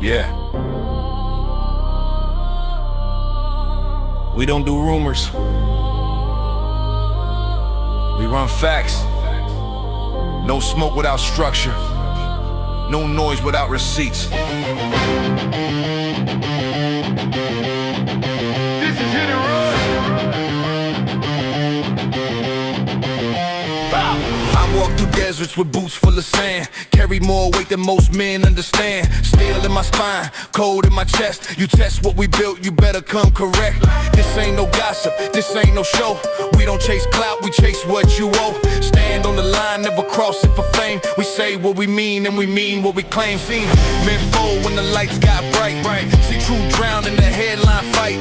Yeah. We don't do rumors. We run facts. No smoke without structure. No noise without receipts. This is hit and run. I walk through deserts with boots full of sand. Carry more weight than most men understand. Steel in my spine, cold in my chest. You test what we built, you better come correct. This ain't no gossip, this ain't no show. We don't chase clout, we chase what you owe. Stand on the line, never cross it for fame. We say what we mean and we mean what we claim. Seen men fold when the lights got bright. See truth drown in the headline fight.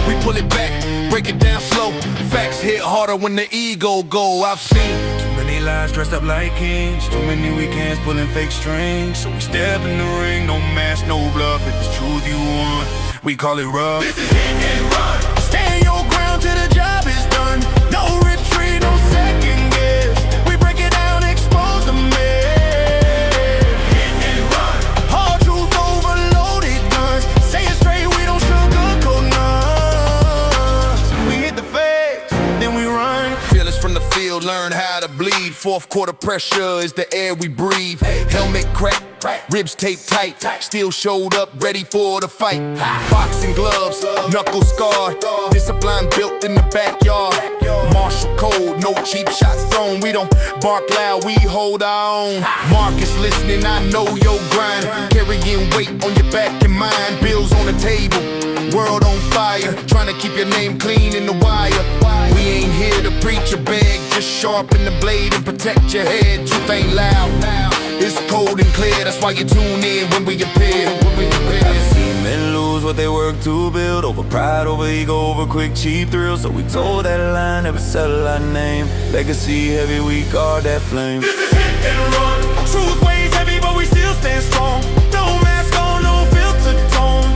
We pull it back, break it down slow. Facts hit harder when the ego go. I've seen too many lies dressed up like kings. Too many weekends pulling fake strings. So we step in the ring, no mask, no bluff. If it's truth you want, we call it rough. This is hit and run. Stand your ground till the job is done. No retreat, no second guess. We break it down, expose the mess. Hit and run. Hard truth overloaded guns. Say it straight, we don't sugarcoat none. We hit the facts, then we run. Fearless from the field, learn how to bleed. Fourth quarter pressure is the air we breathe. Helmet crack, ribs taped tight. Still showed up, ready for the fight. Boxing gloves, knuckles scarred. Discipline built in the backyard. Martial code, no cheap shots thrown. We don't bark loud, we hold our own. Marcus listening, I know your grind. Carrying weight on your back and mind. Bills on the table, world on fire. Trying to keep your name clean in the wire. We ain't here to preach or beg. Just sharpen the blade and protect your head. Truth ain't loud. It's cold and clear, that's why you tune in when we appear. I've seen men lose what they work to build. Over pride, over ego, over quick, cheap thrills. So we told that line, never settle our name. Legacy heavy, we guard that flame. This is hit and run. Truth weighs heavy, but we still stand strong. No mask on, no filter tone.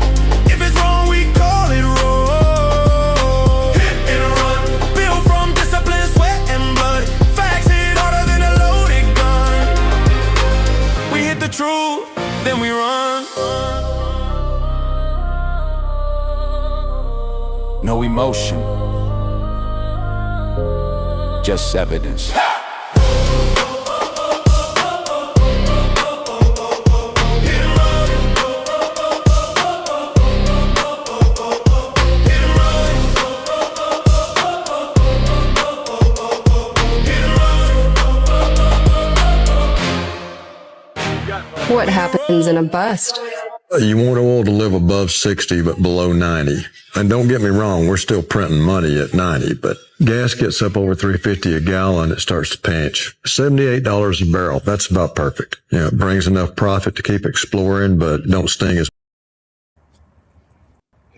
If it's wrong, we call it wrong. Hit and run. Built from discipline, sweat and blood. Facts hit harder than a loaded gun. We hit the truth, then we run. No emotion, just evidence. What happens in a bust? You want oil to live above 60 but below 90. And don't get me wrong, we're still printing money at 90, but gas gets up over $3.50 a gallon, it starts to pinch. $78 a barrel, that's about perfect. You know, it brings enough profit to keep exploring, but don't sting as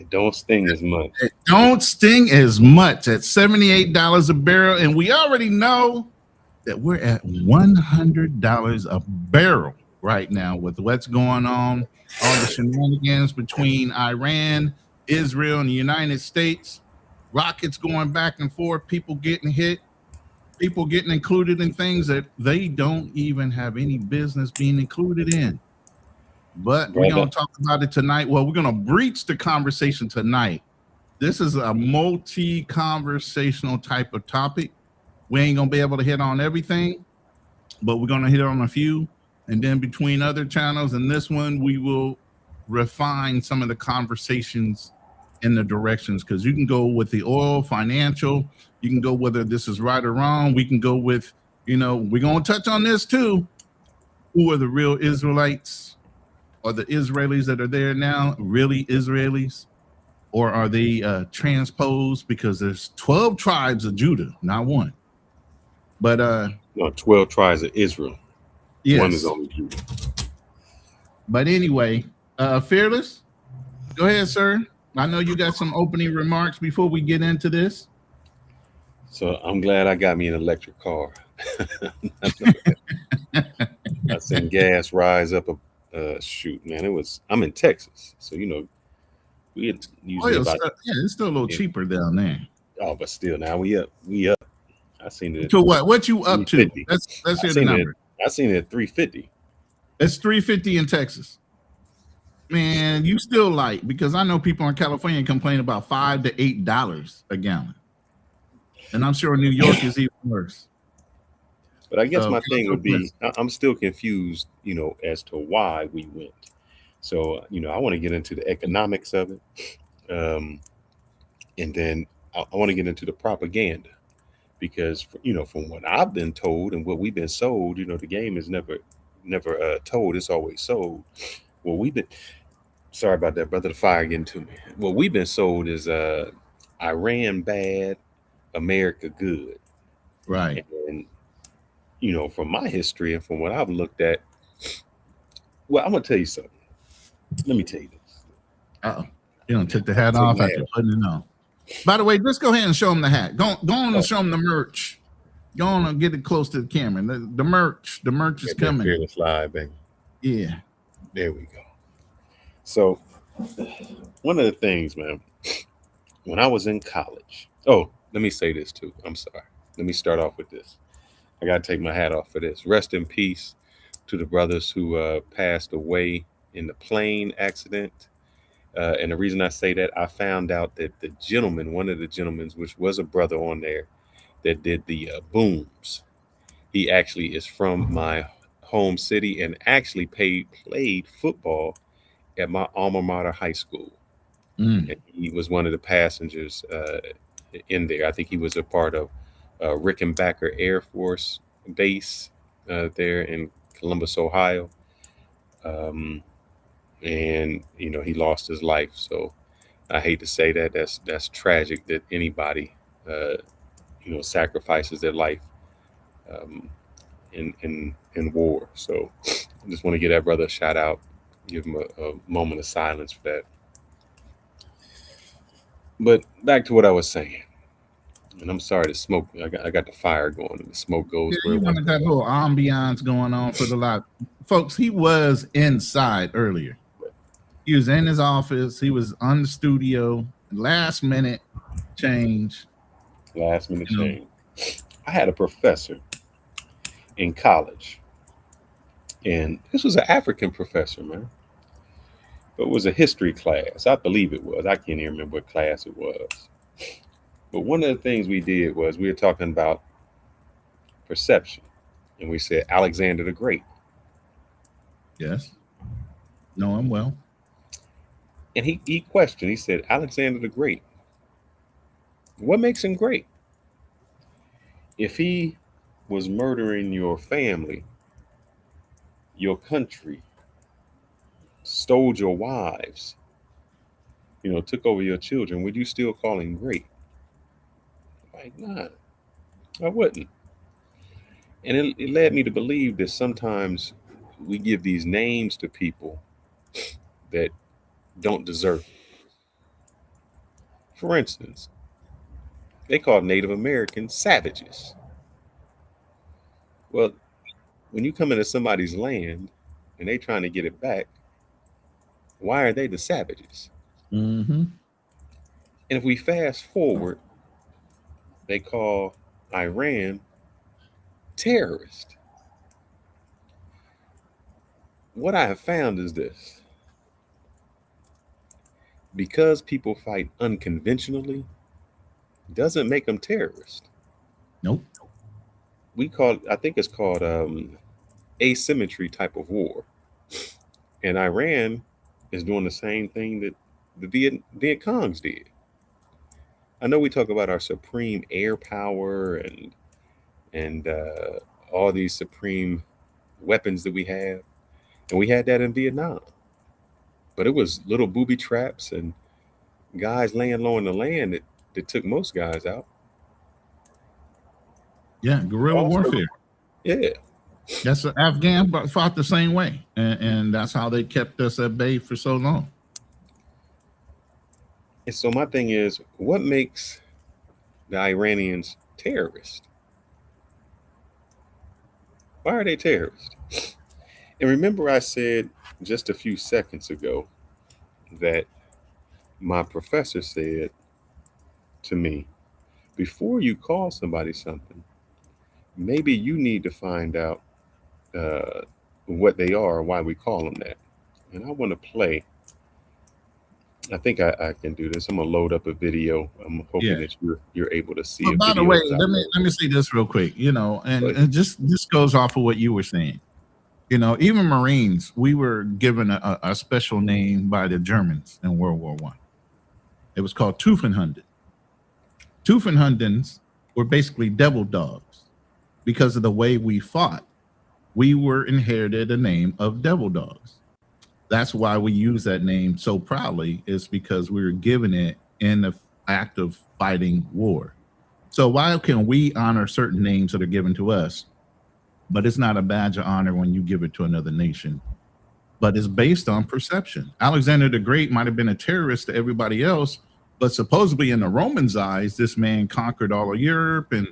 Don't sting as much. It don't sting as much at $78 a barrel. And we already know that we're at $100 a barrel right now with what's going on, all the shenanigans between Iran, Israel, and the United States. Rockets going back and forth, people getting hit, people getting included in things that they don't even have any business being included in. But we're going to talk about it tonight. Well, we're going to breach the conversation tonight. This is a multi-conversational type of topic. We ain't going to be able to hit on everything, but we're going to hit on a few. And then between other channels and this one, we will refine some of the conversations in the directions, because you can go with the oil, financial. You can go whether this is right or wrong. We can go with, we're going to touch on this too. Who are the real Israelites? Are the Israelis that are there now really Israelis? Or are they transposed? Because there's 12 tribes of Judah, not one. But 12 tribes of Israel. Yes. One is only Judah. But anyway, Fearless, go ahead, sir. I know you got some opening remarks before we get into this. So I'm glad I got me an electric car. I seen gas rise up shoot, man. I'm in Texas, so we had usually it's still a little cheaper down there. Oh, but still, now we up. I seen it. So what you up to? Let's hear the number. I seen it at $3.50. It's $3.50 in Texas. Man, you still light because I know people in California complain about $5 to $8 a gallon, and I'm sure New York is even worse. But I guess So, my thing would be, I'm still confused, as to why we went. So, I want to get into the economics of it. And then I want to get into the propaganda because, from what I've been told and what we've been sold, the game is never told. It's always sold. Well, we've been, sorry about that, brother, the fire getting to me. What we've been sold is Iran bad, America good. right. And, from my history and from what I've looked at, well, I'm going to tell you something. Let me tell you this. Uh-oh. You don't take the I'm hat taking off my after hat putting it on. By the way, just go ahead and show them the hat. Go on Oh. and show them the merch. Go on and get it close to the camera. The merch is Get that coming. Fearless Live, baby. Yeah. There we go. So, one of the things, man, when I was in college, let me say this too. I'm sorry. Let me start off with this. I got to take my hat off for this. Rest in peace to the brothers who passed away in the plane accident. And the reason I say that, I found out that one of the gentlemen, which was a brother on there that did the booms, he actually is from my home city and actually played football at my alma mater high school. Mm. And he was one of the passengers in there. I think he was a part of Rickenbacker Air Force Base there in Columbus, Ohio. And he lost his life. So I hate to say that. That's tragic that anybody sacrifices their life um, in war. So I just want to give that brother a shout out, give him a moment of silence for that. But back to what I was saying, and I'm sorry, the smoke. I got the fire going, and the smoke goes Yeah, where you it wants wanted to that go. little ambiance going on for the live. Folks, he was inside earlier. He was in his office. He was on the studio. Last minute change. Last minute You know, change. I had a professor in college, and this was an African professor, man. But it was a history class. I believe it was. I can't even remember what class it was. But one of the things we did was we were talking about perception, and we said Alexander the Great. yes. Know him well. And he questioned, he said, Alexander the Great, what makes him great? If he was murdering your family, your country, stole your wives, took over your children, would you still call him great? Like, nah, I wouldn't. And it led me to believe that sometimes we give these names to people that don't deserve it. For instance, they call Native Americans savages. Well, when you come into somebody's land and they trying to get it back, why are they the savages? Mm-hmm. And if we fast forward, they call Iran terrorist. What I have found is this: because people fight unconventionally, doesn't make them terrorists. Nope. I think it's called asymmetry type of war. And Iran is doing the same thing that the Viet Congs did. I know we talk about our supreme air power and all these supreme weapons that we have, and we had that in Vietnam. But it was little booby traps and guys laying low in the land that took most guys out. Yeah, guerrilla Also, warfare. yeah. That's the Afghan fought the same way, and that's how they kept us at bay for so long. And so my thing is, what makes the Iranians terrorists? Why are they terrorists? And remember, I said just a few seconds ago that my professor said to me, before you call somebody something, maybe you need to find out uh, what they are, why we call them that. And I want to play I think I can do this. I'm gonna load up a video. I'm hoping Yeah. that you're able to see But a by the video. way, As I let me say this real quick, you know, Go ahead. and just this goes off of what you were saying. You know, even Marines, we were given a special name by the Germans in World War One. It was called Tuffenhunden. Tuffenhundens were basically devil dogs because of the way we fought. We were inherited a name of devil dogs. That's why we use that name so proudly, is because we were given it in the act of fighting war. So why can we honor certain names that are given to us, but it's not a badge of honor when you give it to another nation? But it's based on perception. Alexander the Great might have been a terrorist to everybody else, but supposedly in the Romans' eyes, this man conquered all of Europe, and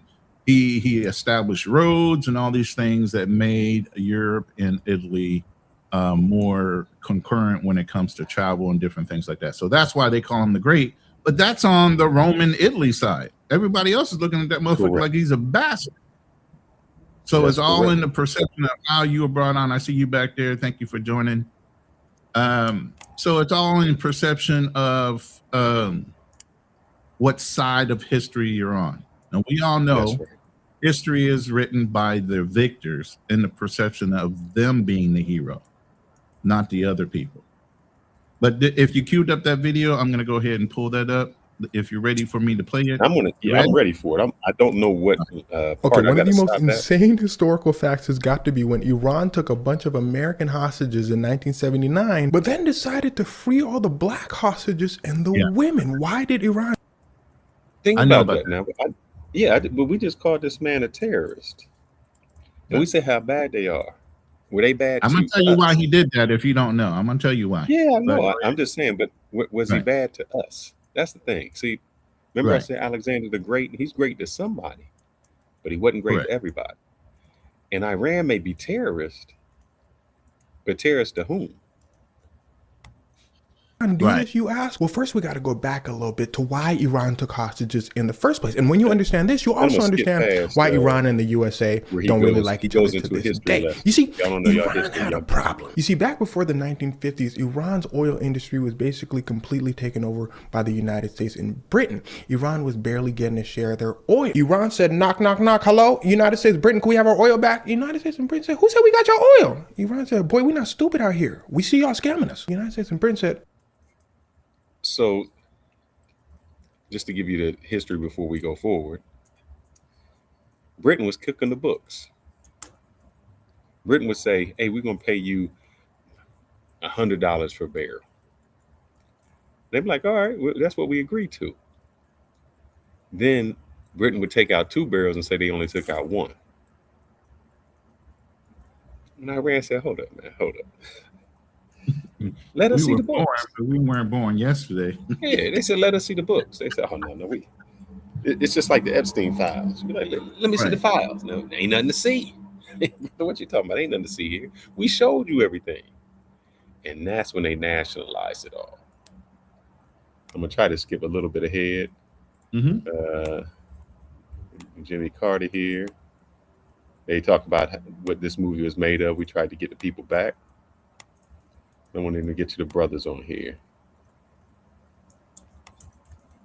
he established roads and all these things that made Europe and Italy more concurrent when it comes to travel and different things like that. So that's why they call him the Great. But that's on the Roman Italy side. Everybody else is looking at that motherfucker Correct. like he's a bastard. So That's it's all correct. in the perception of how you were brought on. I see you back there. Thank you for joining. So it's all in perception of what side of history you're on. And we all know That's right. history is written by the victors in the perception of them being the hero, not the other people. But if you queued up that video, I'm going to go ahead and pull that up. If you're ready for me to play it. I'm ready for it. I don't know what part Okay, I one of gotta the most stop at. insane historical facts has got to be when Iran took a bunch of American hostages in 1979, but then decided to free all the black hostages and the Yeah. women. Why did Iran? Think I know about about that now. But we just called this man a terrorist, and we say how bad they are. Were they bad? I'm going to to tell you us? why he did that if you don't know. I'm going to tell you why. Yeah, I know. But- I'm just saying. But was he Right. bad to us? That's the thing. See, remember I Right. said Alexander the Great. He's great to somebody, but he wasn't great Correct. to everybody. And Iran may be terrorist, but terrorist to whom? Do Right. this, you ask? Well, first we got to go back a little bit to why Iran took hostages in the first place. And when you understand this, you I'm also gonna skip understand past, why Iran and the USA where he don't really goes- like he each other goes to into a this history day. lesson. You see, Y'all don't know y'all Iran history, had a y'all- problem. You see, back before the 1950s, Iran's oil industry was basically completely taken over by the United States and Britain. Iran was barely getting a share of their oil. Iran said, knock, knock, knock, hello, United States, Britain, can we have our oil back? United States and Britain said, who said we got your oil? Iran said, boy, we're not stupid out here. We see y'all scamming us. United States and Britain said, So, just to give you the history before we go forward, Britain was cooking the books. Britain would say, "Hey, we're gonna pay you $100 for a barrel." They'd be like, "All right, well, that's what we agreed to." Then Britain would take out 2 barrels and say they only took out 1. And Iran said, "Hold up, man, hold up. Let us We see were the born, books." but we weren't born yesterday. Yeah, they said, "Let us see the books." They said, "Oh no, it's just like the Epstein files." We're like, let me see the Right. files. No, ain't nothing to see. What you talking about? Ain't nothing to see here. We showed you everything. And that's when they nationalized it all. I'm gonna try to skip a little bit ahead. Mm-hmm. Jimmy Carter here. They talk about what this movie was made of. We tried to get the people back. I wanted to get to the brothers on here.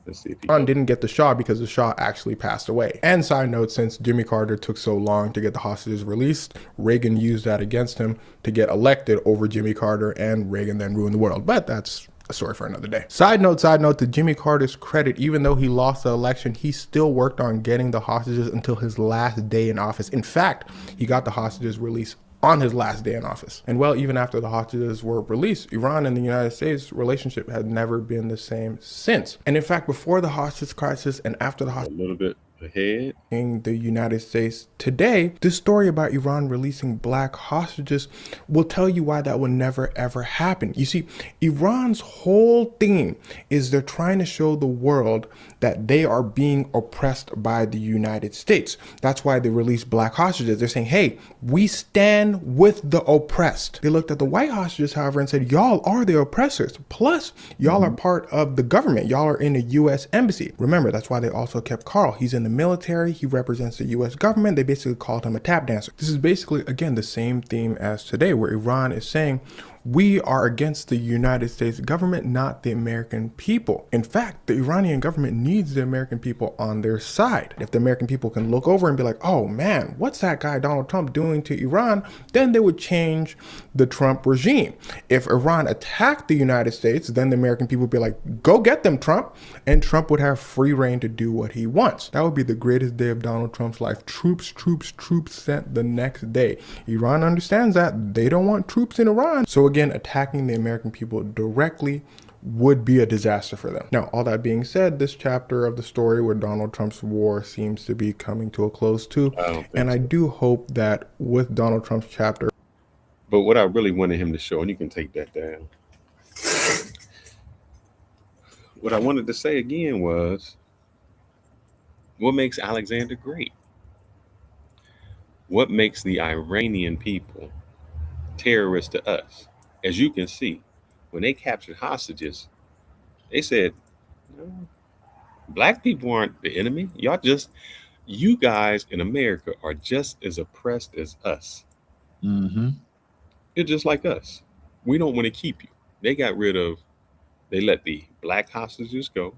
Let's see if Iran didn't get the Shah because the Shah actually passed away. And side note, since Jimmy Carter took so long to get the hostages released, Reagan used that against him to get elected over Jimmy Carter, and Reagan then ruined the world. But that's a story for another day. Side note, to Jimmy Carter's credit, even though he lost the election, he still worked on getting the hostages until his last day in office. In fact, he got the hostages released on his last day in office. And well, even after the hostages were released, Iran and the United States relationship had never been the same since. And in fact, before the hostage crisis and after the a hostage little bit ahead. in the United States today, this story about Iran releasing black hostages will tell you why that will never ever happen. You see, Iran's whole thing is they're trying to show the world that they are being oppressed by the United States. That's why they release black hostages. They're saying, hey, we stand with the oppressed. They looked at the white hostages, however, and said, y'all are the oppressors. Plus, y'all are part of the government. Y'all are in the U.S. embassy. Remember, that's why they also kept Carl. He's in the military. He represents the U.S. government. They basically called him a tap dancer. This is basically, again, the same theme as today, where Iran is saying, We are against the United States government, not the American people. In fact, the Iranian government needs the American people on their side. If the American people can look over and be like, oh man, what's that guy Donald Trump doing to Iran? Then they would change the Trump regime. If Iran attacked the United States, then the American people would be like, go get them, Trump. And Trump would have free reign to do what he wants. That would be the greatest day of Donald Trump's life. Troops sent the next day. Iran understands that. They don't want troops in Iran. So again, attacking the American people directly would be a disaster for them. Now, all that being said, this chapter of the story where Donald Trump's war seems to be coming to a close too. I do hope that with Donald Trump's chapter. But what I really wanted him to show, and you can take that down. What I wanted to say again was, what makes Alexander great? What makes the Iranian people terrorists to us? As you can see, when they captured hostages, they said, no, black people aren't the enemy. You guys in America are just as oppressed as us. Mm-hmm. You're just like us. We don't want to keep you. They let the black hostages go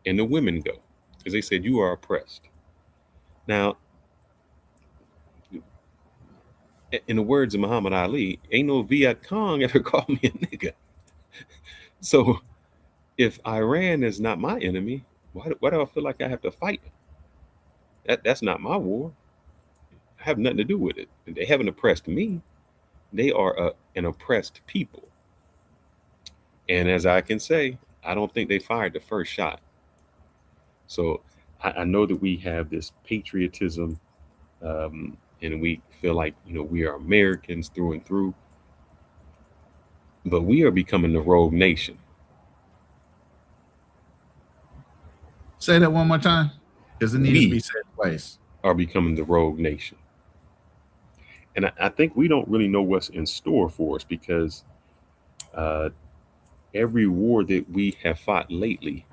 and the women go because they said you are oppressed. Now, in the words of Muhammad Ali, ain't no Viet Cong ever called me a nigga. So if Iran is not my enemy, why do I feel like I have to fight? That's not my war. I have nothing to do with it. They haven't oppressed me. They are an oppressed people. And as I can say, I don't think they fired the first shot. So I know that we have this patriotism, and we feel like, we are Americans through and through. But we are becoming the rogue nation. Say that one more time, because it needs to be said twice. Are becoming the rogue nation. And I think we don't really know what's in store for us, because every war that we have fought lately,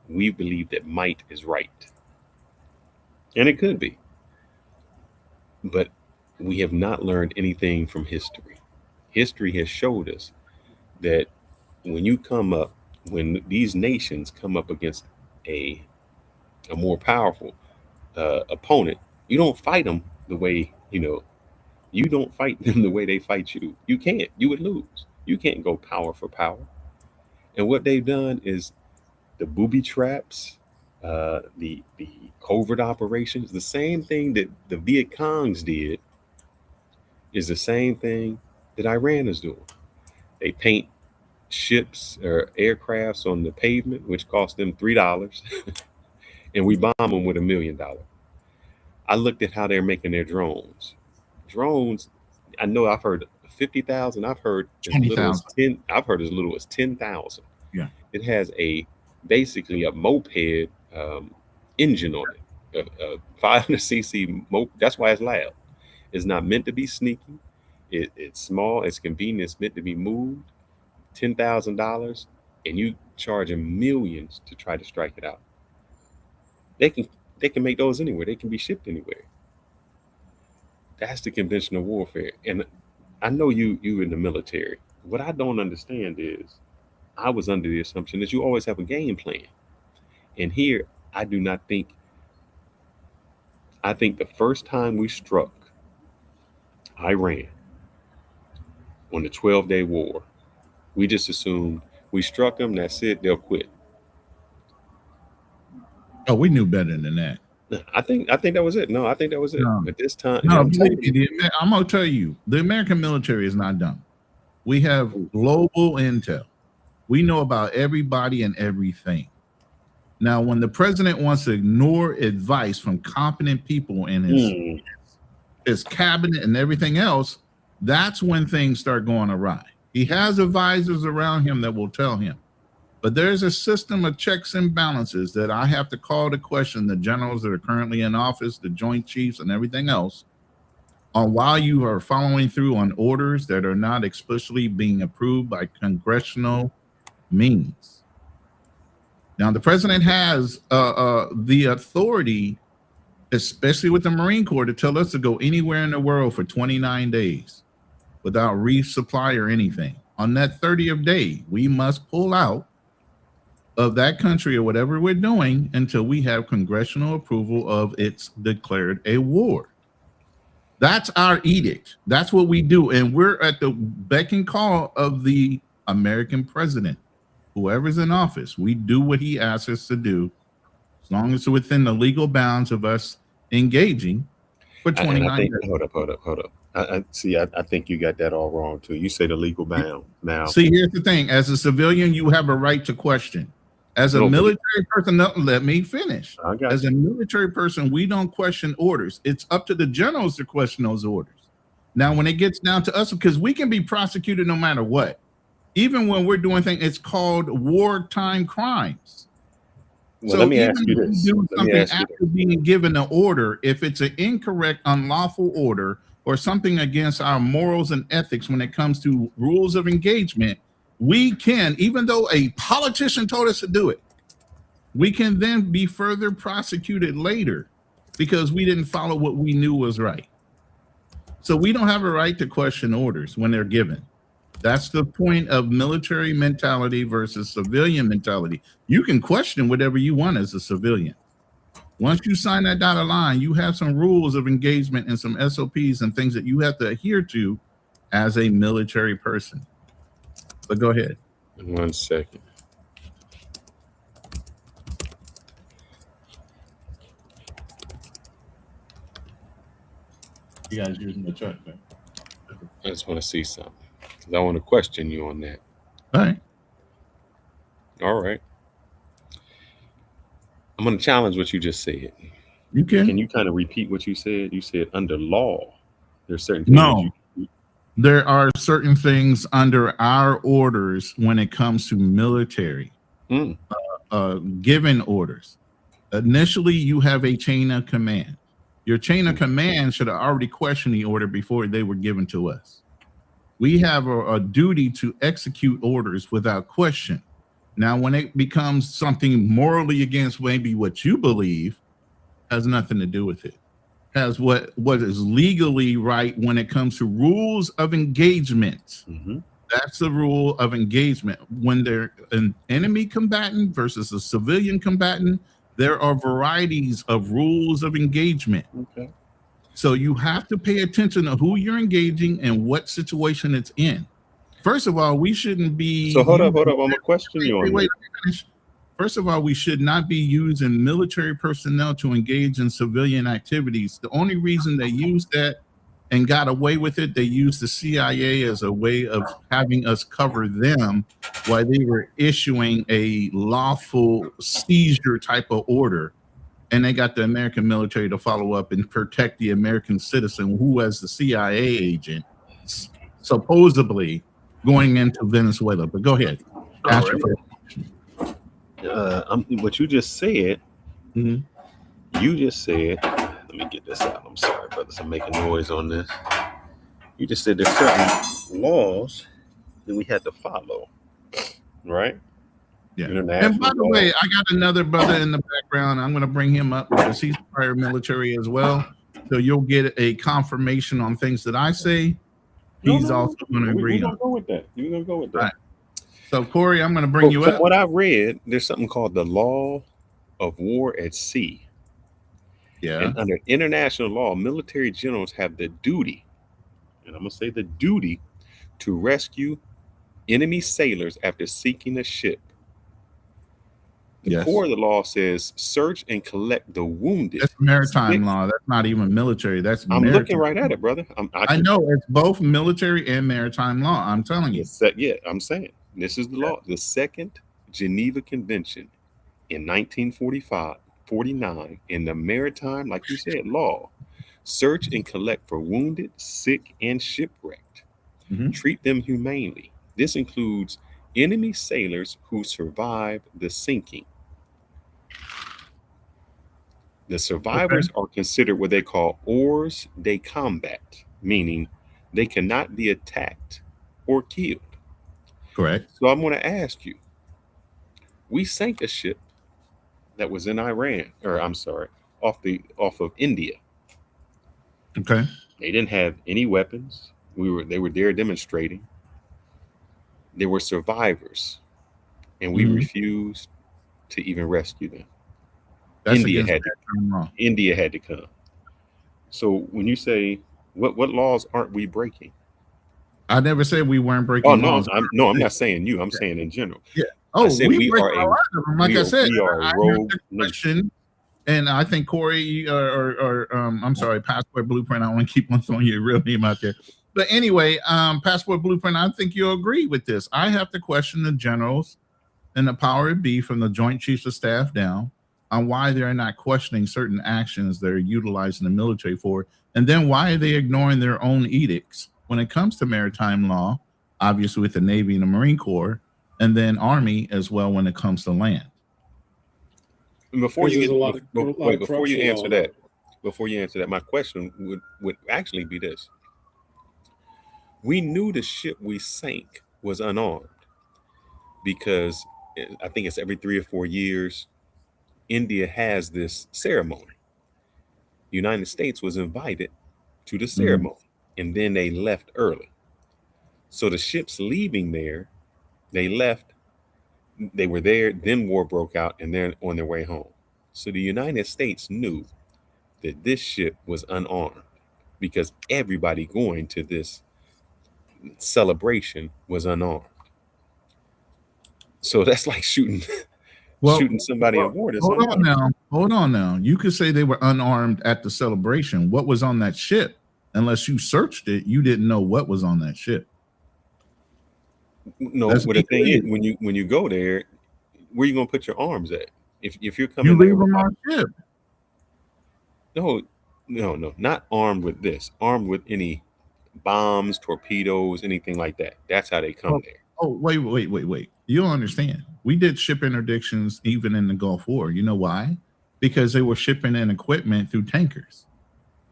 we believe that might is right. And it could be. But we have not learned anything from history. History has showed us that when these nations come up against a more powerful opponent, you don't fight them the way, you don't fight them the way they fight you. You can't. You would lose. You can't go power for power. And what they've done is the booby traps, the covert operations, the same thing that the Viet Congs did is the same thing that Iran is doing. They paint ships or aircrafts on the pavement, which cost them $3, and we bomb them with $1 million. I looked at how they're making their drones. Drones, I know I've heard 50,000. I've heard as little as 10. I've heard as little as 10,000. Yeah, it has basically a moped engine on it, a 500cc moped. That's why it's loud. It's not meant to be sneaky. It's small. It's convenient. It's meant to be moved. $10,000, and you charging millions to try to strike it out. They can make those anywhere. They can be shipped anywhere. That's the conventional warfare. And I know you in the military. What I don't understand is I was under the assumption that you always have a game plan. And here, I do not think. I think the first time we struck Iran on the 12-day war, we just assumed we struck them, that's it, they'll quit. Oh, we knew better than that. I think that was it. No, I think that was it. No. But this time, No, I'm gonna tell you, the American military is not dumb. We have global intel. We know about everybody and everything. Now, when the president wants to ignore advice from competent people in his cabinet and everything else, that's when things start going awry. He has advisors around him that will tell him. But there's a system of checks and balances that I have to call to question the generals that are currently in office, the Joint Chiefs and everything else, on why you are following through on orders that are not explicitly being approved by congressional means. Now, the president has the authority, especially with the Marine Corps, to tell us to go anywhere in the world for 29 days. without resupply or anything. On that 30th day, we must pull out of that country or whatever we're doing until we have congressional approval of it's declared a war. That's our edict. That's what we do. And we're at the beck and call of the American president. Whoever's in office, we do what he asks us to do, as long as it's within the legal bounds of us engaging for 29 days. years. Hold up. I see. I think you got that all wrong too. You say the legal bound. Now, see, here's the thing: as a civilian, you have a right to question. As a military person, no, let me finish. As a military person, we don't question orders. It's up to the generals to question those orders. Now, when it gets down to us, because we can be prosecuted no matter what, even when we're doing things, it's called wartime crimes. Well, so let me even ask you if this. you do something after being given an order, if it's an incorrect, unlawful order or something against our morals and ethics when it comes to rules of engagement, we can, even though a politician told us to do it, we can then be further prosecuted later because we didn't follow what we knew was right. So we don't have a right to question orders when they're given. That's the point of military mentality versus civilian mentality. You can question whatever you want as a civilian. Once you sign that dotted line, you have some rules of engagement and some SOPs and things that you have to adhere to as a military person. But go ahead. 1 second. You guys using the truck, man? I just want to see something because I want to question you on that. All right. All right. I'm going to challenge what you just said. You can. Can you kind of repeat what you said? You said under law, there's certain things. No. There are certain things under our orders when it comes to military, given orders. Initially, you have a chain of command. Your chain of command should have already questioned the order before they were given to us. We have a duty to execute orders without question. Now, when it becomes something morally against maybe what you believe, has nothing to do with it. Has what is legally right when it comes to rules of engagement. That's the rule of engagement. When they're an enemy combatant versus a civilian combatant, there are varieties of rules of engagement. Okay. So you have to pay attention to who you're engaging and what situation it's in. First of all, we shouldn't be. So hold up. I'm gonna question you on wait, let me finish. First of all, we should not be using military personnel to engage in civilian activities. The only reason they used that and got away with it, they used the CIA as a way of having us cover them while they were issuing a lawful seizure type of order. And they got the American military to follow up and protect the American citizen who, as the CIA agent, supposedly going into Venezuela. But go ahead. Ask your first. What you just said, you just said, let me get this out. I'm sorry, brothers. I'm making noise on this. You just said there's certain laws that we had to follow, right? Yeah. And by the way, I got another brother in the background. I'm going to bring him up because he's prior military as well. So you'll get a confirmation on things that I say. He's also going to agree. You're going to go with that. You're going to go with that. Right. So, Corey, I'm going to bring you up. What I read, there's something called the law of war at sea. Yeah. And under international law, military generals have the duty, and I'm going to say the duty, to rescue enemy sailors after sinking a ship. The core of the law says search and collect the wounded. That's maritime law. That's not even military. That's I'm looking right at it, brother. I know it's both military and maritime law. I'm telling you. Yeah, I'm saying this is the law. The Second Geneva Convention in 1949 in the maritime, like you said, law. Search and collect for wounded, sick, and shipwrecked. Treat them humanely. This includes enemy sailors who survived the sinking. The survivors are considered what they call hors de combat, meaning they cannot be attacked or killed. Correct. So I'm going to ask you, we sank a ship that was in Iran, or I'm sorry, off of India. Okay. They didn't have any weapons. They were there demonstrating. They were survivors, and we Mhm. refused to even rescue them. That's against maritime law. India had to come. So when you say what laws aren't we breaking? I never said we weren't Oh breaking no, laws. I'm not saying you. I'm saying in general. Yeah. I Oh, said we we break are a lot of them. Like I said, we are I a heard rogue the nation. question, and I think Corey or I'm sorry, Passport Blueprint. I want to keep on throwing your real name out there. But anyway, Passport Blueprint, I think you'll agree with this. I have to question the generals and the power it be from the Joint Chiefs of Staff down on why they're not questioning certain actions they're utilizing the military for, and then why are they ignoring their own edicts when it comes to maritime law, obviously with the Navy and the Marine Corps, and then Army as well when it comes to land. And before you There's get a lot of before you corruption answer law. that, my question would actually be this: we knew the ship we sank was unarmed because I think it's every 3 or 4 years India has this ceremony. The United States was invited to the ceremony, and then they left early. So the ships leaving there, they left. They were there, then war broke out, and they're on their way home. So the United States knew that this ship was unarmed because everybody going to this celebration was unarmed. So that's like shooting shooting somebody in war that's unarmed. Hold on now. You could say they were unarmed at the celebration. What was on that ship? Unless you searched it, you didn't know what was on that ship. No, Let's but be the thing is, clear. when you go there, where you gonna put your arms at? If you're You coming there leave them without, on ship. no, not armed with this, armed with any bombs, torpedoes, anything like that. That's how they come there. Oh, wait. You don't understand. We did ship interdictions even in the Gulf War. You know why? Because they were shipping in equipment through tankers.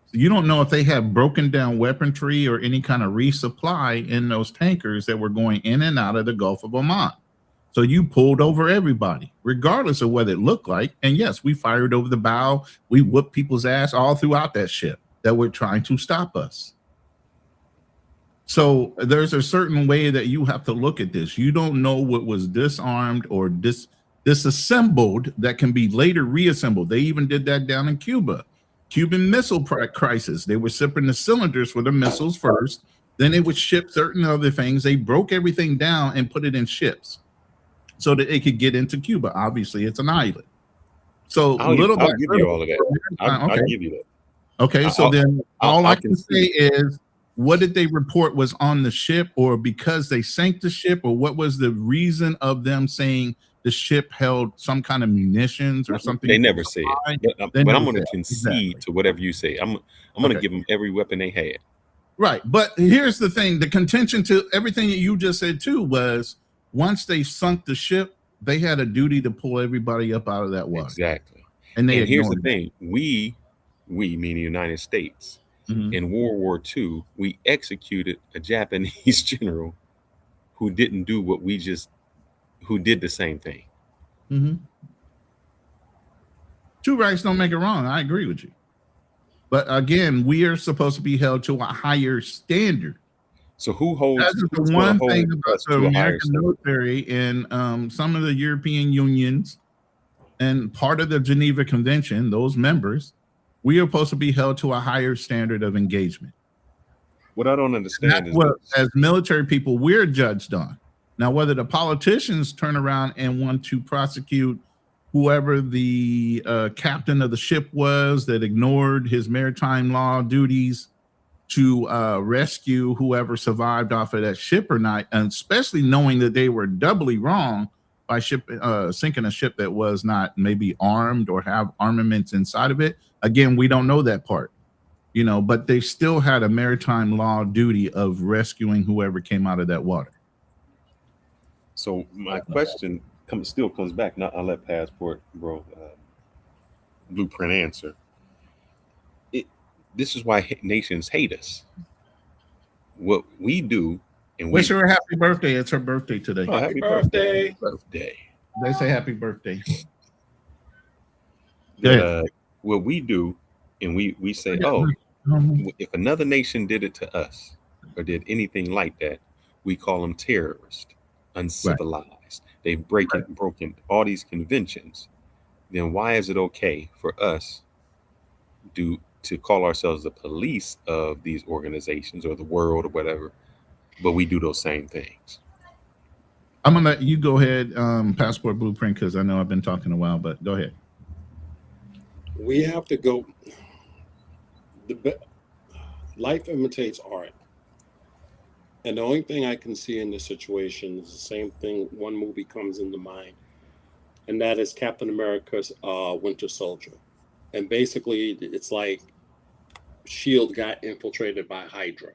So you don't know if they have broken down weaponry or any kind of resupply in those tankers that were going in and out of the Gulf of Oman. So you pulled over everybody, regardless of what it looked like. And yes, we fired over the bow. We whooped people's ass all throughout that ship that were trying to stop us. So there's a certain way that you have to look at this. You don't know what was disarmed or disassembled that can be later reassembled. They even did that down in Cuba. Cuban Missile Crisis. They were shipping the cylinders for the missiles first. Then they would ship certain other things. They broke everything down and put it in ships so that it could get into Cuba. Obviously, it's an island. So I'll little by give you little. all of that. I'll Okay. give you that. Okay, so then all I can say concede. is, what did they report was on the ship, or because they sank the ship, or what was the reason of them saying the ship held some kind of munitions or something? They never said, but I'm going to concede to whatever you say. I'm going to give them every weapon they had. Right, but here's the thing: the contention to everything that you just said too was once they sunk the ship, they had a duty to pull everybody up out of that water. Exactly. And here's the thing: we meaning the United States. Mm-hmm. In World War II, we executed a Japanese general who didn't do what who did the same thing. Mm-hmm. Two rights don't make it wrong. I agree with you. But again, we are supposed to be held to a higher standard. So who holds? That's the one thing about the American military and some of the European unions and part of the Geneva Convention, those members, we are supposed to be held to a higher standard of engagement. What I don't understand is what, as military people, we're judged on. Now, whether the politicians turn around and want to prosecute whoever the captain of the ship was that ignored his maritime law duties to rescue whoever survived off of that ship or not, and especially knowing that they were doubly wrong by sinking a ship that was not maybe armed or have armaments inside of it. Again, we don't know that part, but they still had a maritime law duty of rescuing whoever came out of that water. So my question still comes back. Now I'll let Passport Blueprint answer. This is why nations hate us. What we do, and wish her a happy birthday. It's her birthday today. Oh, happy birthday! They say happy birthday. What we do, and we say, if another nation did it to us, or did anything like that, we call them terrorists, Right. uncivilized. They've broken all these conventions. Then why is it okay for us to call ourselves the police of these organizations or the world or whatever, but we do those same things? I'm gonna let you go ahead, Passport Blueprint, because I know I've been talking a while, but go ahead. We have to go. Life imitates art. And the only thing I can see in this situation is the same thing. One movie comes into mind, and that is Captain America's Winter Soldier. And basically, it's like S.H.I.E.L.D. got infiltrated by Hydra.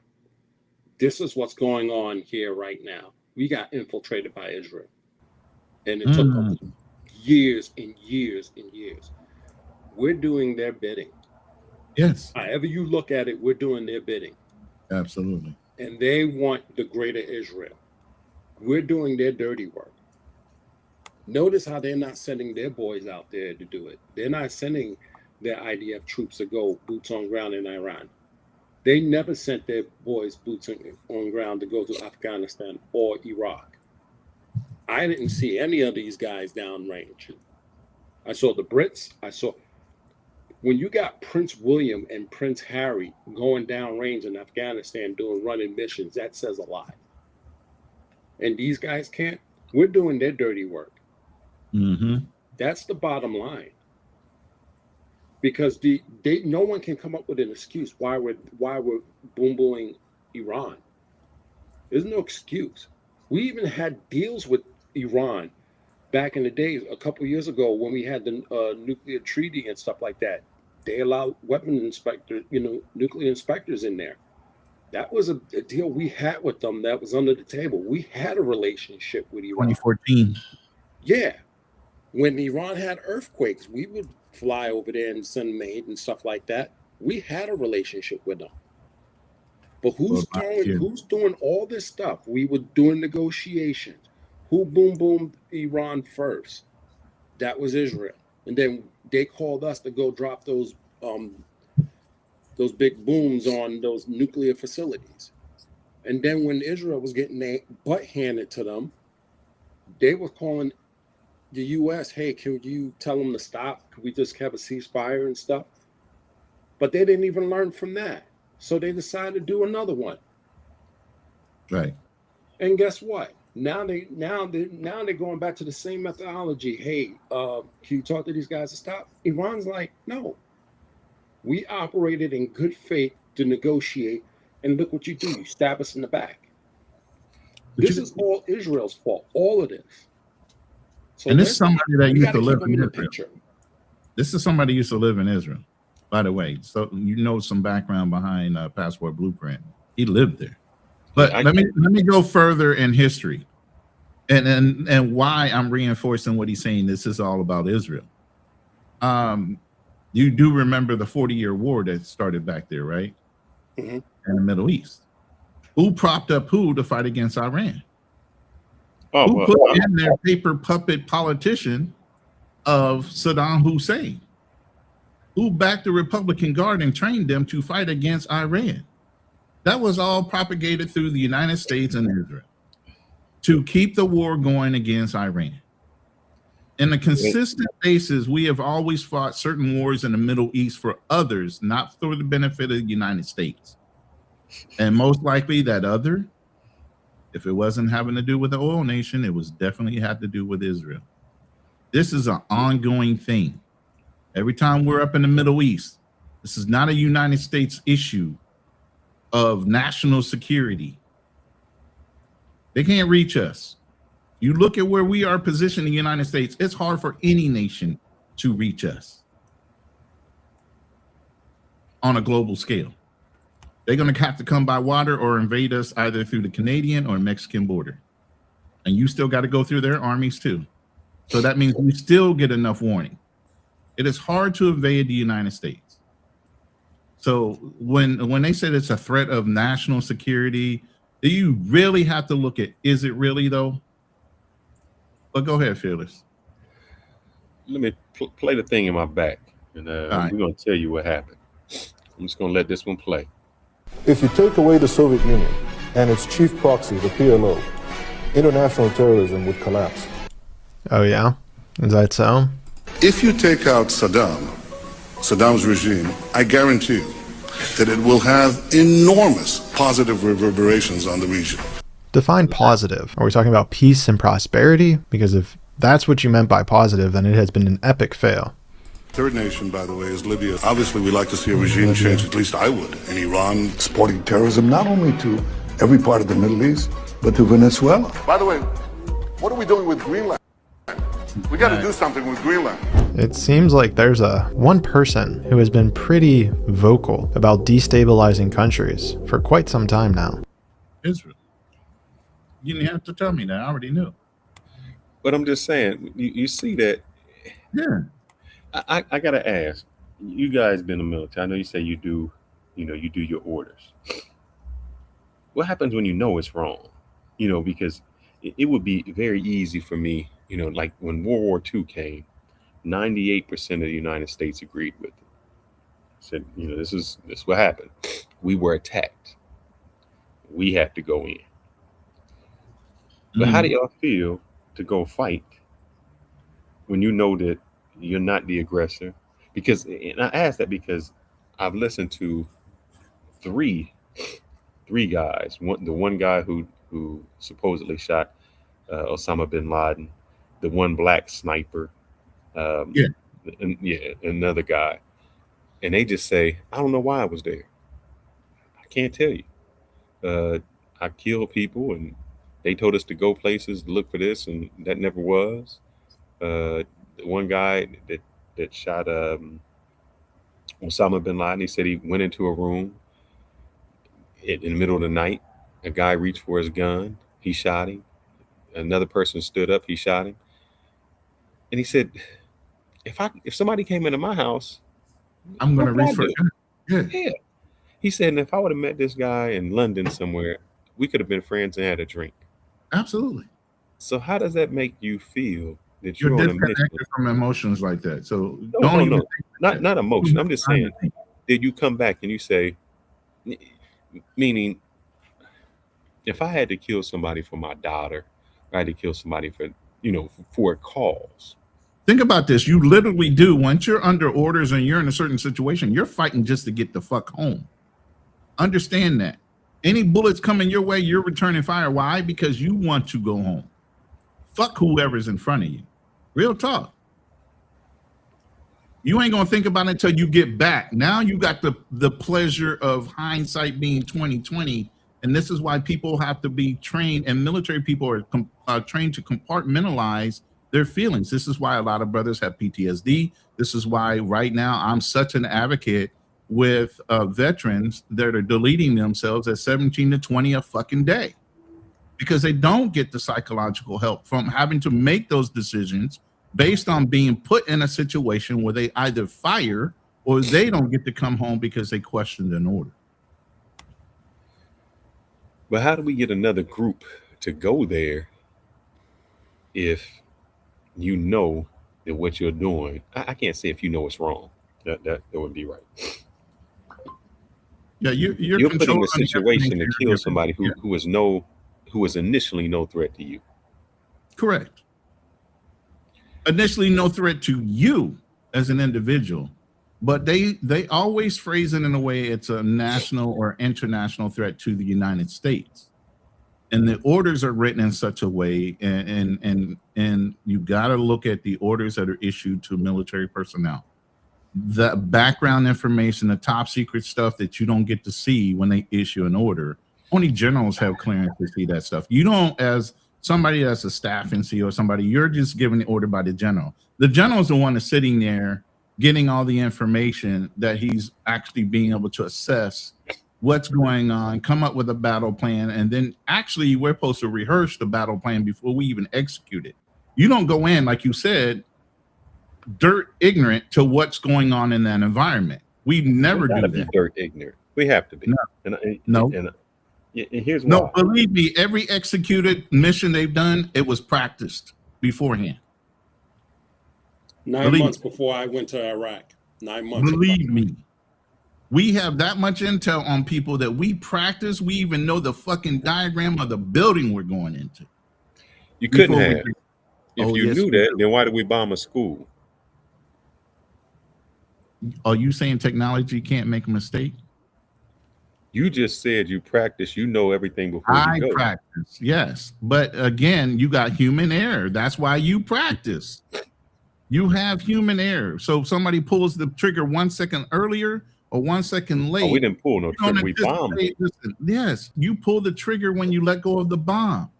This is what's going on here right now. We got infiltrated by Israel. And it took them years and years and years. We're doing their bidding. Yes, However you look at it, we're doing their bidding. absolutely. And they want the greater Israel. We're doing their dirty work. Notice how they're not sending their boys out there to do it. They're not sending their IDF troops to go boots on ground in Iran. They never sent their boys boots on ground to go to Afghanistan or Iraq. I didn't see any of these guys downrange. I saw the Brits. When you got Prince William and Prince Harry going downrange in Afghanistan doing running missions, that says a lot. And these guys can't. We're doing their dirty work. Mm-hmm. That's the bottom line. Because no one can come up with an excuse why we're boom-booing Iran. There's no excuse. We even had deals with Iran back in the days, a couple of years ago, when we had the nuclear treaty and stuff like that. They allowed weapon inspectors, nuclear inspectors in there. That was a deal we had with them that was under the table. We had a relationship with Iran. 2014. Yeah. When Iran had earthquakes, we would fly over there and send aid and stuff like that. We had a relationship with them. But who's doing all this stuff? We were doing negotiations. Who boomed Iran first? That was Israel. And then they called us to go drop those big booms on those nuclear facilities. And then when Israel was getting their butt handed to them, they were calling the U.S., hey, can you tell them to stop? Could we just have a ceasefire and stuff? But they didn't even learn from that. So they decided to do another one. Right. And guess what? Now they're going back to the same methodology. Hey, can you talk to these guys to stop? Iran's like, no. We operated in good faith to negotiate, and look what you do. You stab us in the back. This is all Israel's fault. All of this. So and this is somebody that used to live in Israel. Picture. This is somebody who used to live in Israel, by the way. So you know some background behind Passport Blueprint. He lived there. But let me go further in history, and why I'm reinforcing what he's saying. This is all about Israel. You do remember the 40-year war that started back there, right? Mm-hmm. In the Middle East. Who propped up who to fight against Iran? Who put in their paper puppet politician of Saddam Hussein? Who backed the Republican Guard and trained them to fight against Iran? That was all propagated through the United States and Israel to keep the war going against Iran. In a consistent basis, we have always fought certain wars in the Middle East for others, not for the benefit of the United States. And most likely that other, if it wasn't having to do with the oil nation, it was definitely had to do with Israel. This is an ongoing thing. Every time we're up in the Middle East, this is not a United States issue of national security. They can't reach us. You look at where we are positioned in the United States, it's hard for any nation to reach us on a global scale. They're going to have to come by water or invade us either through the Canadian or Mexican border. And you still got to go through their armies too. So that means we still get enough warning. It is hard to invade the United States. So when they said it's a threat of national security, do you really have to look at, is it really though? But go ahead, Fearless. Let me play the thing in my back, and we're going to tell you what happened. I'm just going to let this one play. If you take away the Soviet Union, and its chief proxy, the PLO, international terrorism would collapse. Oh yeah? Is that so? If you take out Saddam's regime, I guarantee you that it will have enormous positive reverberations on the region. Define positive. Are we talking about peace and prosperity? Because if that's what you meant by positive, then it has been an epic fail. Third nation, by the way, is Libya. Obviously, we like to see a regime change, at least I would. In Iran, exporting terrorism not only to every part of the Middle East, but to Venezuela. By the way, what are we doing with Greenland? We got to do something with Greenland. It seems like there's one person who has been pretty vocal about destabilizing countries for quite some time now. Israel. You didn't have to tell me that. I already knew. But I'm just saying, you see that. Yeah. I gotta ask. You guys been in the military. I know you say you do your orders. What happens when you know it's wrong? Because it would be very easy for me. Like when World War II came, 98% of the United States agreed with it. Said, this is what happened. We were attacked. We have to go in. But how do y'all feel to go fight when you know that you're not the aggressor? And I ask that because I've listened to three guys. The one guy who supposedly shot Osama bin Laden, the one black sniper, another guy, and they just say, I don't know why I was there. I can't tell you. I killed people, and they told us to go places to look for this, and that never was. The one guy that shot Osama bin Laden, he said he went into a room in the middle of the night. A guy reached for his gun. He shot him. Another person stood up. He shot him. And he said, if somebody came into my house, I'm going to reach for it. Yeah. He said, and if I would have met this guy in London somewhere, we could have been friends and had a drink. Absolutely. So how does that make you feel that you're on a disconnected mission? from emotions like that? So No. Not emotion. I'm just saying, did you come back and you say, meaning, if I had to kill somebody for my daughter, I had to kill somebody for a cause. Think about this. You literally do. Once you're under orders and you're in a certain situation, you're fighting just to get the fuck home. Understand that. Any bullets coming your way, you're returning fire. Why? Because you want to go home. Fuck whoever's in front of you. Real talk. You ain't gonna think about it until you get back. Now you got the pleasure of hindsight being 2020, and this is why people have to be trained, and military people are trained to compartmentalize their feelings. This is why a lot of brothers have PTSD. This is why right now I'm such an advocate with veterans that are deleting themselves at 17 to 20 a fucking day, because they don't get the psychological help from having to make those decisions based on being put in a situation where they either fire or they don't get to come home because they questioned an order. But how do we get another group to go there if you know that what you're doing? I can't say if you know it's wrong. That wouldn't be right. Yeah, you're put in a situation to kill somebody who is initially no threat to you. Correct. Initially no threat to you as an individual, but they always phrase it in a way it's a national or international threat to the United States. And the orders are written in such a way, and you got to look at the orders that are issued to military personnel. The background information, the top secret stuff that you don't get to see when they issue an order. Only generals have clearance to see that stuff. You don't, as somebody that's a staff NC or somebody, you're just given the order by the general. The general is the one that's sitting there getting all the information that he's actually being able to assess what's going on, come up with a battle plan, and then actually we're supposed to rehearse the battle plan before we even execute it. You don't go in, like you said, dirt ignorant to what's going on in that environment. We never do that. Dirt ignorant. We have to be. No. And here's why. No, believe me, every executed mission they've done, it was practiced beforehand. 9 months before I went to Iraq. 9 months. Believe me. We have that much intel on people that we practice. We even know the fucking diagram of the building we're going into. You couldn't Before we have. do- If Oh, you yes, knew we that, do. then why did we bomb a school? Are you saying technology can't make a mistake? You just said you practice, you know everything before you I go. practice, yes. But again, you got human error. That's why you practice. You have human error. So if somebody pulls the trigger 1 second earlier or 1 second Oh, we late, didn't pull no you don't trigger. We bombed. anticipate. Listen, yes, you pull the trigger when you let go of the bomb.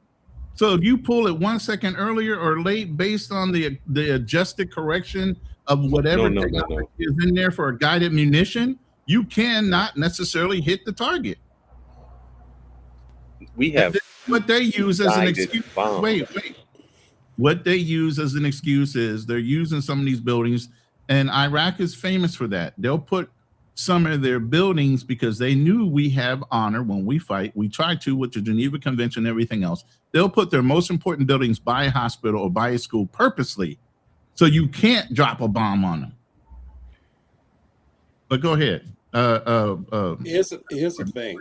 So if you pull it 1 second earlier or late based on the adjusted correction of whatever No. technology is in there for a guided munition, you cannot necessarily hit the target. We And have this is what they use as an guided excuse. bombs. Wait. What they use as an excuse is they're using some of these buildings, and Iraq is famous for that. They'll put some of their buildings because they knew we have honor when we fight. We try to with the Geneva Convention and everything else. They'll put their most important buildings by a hospital or by a school purposely so you can't drop a bomb on them. But go ahead. Here's the thing.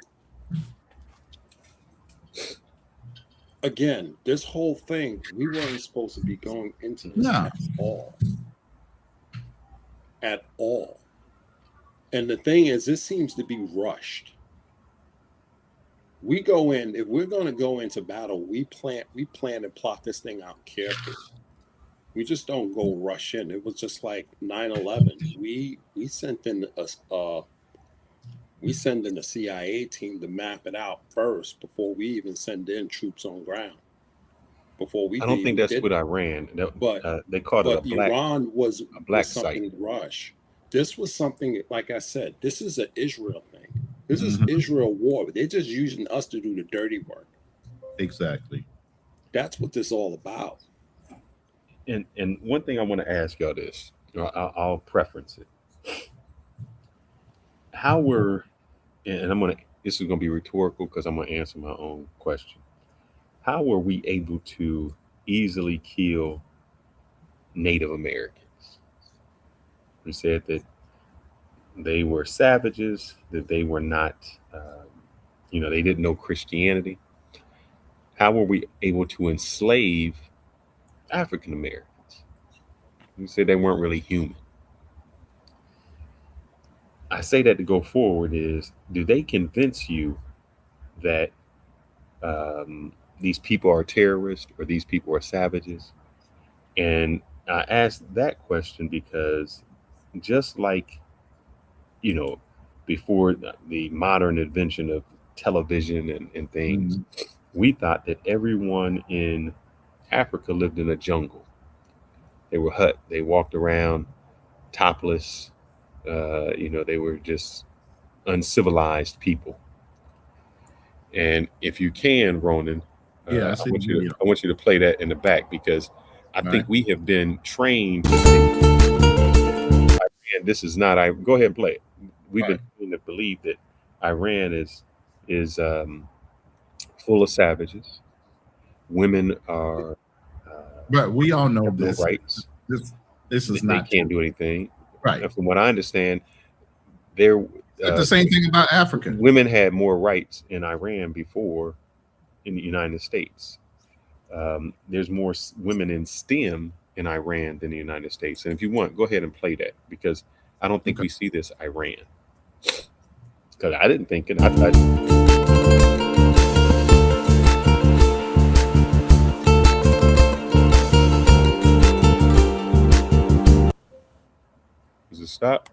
Again, this whole thing, we weren't supposed to be going into this No. at all. And the thing is, this seems to be rushed. We go in, if we're going to go into battle, we plan and plot this thing out carefully. We just don't go rush in. It was just like 9/11. We sent in a CIA team to map it out first before we even send in troops on ground. Before we, I don't think that's what Iran. But they called it a black. Iran was black something site. rush. This was something, like I said, this is an Israel thing. This is Israel war. They're just using us to do the dirty work. Exactly. That's what this is all about. And one thing I want to ask y'all this, I'll preference it. How were, and this is gonna be rhetorical because I'm gonna answer my own question. How were we able to easily kill Native Americans? We said that they were savages, that they were not, they didn't know Christianity. How were we able to enslave African Americans? We said they weren't really human. I say that to go forward is, do they convince you that these people are terrorists or these people are savages? And I ask that question because just like, before the modern invention of television and things, we thought that everyone in Africa lived in a jungle. They were hut. They walked around topless. They were just uncivilized people. And if you can, Ronan, Yeah, I want you to play that in the back because I think we have been trained to think, Iran, this is not. Go ahead and play it. We've been trained to believe that Iran is full of savages. Women are. But we all know have no this. rights. This is They not can't do anything. right. And from what I understand, they're the same thing about Africa. Women had more rights in Iran before in the United States. There's more women in STEM in Iran than the United States. And if you want, go ahead and play that because I don't think we see this Iran. Because I didn't think it. I Does it stop?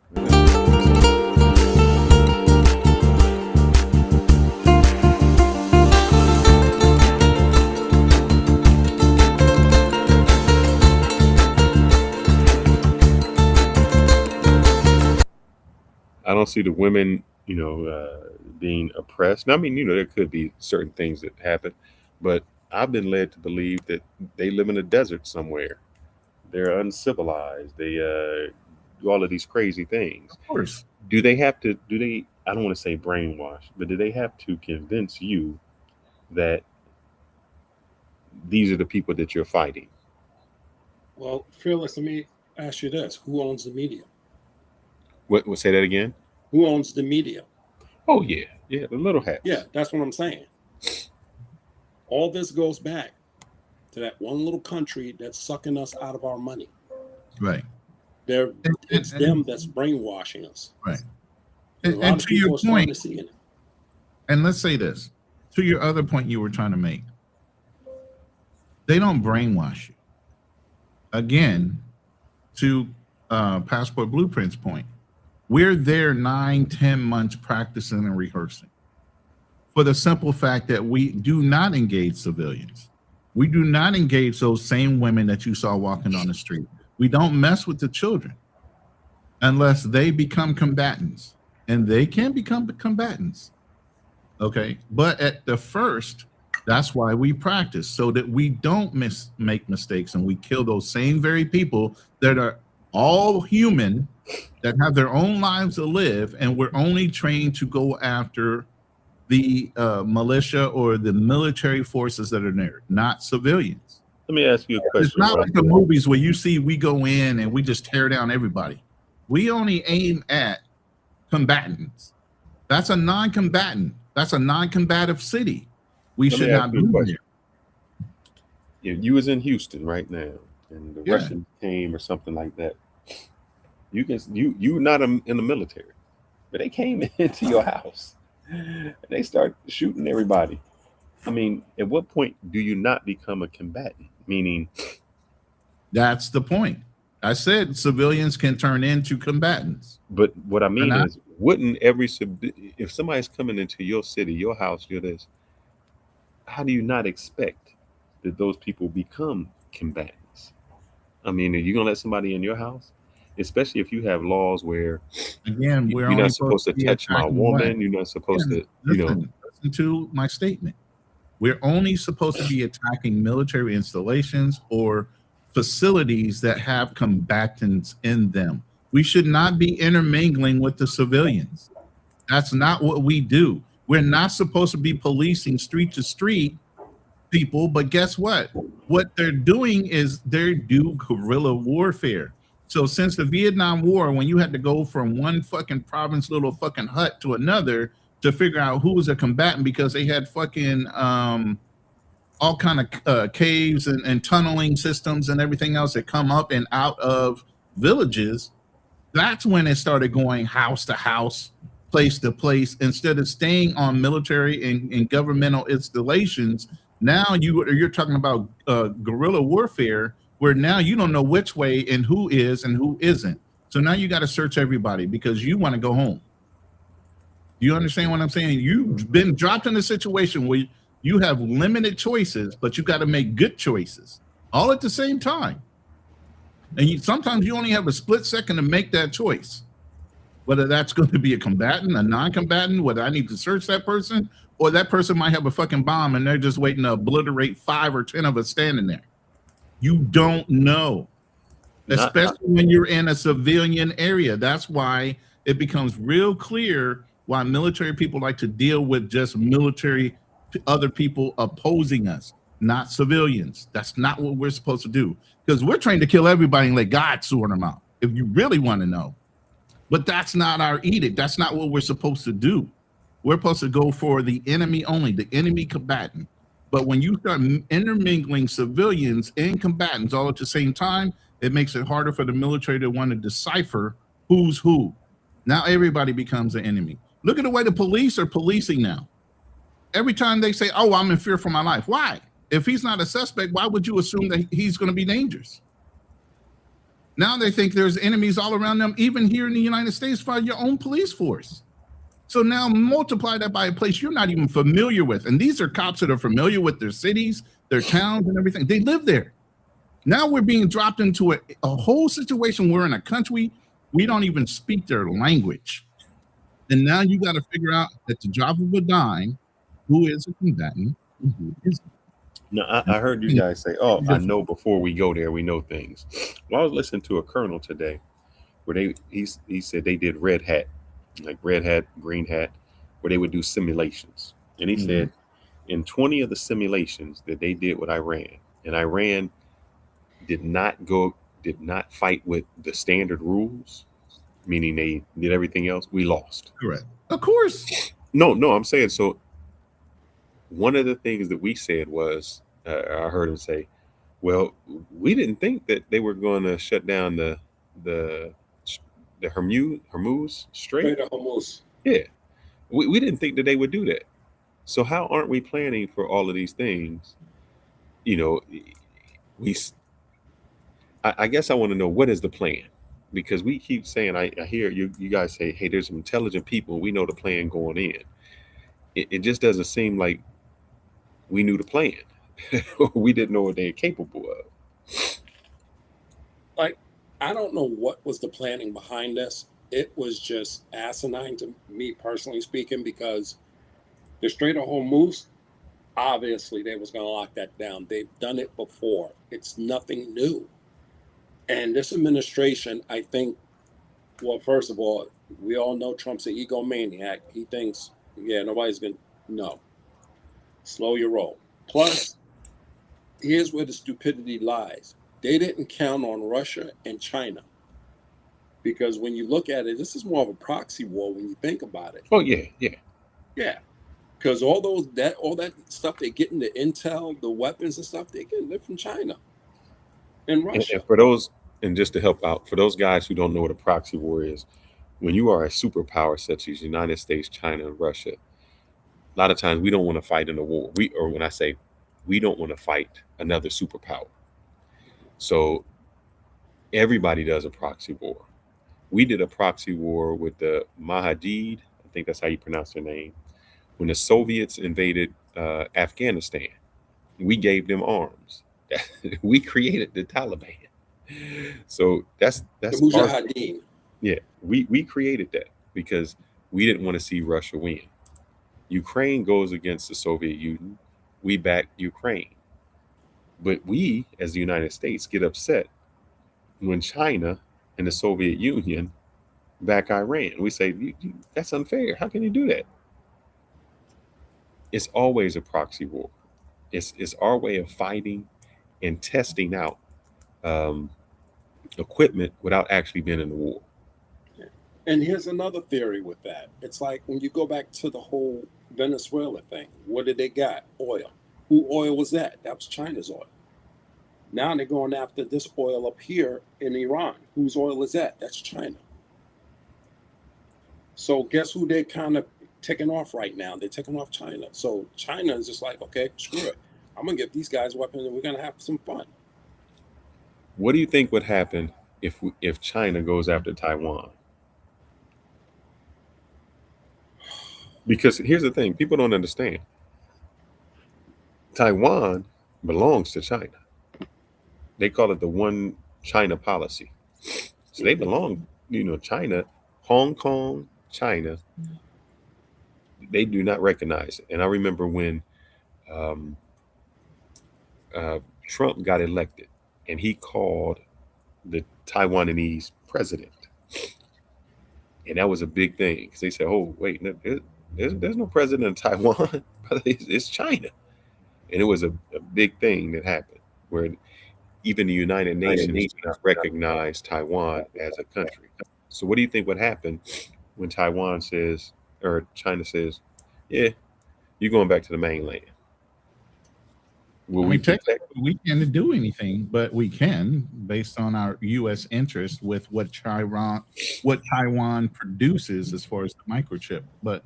I don't see the women, being oppressed. Now, I mean, there could be certain things that happen, but I've been led to believe that they live in a desert somewhere. They're uncivilized. They do all of these crazy things. Of course. Do they have to? I don't want to say brainwash, but do they have to convince you that these are the people that you're fighting? Well, Fearless, let me ask you this: who owns the media? What? Say that again. Who owns the media? Oh yeah, the little hats. Yeah, that's what I'm saying. All this goes back to that one little country that's sucking us out of our money. Right. It's them that's brainwashing us. Right. And a lot of people are starting to see it. And let's say this, to your other point you were trying to make, they don't brainwash you. Again, to Passport Blueprint's point, we're there 9-10 months practicing and rehearsing for the simple fact that we do not engage civilians. We do not engage those same women that you saw walking on the street. We don't mess with the children unless they become combatants, and they can become combatants. Okay, but at the first, that's why we practice, so that we don't make mistakes and we kill those same very people that are all human, that have their own lives to live, and we're only trained to go after the militia or the military forces that are there, not civilians. Let me ask you a question. It's not like the movies where you see we go in and we just tear down everybody. We only aim at combatants. That's a non-combatant. That's a non-combative city. We should not be there. If you was in Houston right now and the Russians came or something like that, you're not in the military, but they came into your house and they start shooting everybody. I mean, at what point do you not become a combatant? Meaning, that's the point. I said civilians can turn into combatants. But what I mean is, wouldn't if somebody's coming into your city, your house, you're this, how do you not expect that those people become combatants? I mean, are you gonna let somebody in your house? Especially if you have laws where, again, you're not supposed to touch my woman, you're not supposed to, listen to my statement. We're only supposed to be attacking military installations or facilities that have combatants in them. We should not be intermingling with the civilians. That's not what we do. We're not supposed to be policing street to street people, but guess what? What they're doing is they do guerrilla warfare. So since the Vietnam War, when you had to go from one fucking province, little fucking hut to another to figure out who was a combatant, because they had fucking all kind of caves and tunneling systems and everything else that come up and out of villages, that's when it started going house to house, place to place, instead of staying on military and governmental installations. Now you're talking about guerrilla warfare, where now you don't know which way and who is and who isn't. So now you got to search everybody because you want to go home. You understand what I'm saying? You've been dropped in a situation where you have limited choices, but you got to make good choices all at the same time. And sometimes you only have a split second to make that choice, whether that's going to be a combatant, a non-combatant, whether I need to search that person, or that person might have a fucking bomb and they're just waiting to obliterate 5 or 10 of us standing there. You don't know, especially when you're in a civilian area. That's why it becomes real clear why military people like to deal with just military other people opposing us, not civilians. That's not what we're supposed to do, because we're trained to kill everybody and let God sort them out, if you really want to know. But that's not our edict. That's not what we're supposed to do. We're supposed to go for the enemy only, the enemy combatant. But when you start intermingling civilians and combatants all at the same time, it makes it harder for the military to want to decipher who's who. Now everybody becomes an enemy. Look at the way the police are policing now. Every time they say, oh, I'm in fear for my life. Why? If he's not a suspect, why would you assume that he's going to be dangerous? Now they think there's enemies all around them, even here in the United States, by your own police force. So now multiply that by a place you're not even familiar with. And these are cops that are familiar with their cities, their towns and everything. They live there. Now we're being dropped into a whole situation. We're in a country, we don't even speak their language. And now you got to figure out at the drop of a dime, who is a combatant and who isn't. No, I heard you guys say, oh, I know before we go there, we know things. Well, I was listening to a colonel today where he said they did red hat, like red hat, green hat, where they would do simulations. And he said in 20 of the simulations that they did with Iran, and Iran did not fight with the standard rules. meaning they did everything else, we lost. Correct. Of course. No, I'm saying, so one of the things that we said was, I heard him say, well, we didn't think that they were going to shut down the Hormuz Strait. Straight up almost. Yeah, we didn't think that they would do that. So how aren't we planning for all of these things? You know, I guess I want to know, what is the plan? Because we keep saying, I hear you guys say, hey, there's some intelligent people, we know the plan going in. It just doesn't seem like we knew the plan. We didn't know what they're capable of. Like, I don't know what was the planning behind this. It was just asinine to me, personally speaking, because the Strait of Hormuz, obviously they was going to lock that down. They've done it before. It's nothing new. And this administration, I think, well, first of all, we all know Trump's an egomaniac. He thinks, yeah, nobody's going to, no. Slow your roll. Plus, here's where the stupidity lies. They didn't count on Russia and China. Because when you look at it, this is more of a proxy war when you think about it. Oh, yeah. Yeah. Because all that stuff they getting, the intel, the weapons and stuff, they getting it from China and Russia. And for those, and just to help out, for those guys who don't know what a proxy war is, when you are a superpower such as United States, China, and Russia, a lot of times we don't want to fight in a war. When I say we don't want to fight another superpower. So everybody does a proxy war. We did a proxy war with the Mahadid, I think that's how you pronounce their name, when the Soviets invaded Afghanistan. We gave them arms. We created the Taliban. So that's the Mujahideen. Yeah, we created that because we didn't want to see Russia win. Ukraine goes against the Soviet Union. We back Ukraine. But we, as the United States, get upset when China and the Soviet Union back Iran. We say, that's unfair. How can you do that? It's always a proxy war. It's our way of fighting and testing out equipment without actually being in the war. And here's another theory with that. It's like when you go back to the whole Venezuela thing, what did they got? Oil. Who oil was that? That was China's oil. Now they're going after this oil up here in Iran. Whose oil is that? That's China. So guess who they're kind of taking off right now? They're taking off China. So China is just like, okay, screw it. I'm going to give these guys weapons and we're going to have some fun. What do you think would happen if China goes after Taiwan? Because here's the thing, people don't understand. Taiwan belongs to China. They call it the one China policy. So they belong, China, Hong Kong, China, they do not recognize it. And I remember when Trump got elected and he called the Taiwanese president. And that was a big thing because they said, oh, wait, there's no president of Taiwan. It's China. And it was a big thing that happened where even the United Nations did not recognize Taiwan as a country. So what do you think would happen when Taiwan says, or China says, yeah, you're going back to the mainland? Will we can't do anything, but we can based on our U.S. interest with what Taiwan produces as far as the microchip. But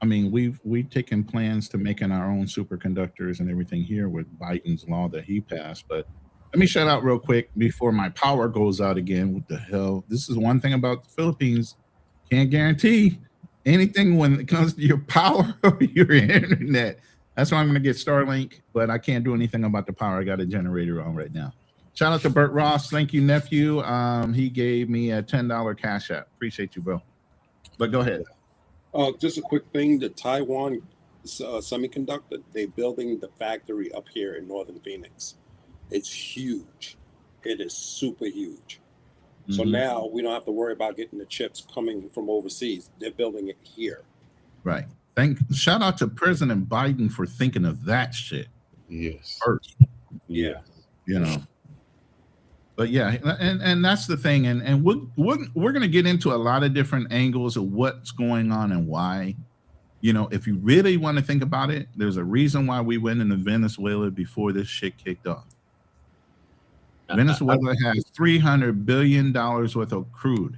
I mean, we've taken plans to making our own superconductors and everything here with Biden's law that he passed. But let me shout out real quick before my power goes out again. What the hell? This is one thing about the Philippines. Can't guarantee anything when it comes to your power or your internet. That's why I'm going to get Starlink, but I can't do anything about the power. I got a generator on right now. Shout out to Bert Ross. Thank you, nephew. He gave me a $10 cash app. Appreciate you, bro. But go ahead. Just a quick thing. The Taiwan semiconductor, they're building the factory up here in northern Phoenix. It's huge. It is super huge. Mm-hmm. So now we don't have to worry about getting the chips coming from overseas. They're building it here. Right. Shout out to President Biden for thinking of that shit. Yes. First. Yeah. But yeah, and that's the thing, and we're going to get into a lot of different angles of what's going on and why. You know, if you really want to think about it, there's a reason why we went into Venezuela before this shit kicked off. Venezuela has $300 billion worth of crude.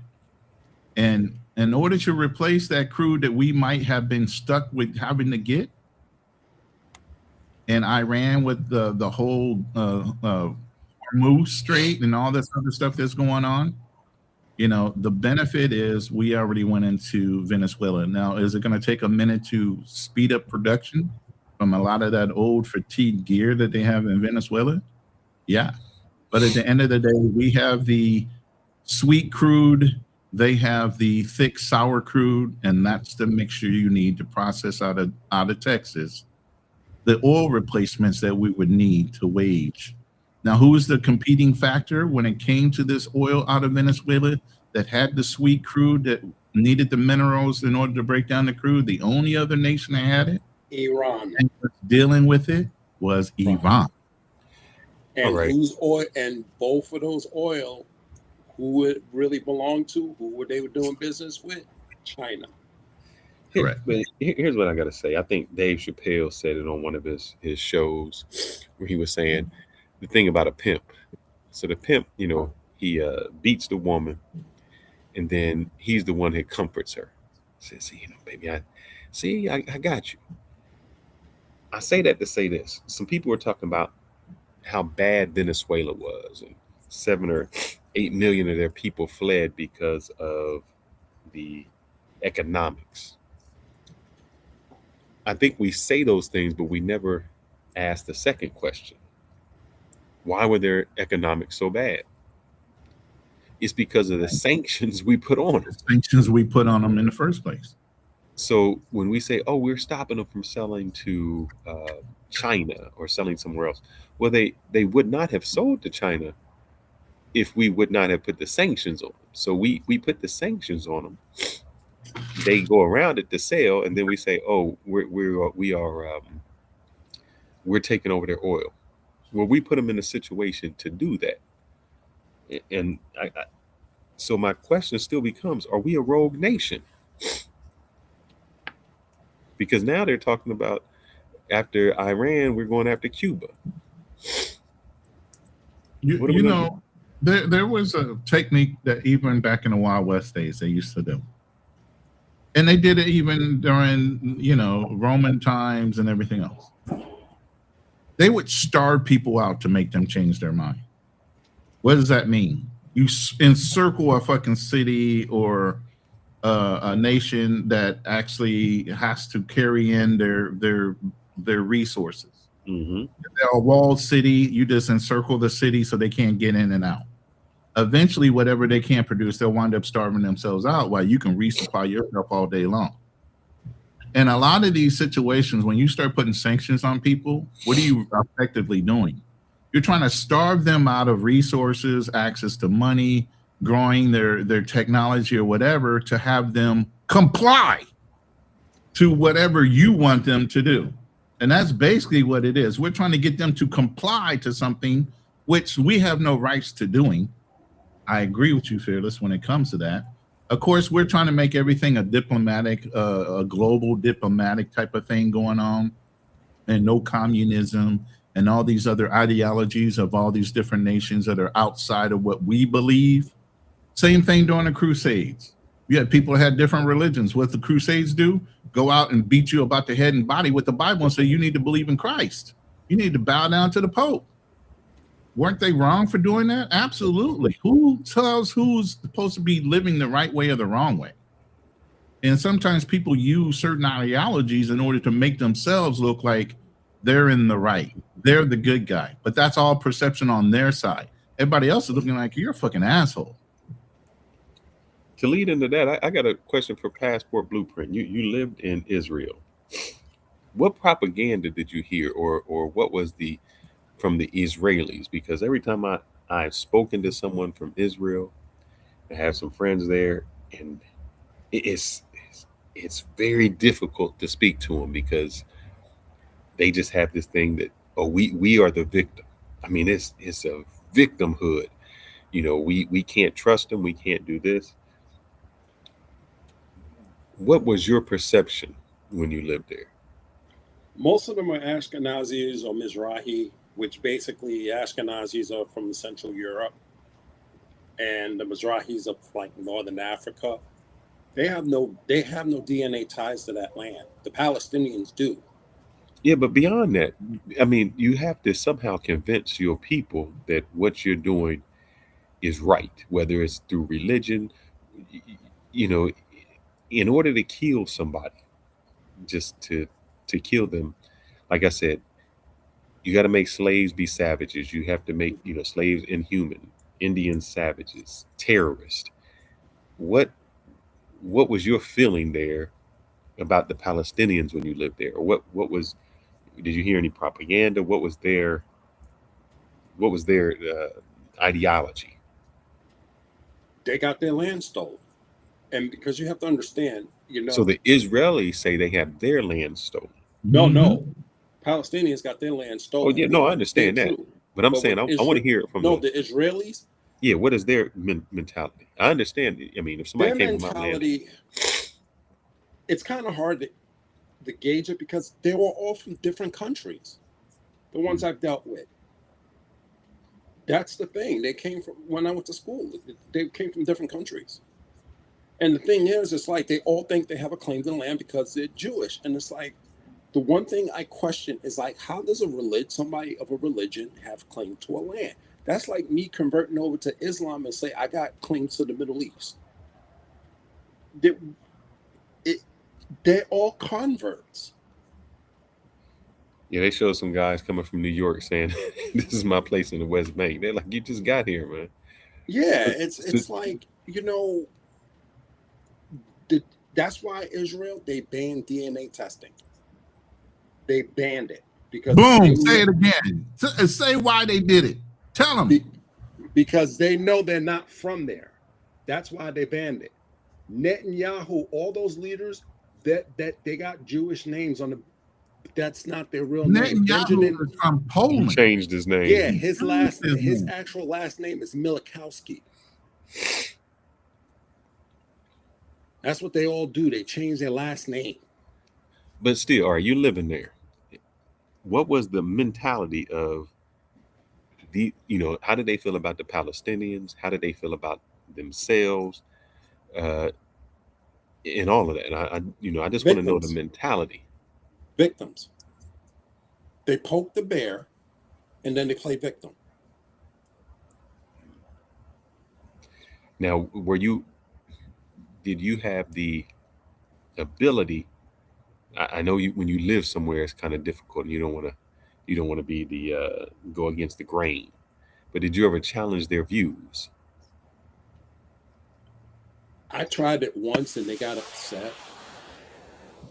And in order to replace that crude that we might have been stuck with having to get, and Iran with the whole Hormuz Strait and all this other stuff that's going on, you know, the benefit is we already went into Venezuela. Now, is it going to take a minute to speed up production from a lot of that old fatigued gear that they have in Venezuela? Yeah. But at the end of the day, we have the sweet crude, they have the thick sour crude, and that's the mixture you need to process out of Texas the oil replacements that we would need to wage. Now, who was the competing factor when it came to this oil out of Venezuela that had the sweet crude that needed the minerals in order to break down the crude? The only other nation that had it, Iran, and dealing with it was Iran. And whose oil, and both of those oil, who it really belonged to, who were they were doing business with? China. Correct. But here's what I got to say. I think Dave Chappelle said it on one of his shows where he was saying the thing about a pimp. So the pimp, you know, he beats the woman, and then he's the one that comforts her. Says, "See, you know, baby, I got you." I say that to say this. Some people were talking about how bad Venezuela was, and 7 or 8 million of their people fled because of the economics. I think we say those things, but we never ask the second question. Why were their economics so bad? It's because of the sanctions we put on them. Sanctions we put on them in the first place. So when we say, oh, we're stopping them from selling to China or selling somewhere else, well, they would not have sold to China if we would not have put the sanctions on them. So we put the sanctions on them. They go around it to sell, and then we say, "Oh, we're taking over their oil." Well, we put them in a situation to do that, and so my question still becomes: are we a rogue nation? Because now they're talking about after Iran, we're going after Cuba. You know, there was a technique that even back in the Wild West days they used to do. And they did it even during, you know, Roman times and everything else. They would starve people out to make them change their mind. What does that mean? You encircle a fucking city or a nation that actually has to carry in their resources. Mm-hmm. If they're a walled city, you just encircle the city so they can't get in and out. Eventually, whatever they can't produce, they'll wind up starving themselves out while you can resupply yourself all day long. And a lot of these situations, when you start putting sanctions on people, what are you effectively doing? You're trying to starve them out of resources, access to money, growing their technology or whatever, to have them comply to whatever you want them to do. And that's basically what it is. We're trying to get them to comply to something which we have no rights to doing. I agree with you, Fearless, when it comes to that. Of course, we're trying to make everything a diplomatic, a global diplomatic type of thing going on, and no communism and all these other ideologies of all these different nations that are outside of what we believe. Same thing during the Crusades. You had people that had different religions. What the Crusades do? Go out and beat you about the head and body with the Bible and say you need to believe in Christ. You need to bow down to the Pope. Weren't they wrong for doing that? Absolutely. Who tells who's supposed to be living the right way or the wrong way? And sometimes people use certain ideologies in order to make themselves look like they're in the right. They're the good guy. But that's all perception on their side. Everybody else is looking like you're a fucking asshole. To lead into that, I got a question for Passport Blueprint. You lived in Israel. What propaganda did you hear, or what was from the Israelis? Because every time I've spoken to someone from Israel, I have some friends there, and it's very difficult to speak to them because they just have this thing that, oh, we are the victim. I mean, it's a victimhood. we can't trust them, we can't do this. What was your perception when you lived there? Most of them are Ashkenazis or Mizrahi, which basically Ashkenazis are from Central Europe, and the Mizrahis are like Northern Africa. They have no DNA ties to that land. The Palestinians do. Yeah, but beyond that, I mean, you have to somehow convince your people that what you're doing is right, whether it's through religion, y- y- you know, in order to kill somebody, just to kill them. Like I said, you got to make slaves be savages. You have to make, slaves inhuman, Indians savages, terrorists. What what was your feeling there about the Palestinians when you lived there? Or what was, did you hear any propaganda? What was their ideology? They got their land stolen, and because you have to understand, So the Israelis say they have their land stolen. no, Mhm. no, Palestinians got their land Oh stolen, yeah, which no, I is dead understand that, true. but I'm But saying with I want to Israel, hear it from no, the the Israelis, yeah. What is their mentality? I understand. I mean, if somebody their came on my land, mentality, it's kind of hard to gauge it because they were all from different countries. The ones mm, I've dealt with. That's the thing. They came from when I went to school. They came from different countries. And the thing is, it's like they all think they have a claim to the land because they're Jewish. And it's like the one thing I question is like, how does somebody of a religion have claim to a land? That's like me converting over to Islam and say I got claims to the Middle East. They, it, they're all converts. yeah, they showed some guys coming from New York saying, "This is my place in the West Bank." They're like, "You just got here, man." Yeah, So, so, it's like the, that's why Israel they banned DNA testing. They banned it because Boom. Say it again. Say why they did it. Tell them. be, because they know they're not from there. That's why they banned it. Netanyahu, all those leaders that they got Jewish names on the. That's not their real name. Netanyahu Benjamin. is from he Poland. changed his name. Yeah, He changed his his name. actual last name is Milikowski. That's what they all do. They change their last name. But still, are you living there? What was the mentality of how did they feel about the Palestinians? How did they feel about themselves? Uh, and all of that. And I just want to know the Victims, mentality. victims. They poke the bear, and then they play victim. Now, did you have the ability? I know when you live somewhere, it's kind of difficult, and you don't want to be the go against the grain. But did you ever challenge their views? I tried it once, and they got upset.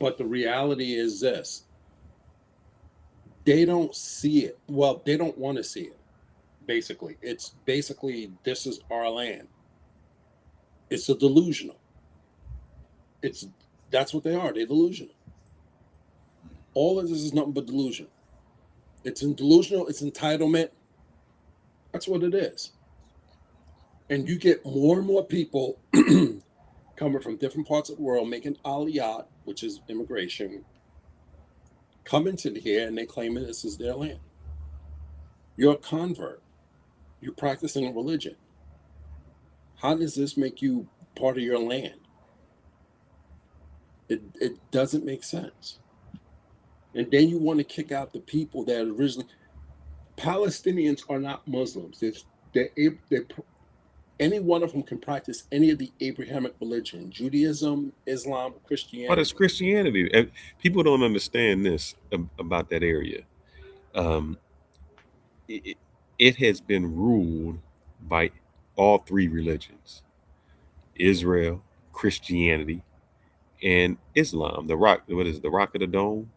But the reality is this: they don't see it. Well, they don't want to see it. Basically, it's basically this is our land. It's a delusional. It's That's what they are. They're delusional. All of this is nothing but delusion. It's in delusional. It's entitlement. That's what it is. And you get more and more people coming from different parts of the world making aliyah, which is immigration, coming to here and they claim that this is their land. You're a convert. You're practicing a religion. How does this make you part of your land? It doesn't make sense. And then you want to kick out the people that originally. Palestinians are not Muslims. They're any one of them can practice any of the Abrahamic religion, Judaism, Islam, What is Christianity. Christianity? And people don't understand this about that area. Um, it, it has been ruled by all three religions: Israel, Christianity, and Islam. The rock, what is it, the Rock of the Dome?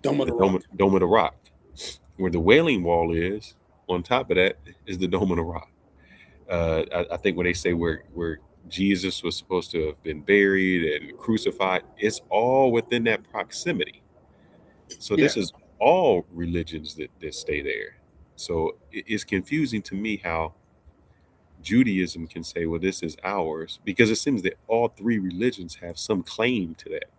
Dome of The the Rock. Dome of the Rock. Where the Wailing Wall is, on top of that is the Dome of the Rock. I think when they say where Jesus was supposed to have been buried and crucified, it's all within that proximity. So this Yes. is all religions that stay there. So it's confusing to me how Judaism can say, well, this is ours, because it seems that all three religions have some claim to that.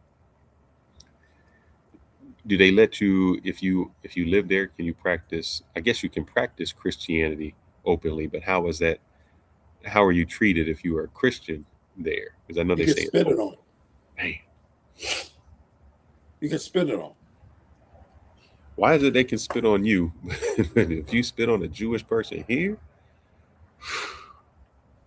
Do they let you, if you live there, can you practice? I guess you can practice Christianity openly, but how is that? How are you treated if you are a Christian there? Because I know You they get say, spit it on. man, You can spit it on. why is it they can spit on you, but if you spit on a Jewish person here,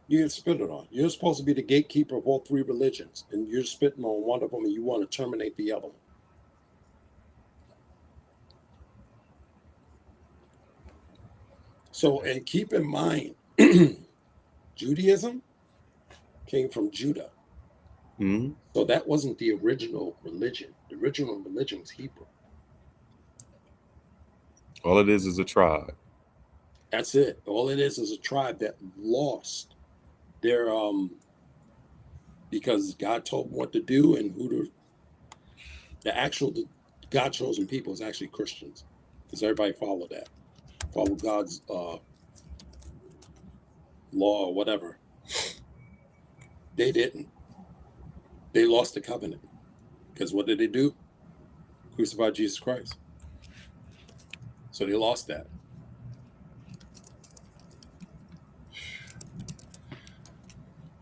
You get spit it on. You're supposed to be the gatekeeper of all three religions, and you're spitting on one of them, and you want to terminate the other one. So, and keep in mind, Judaism came from Judah. mm-hmm. So that wasn't the original religion. The original religion was Hebrew. all it is a tribe. That's it. All it is a tribe that lost their because God told them what to do, and who the actual God chosen people is actually Christians, because everybody followed that, follow God's law or whatever. They didn't. They lost the covenant, because what did they do? Crucified Jesus Christ. So they lost that.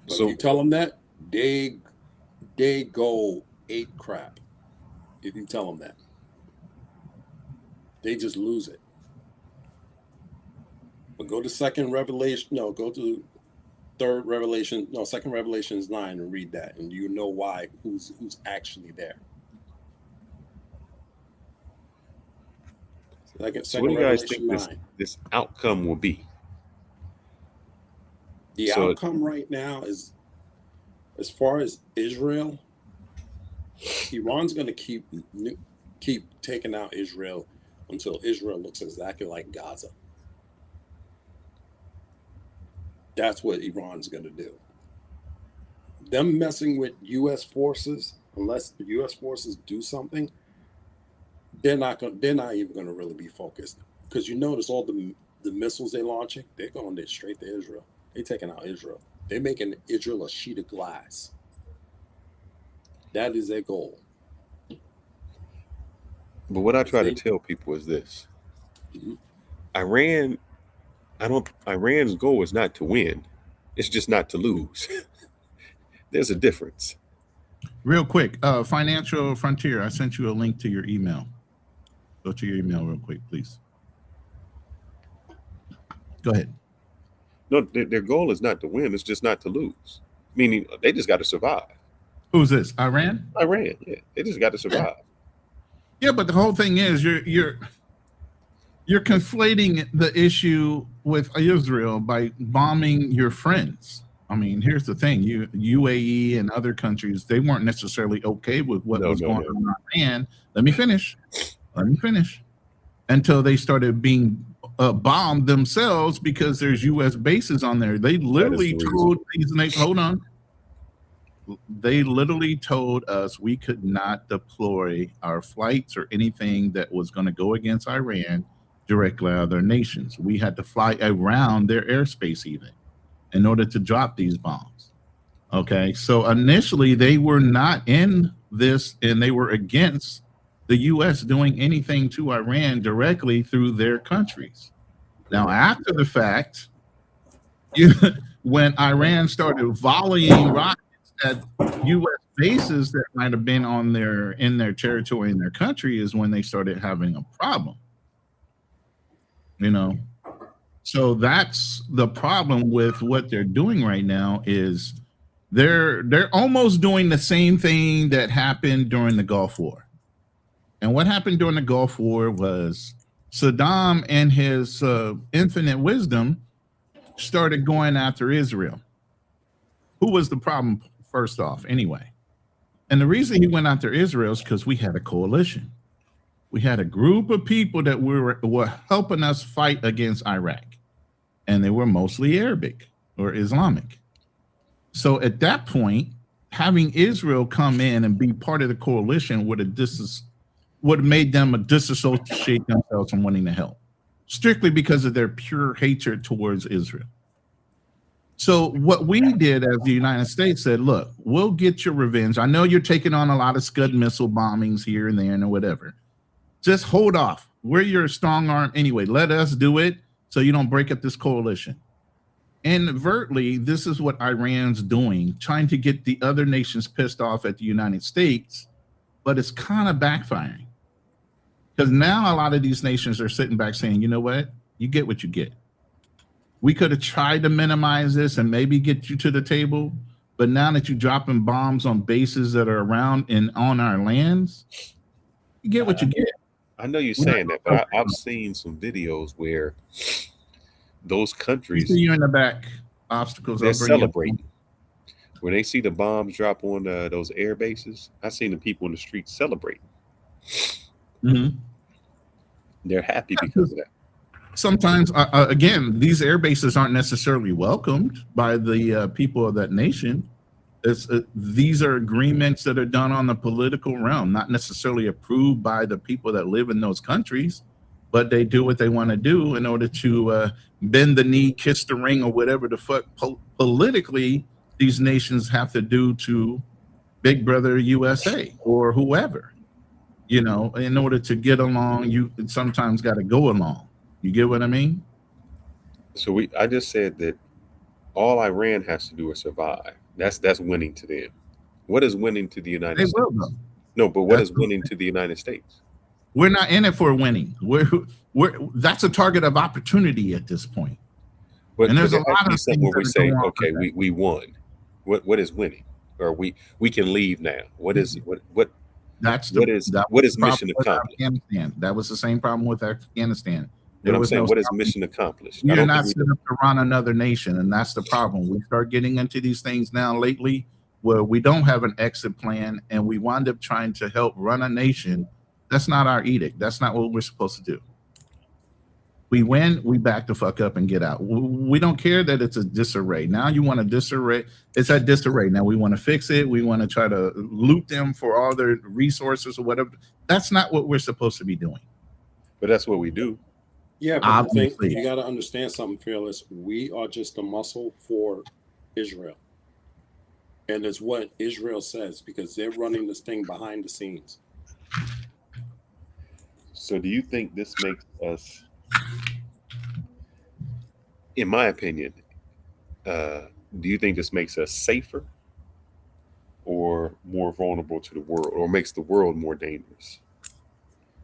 But So if you tell them that, they go ape crap. If you tell them that, they just lose it. But go to second Revelation. No, go to third Revelation. No, second Revelations 9 and read that, and you know why. Who's actually there? So what do you guys think this outcome will be? The outcome right now is, as far as Israel, Iran's going to keep taking out Israel until Israel looks exactly like Gaza. That's what Iran's going to do. Them messing with U.S. forces, unless the U.S. forces do something, they're not even going to really be focused. Because you notice all the missiles they're launching, they're going straight to Israel. They're taking out Israel. They're making Israel a sheet of glass. That is their goal. But what I try to tell people is this: Iran's goal is not to win; it's just not to lose. There's a difference. Real quick, Financial Frontier, I sent you a link to your email. Go to your email real quick, please. Go ahead. No, their goal is not to win; it's just not to lose. Meaning, they just got to survive. Who's this? Iran? Iran, yeah, they just got to survive. Yeah, but the whole thing is you're conflating the issue with Israel by bombing your friends. I mean, here's the thing: UAE and other countries, they weren't necessarily okay with what was going on in Iran. Let me finish. Until they started being bombed themselves, because there's U.S. bases on there. They literally told these nations, hold on. They literally told us we could not deploy our flights or anything that was going to go against Iran directly out of their nations. We had to fly around their airspace even in order to drop these bombs. Okay, so initially they were not in this, and they were against the U.S. doing anything to Iran directly through their countries. Now, after the fact, when Iran started volleying rockets at U.S. bases that might have been in their territory, in their country, is when they started having a problem. So that's the problem with what they're doing right now. Is they're almost doing the same thing that happened during the Gulf War. And what happened during the Gulf War was Saddam and his infinite wisdom started going after Israel. Who was the problem first off anyway? And the reason he went after Israel is because we had a coalition. We had a group of people that were helping us fight against Iraq. And they were mostly Arabic or Islamic. So at that point, having Israel come in and be part of the coalition would have made them disassociate themselves from wanting to help, strictly because of their pure hatred towards Israel. So what we did as the United States said, look, we'll get your revenge. I know you're taking on a lot of Scud missile bombings here and there and whatever. Just hold off. We're your strong arm anyway. Let us do it so you don't break up this coalition. Inadvertently, this is what Iran's doing, trying to get the other nations pissed off at the United States, but it's kind of backfiring. Because now a lot of these nations are sitting back saying, you know what? You get what you get. We could have tried to minimize this and maybe get you to the table, but now that you're dropping bombs on bases that are around and on our lands, you get what you get. I know you're saying that, but I've seen some videos where those countries, you see you in the back, obstacles, they're celebrating. When they see the bombs drop on those air bases, I've seen the people in the streets celebrating. Mm-hmm. They're happy because of that. Sometimes, again, these air bases aren't necessarily welcomed by the people of that nation. These are agreements that are done on the political realm, not necessarily approved by the people that live in those countries, but they do what they want to do in order to bend the knee, kiss the ring, or whatever the fuck politically these nations have to do to Big Brother USA or whoever. You know, in order to get along, you sometimes got to go along. You get what I mean? So I just said that all Iran has to do is survive. That's winning to them. What is winning to the United States? No, but what is winning to the United States? We're not in it for winning. That's a target of opportunity at this point. But and there's a lot of things where we say, okay, we won. What is winning? Or we can leave now. What is what mission accomplished? Afghanistan. That was the same problem with Afghanistan. But I'm saying, what is mission accomplished? You're not set up to run another nation, and that's the problem. We start getting into these things now lately where we don't have an exit plan, and we wind up trying to help run a nation. That's not our edict. That's not what we're supposed to do. We win, we back the fuck up and get out. We don't care that it's a disarray. Now you want to disarray. It's a disarray. Now we want to fix it. We want to try to loot them for all their resources or whatever. That's not what we're supposed to be doing. But that's what we do. Yeah, but you got to understand something, Fearless. We are just a muscle for Israel. And it's what Israel says, because they're running this thing behind the scenes. So do you think this makes us, in my opinion, do you think this makes us safer or more vulnerable to the world, or makes the world more dangerous?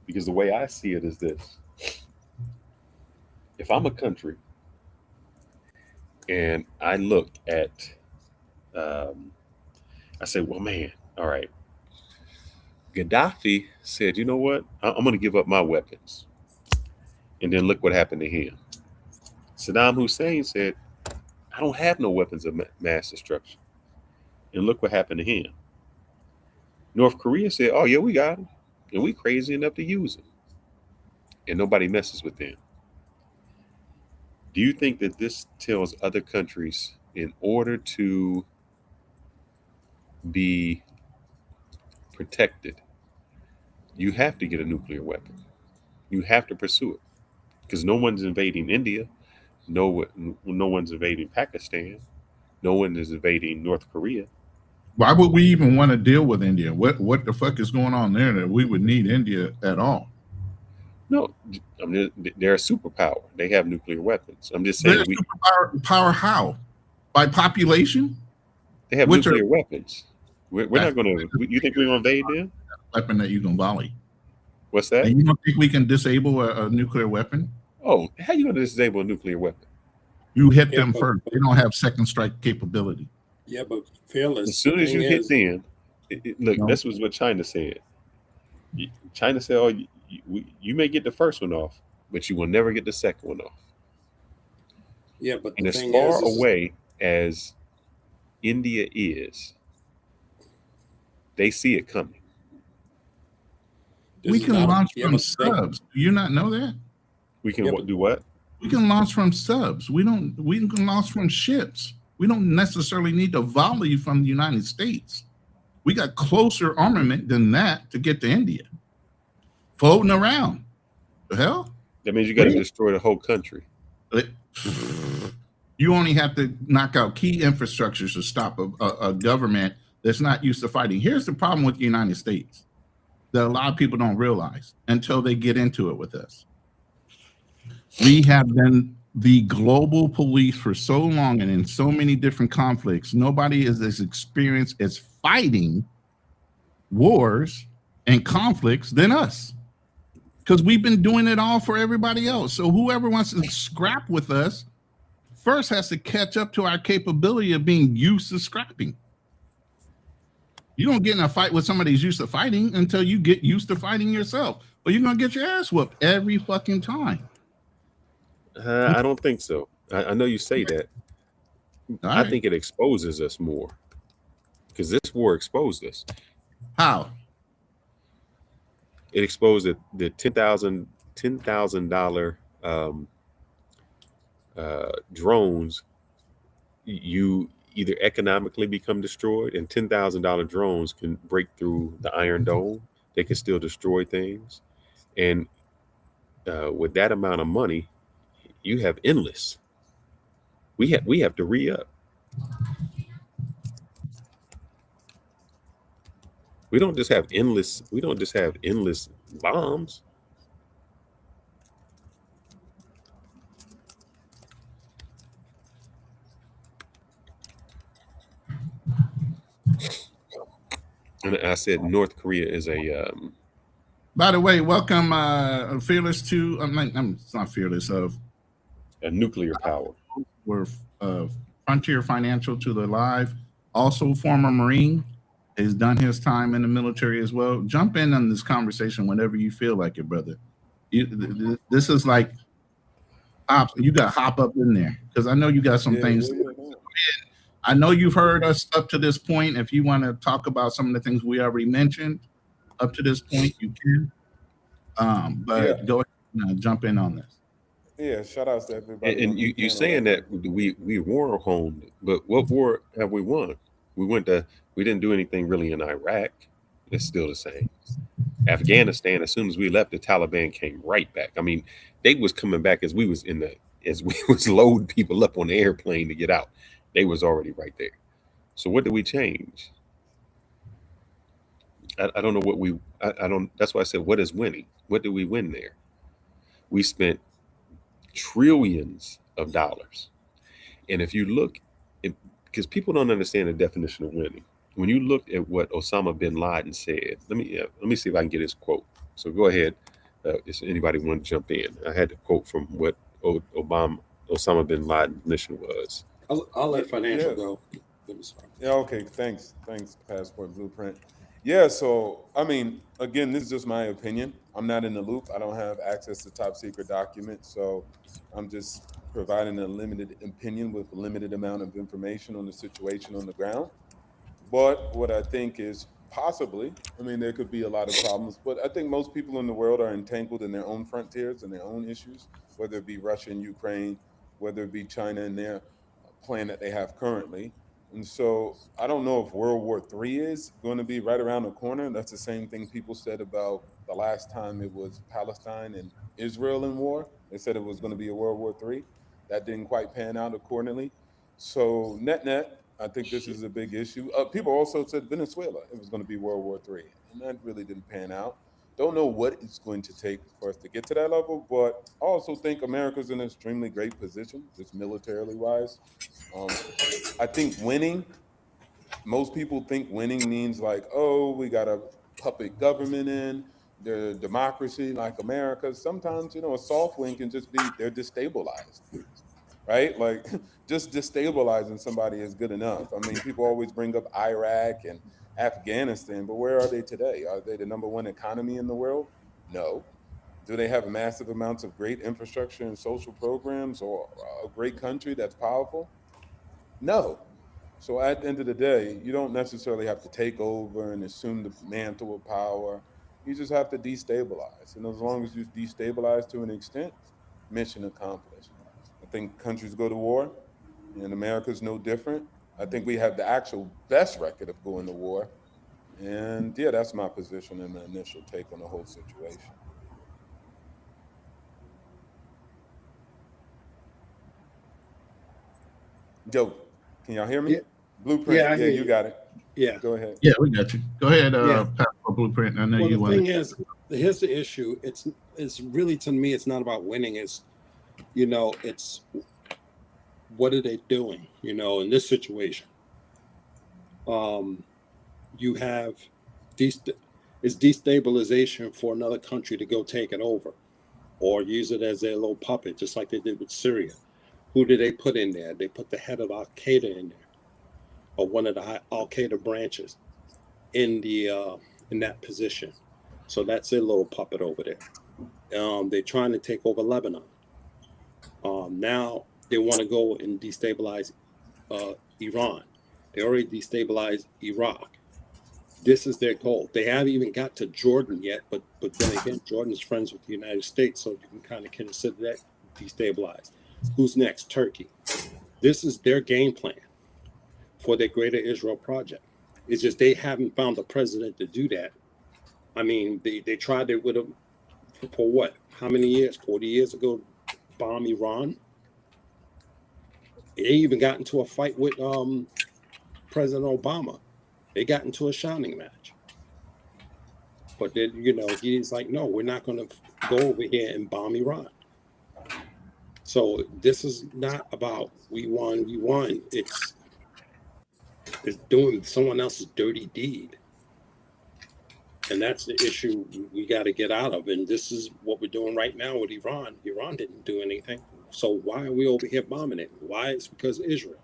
Because the way I see it is this. If I'm a country and I look at, I say, well, man, all right. Gaddafi said, you know what? I'm going to give up my weapons. And then look what happened to him. Saddam Hussein said, I don't have no weapons of mass destruction. And look what happened to him. North Korea said, oh, yeah, we got them. And we crazy enough to use them. And nobody messes with them. Do you think that this tells other countries, in order to be protected, you have to get a nuclear weapon? You have to pursue it, because no one's invading India, no one's invading Pakistan, no one is invading North Korea. Why would we even want to deal with India? What the fuck is going on there that we would need India at all? No, I mean, they're a superpower. They have nuclear weapons. I'm just saying. Superpower how? By population? They have nuclear weapons. We're not going to. You think we're going to invade them? Weapon that you can volley. What's that? And you don't think we can disable a nuclear weapon? Oh, how you going to disable a nuclear weapon? You hit them first. They don't have second strike capability. Yeah, but Fearless. As soon as you hit them, look, this was what China said. China said, oh, you may get the first one off, but you will never get the second one off. Yeah, but and as far away as India is, they see it coming. We can launch from subs. Do you not know that? We can do what? We can launch from subs. We can launch from ships. We don't necessarily need to volley from the United States. We got closer armament than that to get to India. Floating around. The hell? That means you got to destroy the whole country. You only have to knock out key infrastructures to stop a government that's not used to fighting. Here's the problem with the United States that a lot of people don't realize until they get into it with us. We have been the global police for so long and in so many different conflicts. Nobody is as experienced as fighting wars and conflicts than us, because we've been doing it all for everybody else. So whoever wants to scrap with us first has to catch up to our capability of being used to scrapping. You don't get in a fight with somebody who's used to fighting until you get used to fighting yourself, or you're gonna get your ass whooped every fucking time. I don't think so. I know you say that. I think it exposes us more, because this war exposed us. How? It exposed the $10,000 drones. You either economically become destroyed, and $10,000 drones can break through the Iron Dome. They can still destroy things, and with that amount of money, you have endless. We have to re-up. We don't just have endless. We don't just have endless bombs. And I said North Korea is a. By the way, welcome Fearless to. It's not Fearless of a nuclear power. We're Frontier Financial to the live. Also, former Marine, has done his time in the military as well. Jump in on this conversation whenever you feel like it, brother. This is like, you got to hop up in there, because I know you got some things. I know you've heard us up to this point. If you want to talk about some of the things we already mentioned up to this point, you can. But go ahead and jump in on this. Yeah, shout outs to everybody. And you saying that we war honed, but what war have we won? We didn't do anything really in Iraq. It's still the same. Afghanistan, as soon as we left, the Taliban came right back. I mean, they was coming back as we was loading people up on the airplane to get out. They was already right there. So what did we change? I don't know what I don't. That's why I said, what is winning? What did we win there? We spent trillions of dollars. And if you look, because people don't understand the definition of winning. When you look at what Osama bin Laden said, let me see if I can get his quote. So go ahead, if anybody want to jump in. I had the quote from what Osama bin Laden's mission was. I'll let financial go. Yeah, okay, thanks, Passport Blueprint. Yeah, so I mean, again, this is just my opinion. I'm not in the loop. I don't have access to top secret documents, so I'm just providing a limited opinion with a limited amount of information on the situation on the ground. But what I think is possibly, I mean, there could be a lot of problems, but I think most people in the world are entangled in their own frontiers and their own issues, whether it be Russia and Ukraine, whether it be China and their plan that they have currently. And so I don't know if World War III is going to be right around the corner. That's the same thing people said about the last time it was Palestine and Israel in war. They said it was going to be a World War III. That didn't quite pan out accordingly. So net, I think this is a big issue. People also said Venezuela, it was going to be World War III. And that really didn't pan out. Don't know what it's going to take for us to get to that level, but I also think America's in an extremely great position, just militarily wise. I think winning, most people think winning means like, oh, we got a puppet government in, the democracy like America. Sometimes, a soft win can just be they're destabilized, right? Like just destabilizing somebody is good enough. I mean, people always bring up Iraq and Afghanistan, but where are they today? Are they the number one economy in the world? No. Do they have massive amounts of great infrastructure and social programs, or a great country that's powerful? No. So at the end of the day, you don't necessarily have to take over and assume the mantle of power. You just have to destabilize. And as long as you destabilize to an extent, mission accomplished. I think countries go to war, and America's no different. I think we have the actual best record of going to war. And yeah, that's my position and my initial take on the whole situation. Yo, can y'all hear me? Yeah, Blueprint. I Yeah, hear you you. got it. Yeah, Go ahead. Yeah, we got you. Go ahead, yeah. Passport Blueprint. I know Well, the you want thing to. is, here's the issue. It's really, to me, it's not about winning. It's, it's what are they doing? In this situation, um, you have dest- it's destabilization for another country to go take it over or use it as their little puppet, just like they did with Syria. Who did they put in there? They put the head of Al Qaeda in there, or one of the Al Qaeda branches in that position. So that's their little puppet over there. They're trying to take over Lebanon. Now they want to go and destabilize Iran. They already destabilized Iraq. This is their goal. They haven't even got to Jordan yet, but then again, Jordan's friends with the United States, so you can kind of consider that destabilized. Who's next? Turkey. This is their game plan for their Greater Israel project. It's just they haven't found a president to do that. I mean, they tried it with them for what? How many years? 40 years ago, bomb Iran. They even got into a fight with President Obama. They got into a shouting match. But then, he's like, no, we're not going to go over here and bomb Iran. So this is not about we won. It's doing someone else's dirty deed. And that's the issue we got to get out of. And this is what we're doing right now with Iran. Iran didn't do anything. So why are we over here bombing it? Why? It's because of Israel.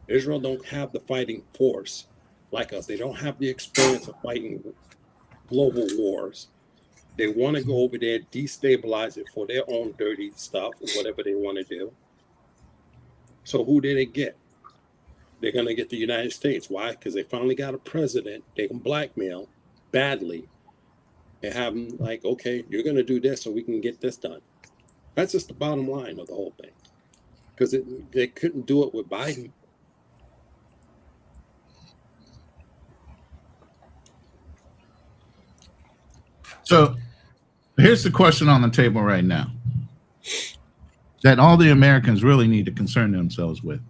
Israel don't have the fighting force like us. They don't have the experience of fighting global wars. They want to go over there, destabilize it for their own dirty stuff, whatever they want to do. So who did they get? They're going to get the United States. Why? Because they finally got a president they can blackmail badly and have them like, okay, you're going to do this so we can get this done. That's just the bottom line of the whole thing. Because they couldn't do it with Biden. So here's the question on the table right now that all the Americans really need to concern themselves with.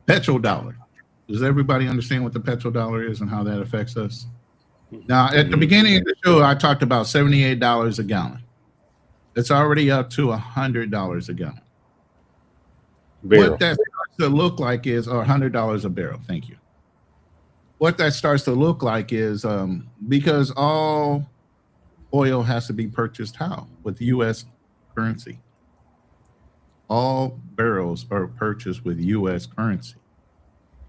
Petrodollar. Does everybody understand what the petrodollar is and how that affects us? Now, at the beginning of the show, I talked about $78 a gallon. It's already up to $100 a gallon. Barrel. What that starts to look like is, or $100 a barrel. Thank you. What that starts to look like is because all oil has to be purchased how? With U.S. currency. All barrels are purchased with U.S. currency.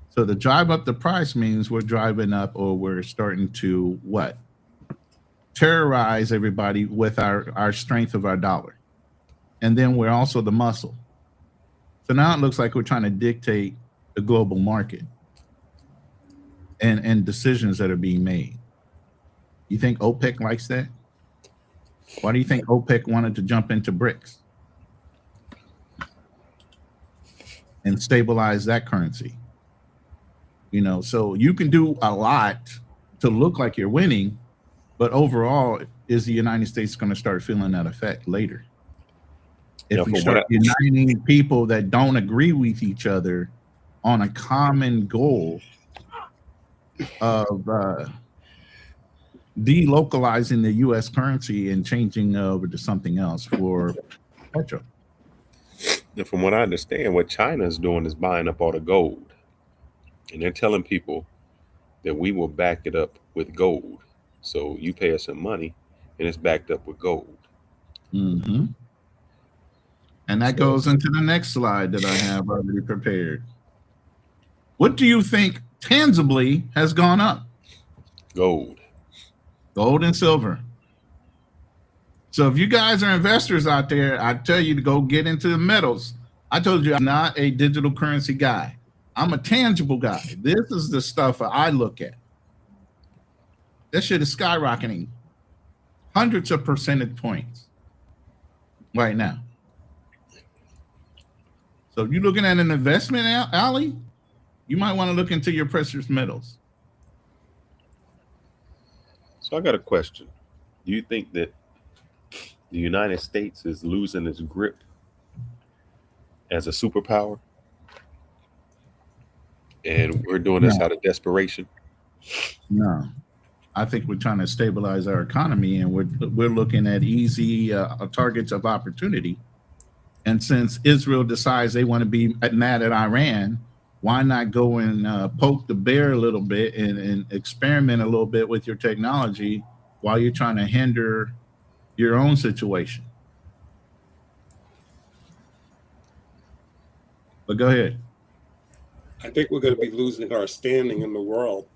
So to drive up the price means we're driving up, or we're starting to what? Terrorize everybody with our strength of our dollar. And then we're also the muscle. So now it looks like we're trying to dictate the global market and decisions that are being made. You think OPEC likes that? Why do you think OPEC wanted to jump into BRICS and stabilize that currency? So you can do a lot to look like you're winning, but overall, is the United States going to start feeling that effect later? If we start uniting people that don't agree with each other on a common goal of delocalizing the U.S. currency and changing over to something else for petro. And from what I understand, what China is doing is buying up all the gold. And they're telling people that we will back it up with gold. So you pay us some money and it's backed up with gold. Mm-hmm. And that goes into the next slide that I have already prepared. What do you think tangibly has gone up? Gold. Gold and silver. So if you guys are investors out there, I tell you to go get into the metals. I told you I'm not a digital currency guy. I'm a tangible guy. This is the stuff I look at. That shit is skyrocketing hundreds of percentage points right now. So if you're looking at an investment alley, you might want to look into your precious metals. So I got a question. Do you think that the United States is losing its grip as a superpower? and we're doing this No, out of desperation. no. I think we're trying to stabilize our economy, and we're looking at easy targets of opportunity. And since Israel decides they want to be mad at Iran, why not go and poke the bear a little bit and experiment a little bit with your technology while you're trying to hinder your own situation? But go ahead. I think we're going to be losing our standing in the world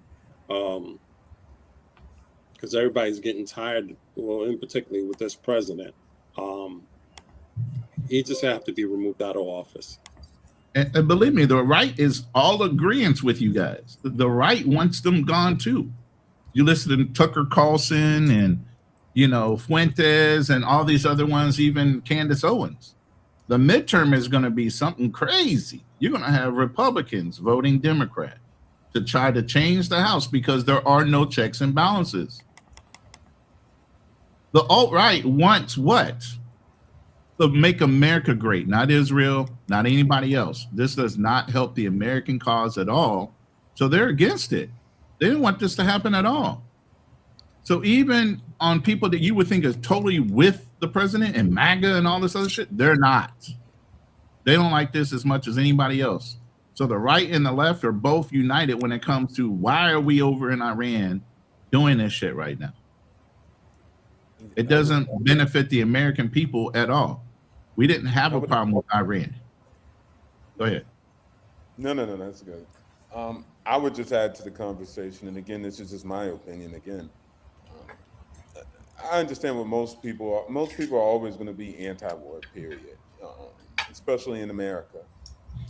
because everybody's getting tired. Well, in particularly with this president, he just have to be removed out of office. And believe me, the right is all agreeance with you guys. The right wants them gone too. You listen to Tucker Carlson and Fuentes and all these other ones, even Candace Owens. The midterm is going to be something crazy. You're going to have Republicans voting Democrat to try to change the House because there are no checks and balances. The alt-right wants what? To make America great, not Israel, not anybody else. This does not help the American cause at all. So they're against it. They didn't want this to happen at all. So even on people that you would think is totally with the president and MAGA and all this other shit, they're not. They don't like this as much as anybody else. So the right and the left are both united when it comes to why are we over in Iran doing this shit right now? It doesn't benefit the American people at all. We didn't have a problem with Iran. Go ahead. No, that's good. I would just add to the conversation, and again, this is just my opinion. Again, I understand what most people are. Most people are always going to be anti-war, period, especially in America,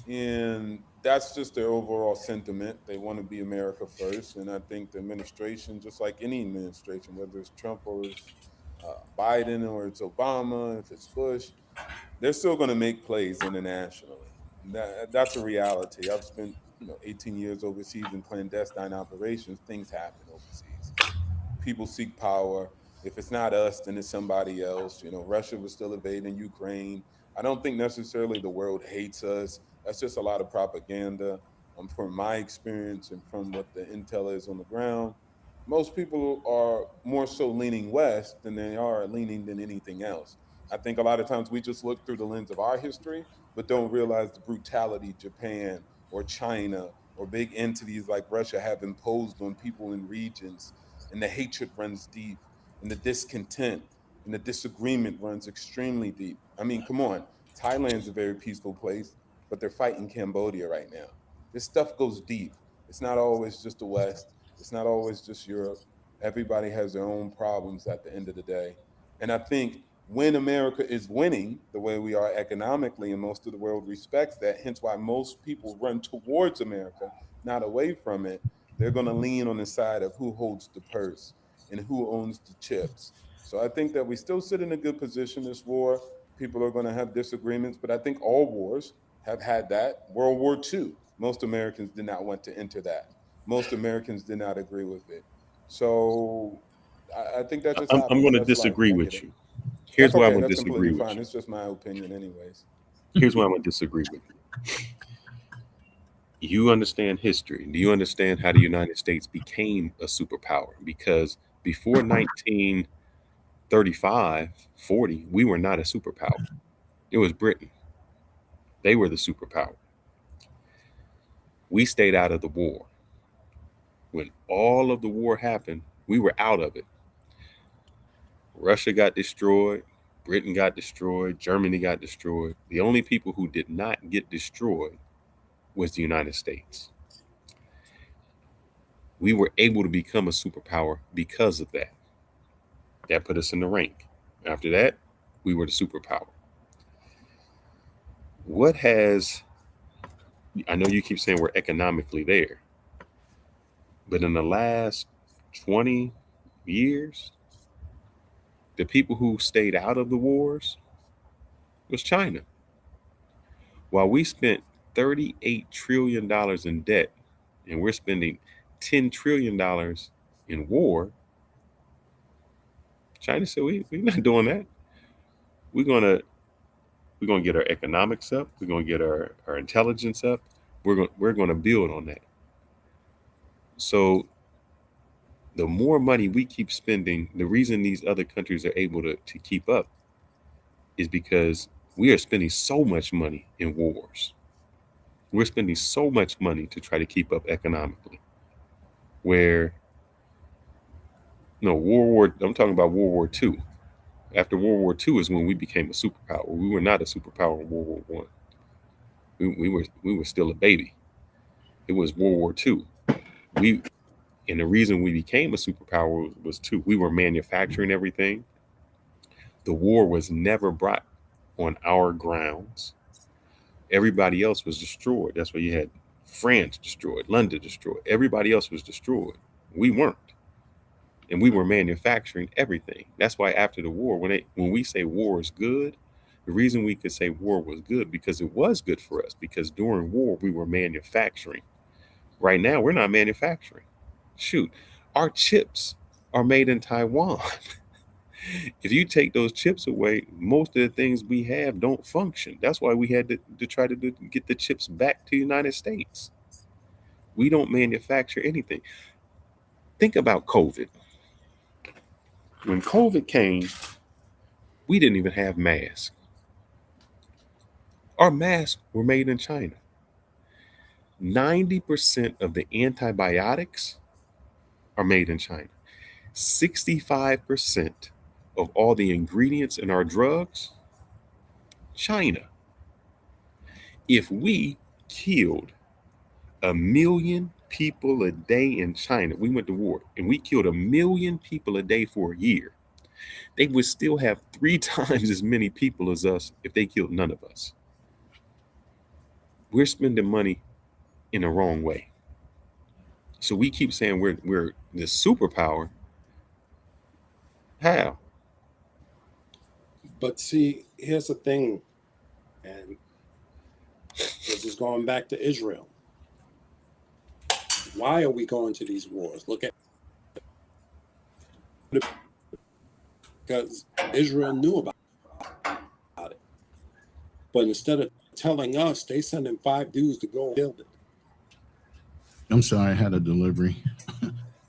and that's just their overall sentiment. They want to be America first, and I think the administration, just like any administration, whether it's Trump or it's Biden or it's Obama, if it's Bush, they're still going to make plays internationally. That's a reality. I've spent 18 years overseas in clandestine operations. Things happen overseas. People seek power. If it's not us, then it's somebody else. Russia was still invading Ukraine. I don't think necessarily the world hates us. That's just a lot of propaganda. From my experience and from what the intel is on the ground, most people are more so leaning west than they are leaning than anything else. I think a lot of times we just look through the lens of our history, but don't realize the brutality Japan or China or big entities like Russia have imposed on people in regions, and the hatred runs deep, and the discontent and the disagreement runs extremely deep. I mean, come on, Thailand's a very peaceful place, but they're fighting Cambodia right now. This stuff goes deep. It's not always just the West. It's not always just Europe. Everybody has their own problems at the end of the day. And I think when America is winning the way we are economically, and most of the world respects that, hence why most people run towards America, not away from it, they're going to lean on the side of who holds the purse and who owns the chips. So I think that we still sit in a good position this war. People are going to have disagreements, but I think all wars have had that. World War II, most Americans did not want to enter that. Most Americans did not agree with it. So I think that just I'm happens. going to That's life. disagree I with get it. you. That's Here's why I'm okay. going to That's disagree completely with fine. you. It's just my opinion, anyways. Here's why I'm going to disagree with you. You understand history. Do you understand how the United States became a superpower? Because before 1935, 40, we were not a superpower. It was Britain. They were the superpower. We stayed out of the war. When all of the war happened, we were out of it. Russia got destroyed. Britain got destroyed. Germany got destroyed. The only people who did not get destroyed was the United States. We were able to become a superpower because of that. That put us in the rank. After that, we were the superpower. What has, I know you keep saying we're economically there, but in the last 20 years, the people who stayed out of the wars was China. While we spent $38 trillion in debt and we're spending $10 trillion in war, China said, we're not doing that. We're gonna get our economics up. We're gonna get our intelligence up. we're going to build on that. So the more money we keep spending, the reason these other countries are able to keep up is because we are spending so much money in wars. We're spending so much money to try to keep up economically. Where, I'm talking about World War II. After World War II is when we became a superpower. We were not a superpower in World War I. We were still a baby. It was World War II. And the reason we became a superpower was two. We were manufacturing everything. The war was never brought on our grounds. Everybody else was destroyed. That's why you had France destroyed, London destroyed. Everybody else was destroyed. We weren't. And we were manufacturing everything. That's why after the war, when we say war is good, the reason we could say war was good because it was good for us, because during war we were manufacturing. Right now we're not manufacturing. Shoot, our chips are made in Taiwan. If you take those chips away, most of the things we have don't function. That's why we had to try to get the chips back to the United States. We don't manufacture anything. Think about COVID. When COVID came, we didn't even have masks. Our masks were made in China. 90% of the antibiotics are made in China. 65% of all the ingredients in our drugs, China. If we killed 1 million people a day in China, we went to war, and we killed 1 million people a day for a year, they would still have 3 times as many people as us if they killed none of us. We're spending money in the wrong way. So we keep saying we're the superpower. How? But see, here's the thing, and this is going back to Israel. Why are we going to these wars? Look at, because Israel knew about it. But instead of telling us, they sending 5 dudes to go build it. I'm sorry, I had a delivery.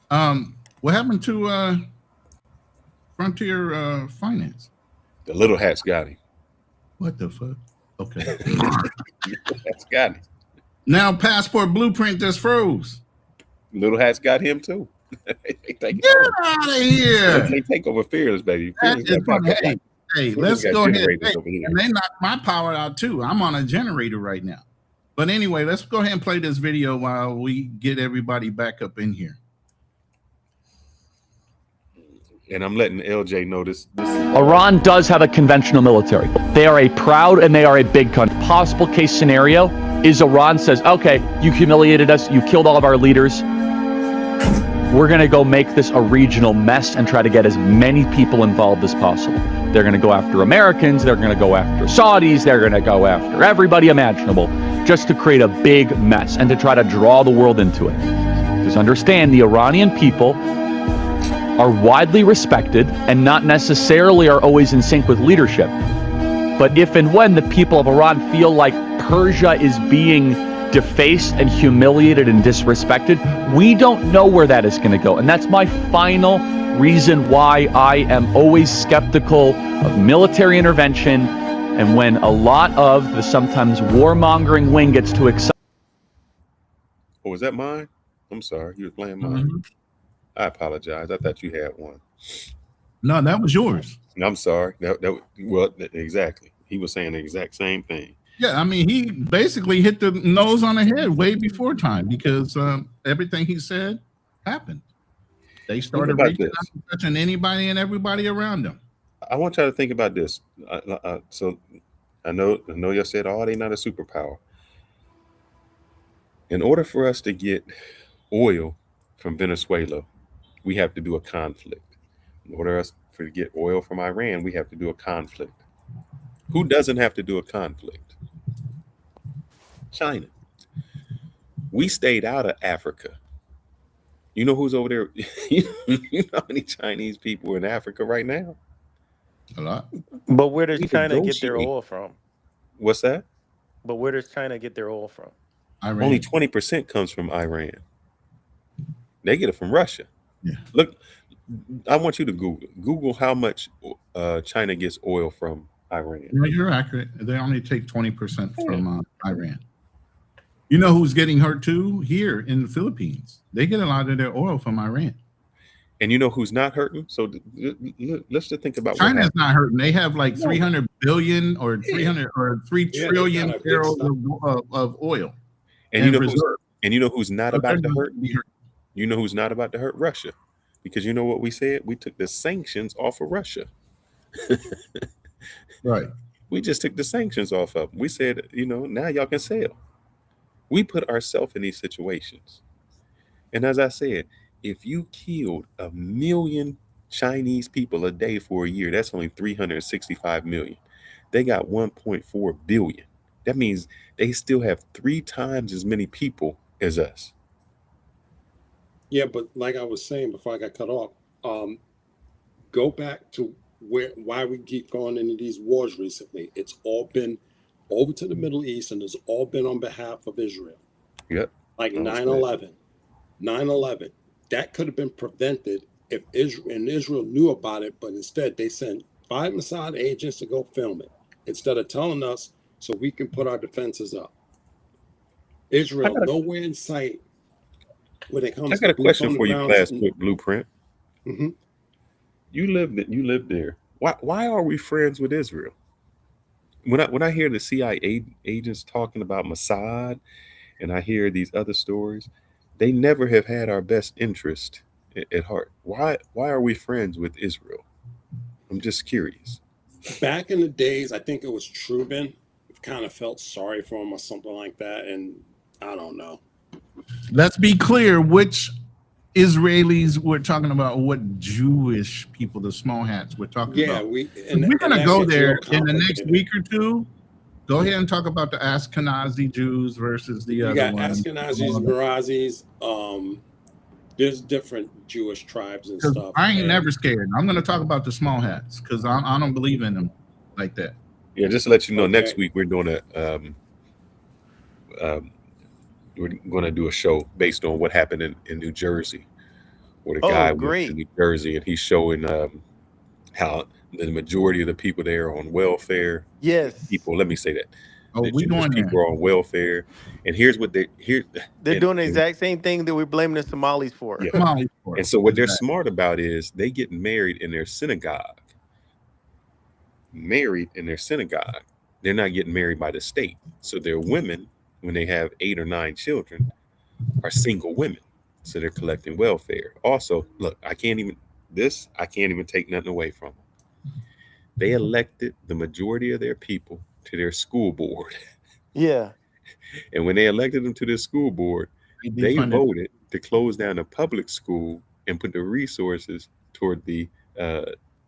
What happened to Frontier Finance? The little hats got him. What the fuck? Okay. That's got him. Now Passport Blueprint just froze. Little hats got him too. Get out of here. They take over Fearless, baby. Hey, let's go ahead. And they knocked my power out too. I'm on a generator right now. But anyway, let's go ahead and play this video while we get everybody back up in here. And I'm letting LJ know this. Iran does have a conventional military. They are a proud and they are a big country. Possible case scenario is Iran says, okay, you humiliated us, you killed all of our leaders. We're going to go make this a regional mess and try to get as many people involved as possible. They're going to go after Americans, they're going to go after Saudis, they're going to go after everybody imaginable just to create a big mess and to try to draw the world into it. Because understand, the Iranian people are widely respected and not necessarily are always in sync with leadership. But if and when the people of Iran feel like Persia is being defaced and humiliated and disrespected, we don't know where that is going to go. And that's my final reason why I am always skeptical of military intervention, and when a lot of the sometimes warmongering wing gets too excited. Oh, was that mine? I'm sorry, you were playing mine. Mm-hmm. I apologize. I thought you had one. No, that was yours. I'm sorry. Well, exactly. He was saying the exact same thing. Yeah, I mean, he basically hit the nose on the head way before time, because everything he said happened. They started reaching out and touching anybody and everybody around them. I want y'all to think about this. So I know y'all said, oh, they not a superpower. In order for us to get oil from Venezuela, we have to do a conflict. In order for us to get oil from Iran, we have to do a conflict. Who doesn't have to do a conflict? China. We stayed out of Africa. You know who's over there? You know how many Chinese people are in Africa right now? A lot. But where does China get their oil from? What's that? But where does China get their oil from? Iran. Only 20% comes from Iran. They get it from Russia. Yeah. Look, I want you to Google how much China gets oil from Iran. No, you're accurate. They only take 20% from Iran. You know who's getting hurt too? Here in the Philippines. They get a lot of their oil from Iran. And you know who's not hurting? So let's just think about China's not hurting. They have like 300 billion or 300 or 3 Yeah, trillion they got a big barrels stock. of oil. And you know reserve. who's not So about they're to not hurt? gonna be hurt. You know who's not about to hurt? Russia. Because you know what we said? We took the sanctions off of Russia. Right. We just took the sanctions off of them. We said, now y'all can sell. We put ourselves in these situations. And as I said, if you killed 1 million Chinese people a day for a year, that's only 365 million. They got 1.4 billion. That means they still have 3 times as many people as us. Yeah, but like I was saying before I got cut off, go back to why we keep going into these wars recently. It's all been over to the Middle East, and it's all been on behalf of Israel. Yep. Like 9/11. 9/11. That could have been prevented if Israel knew about it, but instead they sent 5 Mossad agents to go film it instead of telling us so we can put our defenses up. Israel, nowhere in sight when it comes to I got a question for you, Passport Blueprint. Mm-hmm. You lived there. Why are we friends with Israel? When I hear the CIA agents talking about Mossad, and I hear these other stories, they never have had our best interest at heart. Why are we friends with Israel? I'm just curious. Back in the days, I think it was Truman kind of felt sorry for him or something like that, and I don't know. Let's be clear which Israelis we're talking about, what Jewish people, the small hats we're talking about. We're going to go there in the next week or two. Go ahead and talk about the Ashkenazi Jews versus the other ones. You got Ashkenazis, Mirazis. There's different Jewish tribes and stuff. I ain't never scared. I'm going to talk about the small hats because I don't believe in them like that. Yeah, just to let you know, next week we're doing we're going to do a show based on what happened in New Jersey, where the guy went to New Jersey and he's showing how the majority of the people there are on welfare. Yes. People, let me say that. The Jewish people are on welfare, and here's what they're doing the exact same thing that we're blaming the Somalis for. Yeah. And so what they're smart about is they get married in their synagogue. Married in their synagogue. They're not getting married by the state. So their women, when they have 8 or 9 children, are single women. So they're collecting welfare. Also, look, I can't even take nothing away from them. They elected the majority of their people to their school board. Yeah. And when they elected them to their school board, they voted to close down the public school and put the resources toward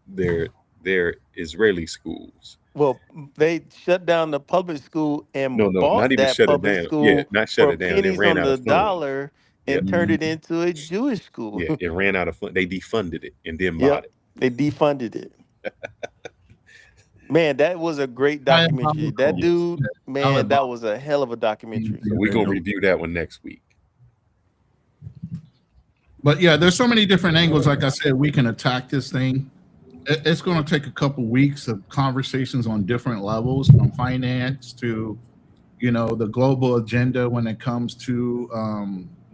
their Israeli schools. Well, they shut down the public school and bought not even that shut public it down. school Yeah, not shut for it down. They pennies ran on out the of funds. dollar and turned it into a Jewish school. Yeah, it ran out of fund. They defunded it and then bought it. They defunded it. Man, that was a great documentary. That dude, man, that was a hell of a documentary. So we're gonna review that one next week. But yeah, there's so many different angles. Like I said, we can attack this thing. It's going to take a couple weeks of conversations on different levels, from finance to, the global agenda when it comes to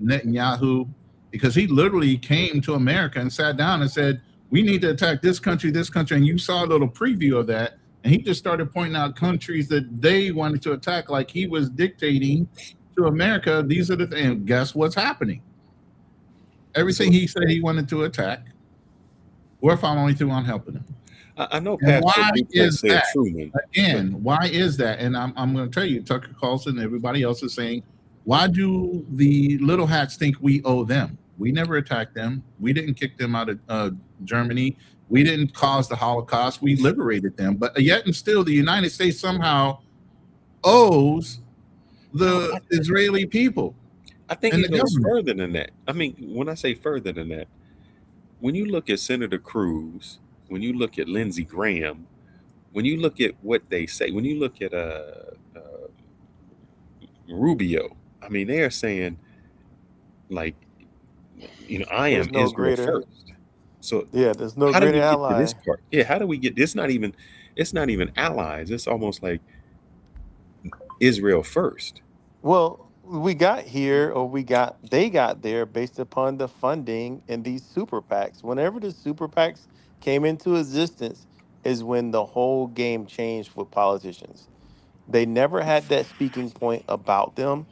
Netanyahu, because he literally came to America and sat down and said, we need to attack this country, and you saw a little preview of that, and he just started pointing out countries that they wanted to attack, like he was dictating to America, these are the things, and guess what's happening? Everything he said he wanted to attack, we're following through on helping him. I know. Why is that? Again, why is that? And I'm going to tell you, Tucker Carlson and everybody else is saying, why do the little hats think we owe them? We never attacked them. We didn't kick them out of Germany. We didn't cause the Holocaust. We liberated them. But yet and still, the United States somehow owes the Israeli people. I think it goes further than that. I mean, when I say further than that, when you look at Senator Cruz, when you look at Lindsey Graham, when you look at what they say, when you look at Rubio, I mean, they are saying like, I There's am no Israel greater. first. So Yeah, there's no how do greater we get to ally. this part? Yeah, how do we get? It's not even allies. It's almost like Israel first. Well, we got here, or they got there based upon the funding in these super PACs. Whenever the super PACs came into existence, is when the whole game changed for politicians. They never had that speaking point about them,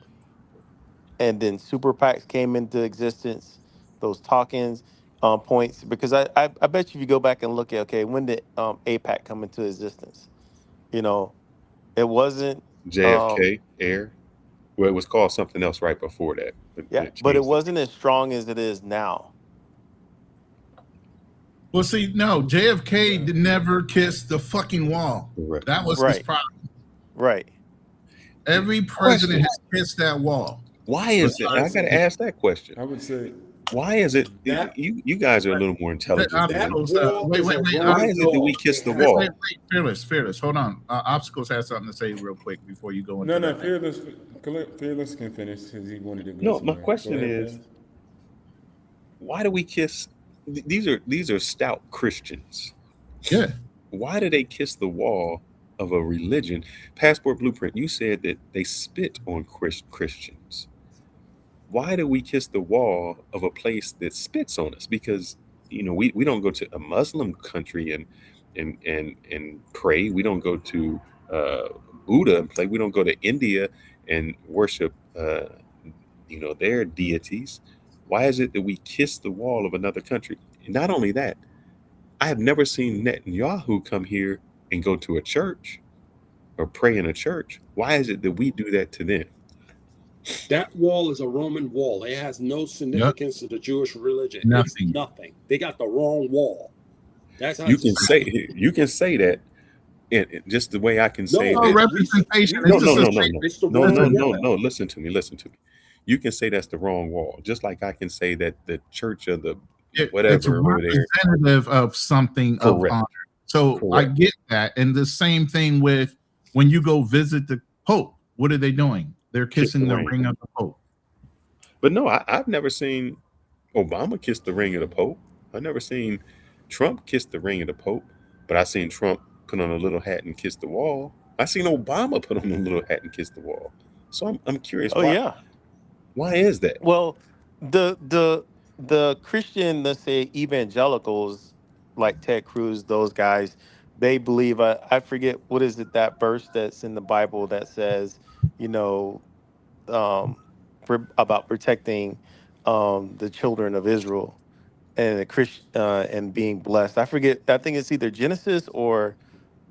and then super PACs came into existence. Those talkings points, because I bet you if you go back and look at, okay, when did APAC come into existence? You know, it wasn't. Um, JFK, Air. Well, it was called something else right before that, but Yeah, it but it changed the name. wasn't as strong as it is now. Well, see, no, JFK never kissed the fucking wall. Correct. That was his Right, problem. right. Every president Question: has kissed that wall. Why is it? I Besides, got to ask that question. I would say Why is it? That You guys are a little more intelligent than me. obstacles. wall Wait, is wait, a wait. Why Roman is it that we wall. kiss It the has Wait, wall? fearless. Hold on. Obstacles has something to say real quick before you go into no, that. fearless can finish because he wanted to go No, my somewhere. Go question ahead, is, Fearless. why do we kiss? These are stout Christians. Yeah. Why do they kiss the wall of a religion? Passport Blueprint, you said that they spit on Christians. Why do we kiss the wall of a place that spits on us? Because we don't go to a Muslim country and pray. We don't go to uh, Buddha and pray. We don't go to India and worship their deities. Why is it that we kiss the wall of another country? And not only that, I have never seen Netanyahu come here and go to a church or pray in a church. Why is it that we do that to them? That wall is a Roman wall. It has no Yep. significance to the Jewish religion. It's Nothing. nothing. They got the wrong wall. That's how You it's can say that, and just the way I can say no. Oh, that. It's representation. No, It's recent just no, a no, no, history. shape. no, It's the no, no, Roman no, wall. no. Listen to me. Listen to me. You can say that's the wrong wall, just like I can say that the church of the It's whatever over there. representative of something of Correct. honor. So I Correct. get that. And the same thing with when you go visit the Pope, what are they doing? They're Kiss the kissing the ring. ring of the Pope. But no, I've never seen Obama kiss the ring of the Pope. I've never seen Trump kiss the ring of the Pope. But I seen Trump put on a little hat and kiss the wall. I seen Obama put on a little hat and kiss the wall. So I'm curious, Oh yeah. why is that? Well, the Christian, let's say evangelicals, like Ted Cruz, those guys, they believe. I forget what is it, that verse that's in the Bible that says, you know, about protecting the children of Israel and the Christian and being blessed. I forget. I think it's either Genesis or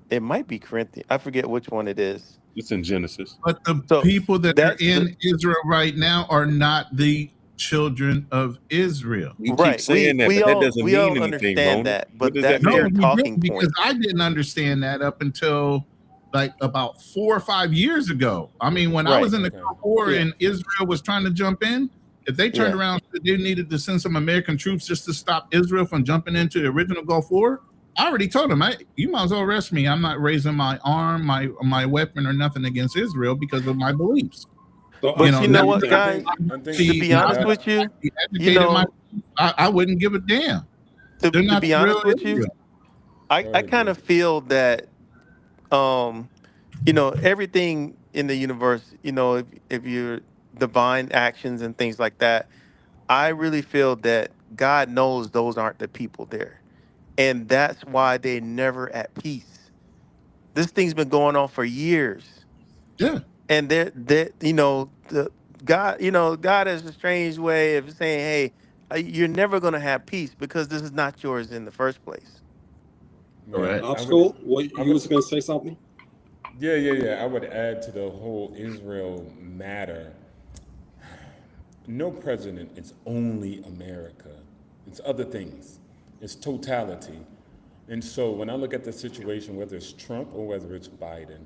it might be Corinthians. I forget which one it is. It's in Genesis. But the So people that are that's the in Israel right now are not the children of Israel. You keep right. saying that, but that doesn't We mean all anything, understand Ronan. that, What but does that that's No, their mean? we talking didn't, because point. I didn't understand that up until like about 4 or 5 years ago. I mean, when I was Right. in the Gulf War Yeah. and Israel was trying to jump in, if they turned Yeah. around and said they needed to send some American troops just to stop Israel from jumping into the original Gulf War, I already told them, you might as well arrest me. I'm not raising my arm, my weapon, or nothing against Israel because of my beliefs. So You But know, you now know absolutely what, thing. guys? I think To be now honest that with you, he you educated my, know, I wouldn't give a damn. They're to not be the real honest with you, Israel. go I ahead, kind bro. of feel that um, everything in the universe, if you're divine actions and things like that, I really feel that God knows those aren't the people there. And that's why they're never at peace. This thing's been going on for years. Yeah. And the God, God has a strange way of saying, hey, you're never going to have peace because this is not yours in the first place. Yeah, Correct. Obstacle. What I you would, was going to say something? yeah. I would add to the whole Israel matter. No president is only America. It's other things. It's totality. And so when I look at the situation, whether it's Trump or whether it's Biden,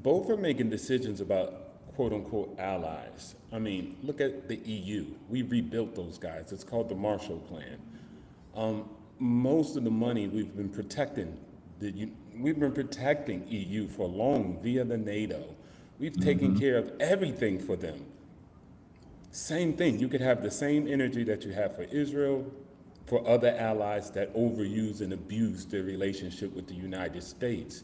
both are making decisions about quote unquote allies. I mean, look at the EU. We rebuilt those guys. It's called the Marshall Plan. Most of the money we've been protecting EU for long via the NATO. We've taken care of everything for them. Same thing. You could have the same energy that you have for Israel, for other allies that overuse and abuse their relationship with the United States.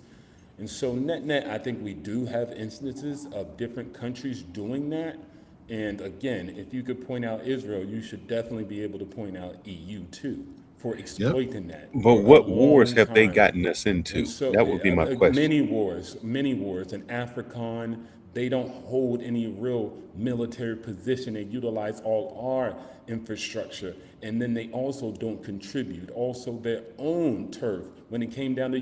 And so, net net, I think we do have instances of different countries doing that. And again, if you could point out Israel, you should definitely be able to point out EU too for exploiting that for But a what wars long have they time. gotten us And into? so, That would be my question. many wars. In AFRICON, they don't hold any real military position. They utilize all our infrastructure. And then they also don't contribute also their own turf. When it came down to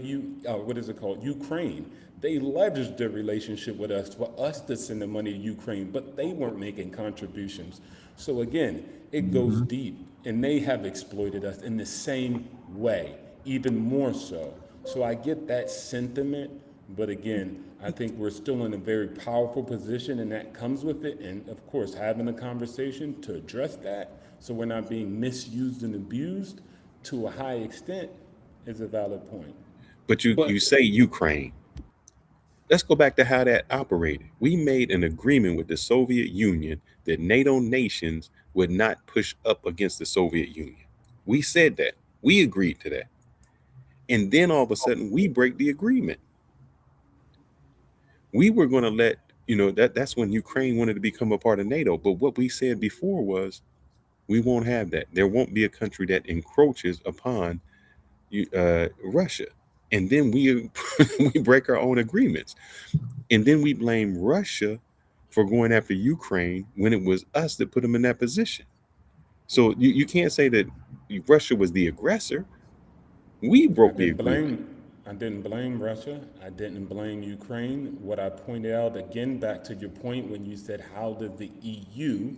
what is it called? Ukraine. They leveraged their relationship with us for us to send the money to Ukraine, but they weren't making contributions. So again, it goes deep, and they have exploited us in the same way, even more so. So I get that sentiment, but again, I think we're still in a very powerful position, and that comes with it. And of course, having a conversation to address that so we're not being misused and abused to a high extent is a valid point. But you say Ukraine. Let's go back to how that operated. We made an agreement with the Soviet Union that NATO nations would not push up against the Soviet Union. We said that. We agreed to that. And then all of a sudden we break the agreement. We were going to let, that's when Ukraine wanted to become a part of NATO. But what we said before was we won't have that. There won't be a country that encroaches upon Russia. And then we we break our own agreements. And then we blame Russia for going after Ukraine when it was us that put them in that position. So you can't say that Russia was the aggressor. We I broke the didn't agreement. blame I didn't blame Russia. I didn't blame Ukraine. What I pointed out again back to your point when you said how did the EU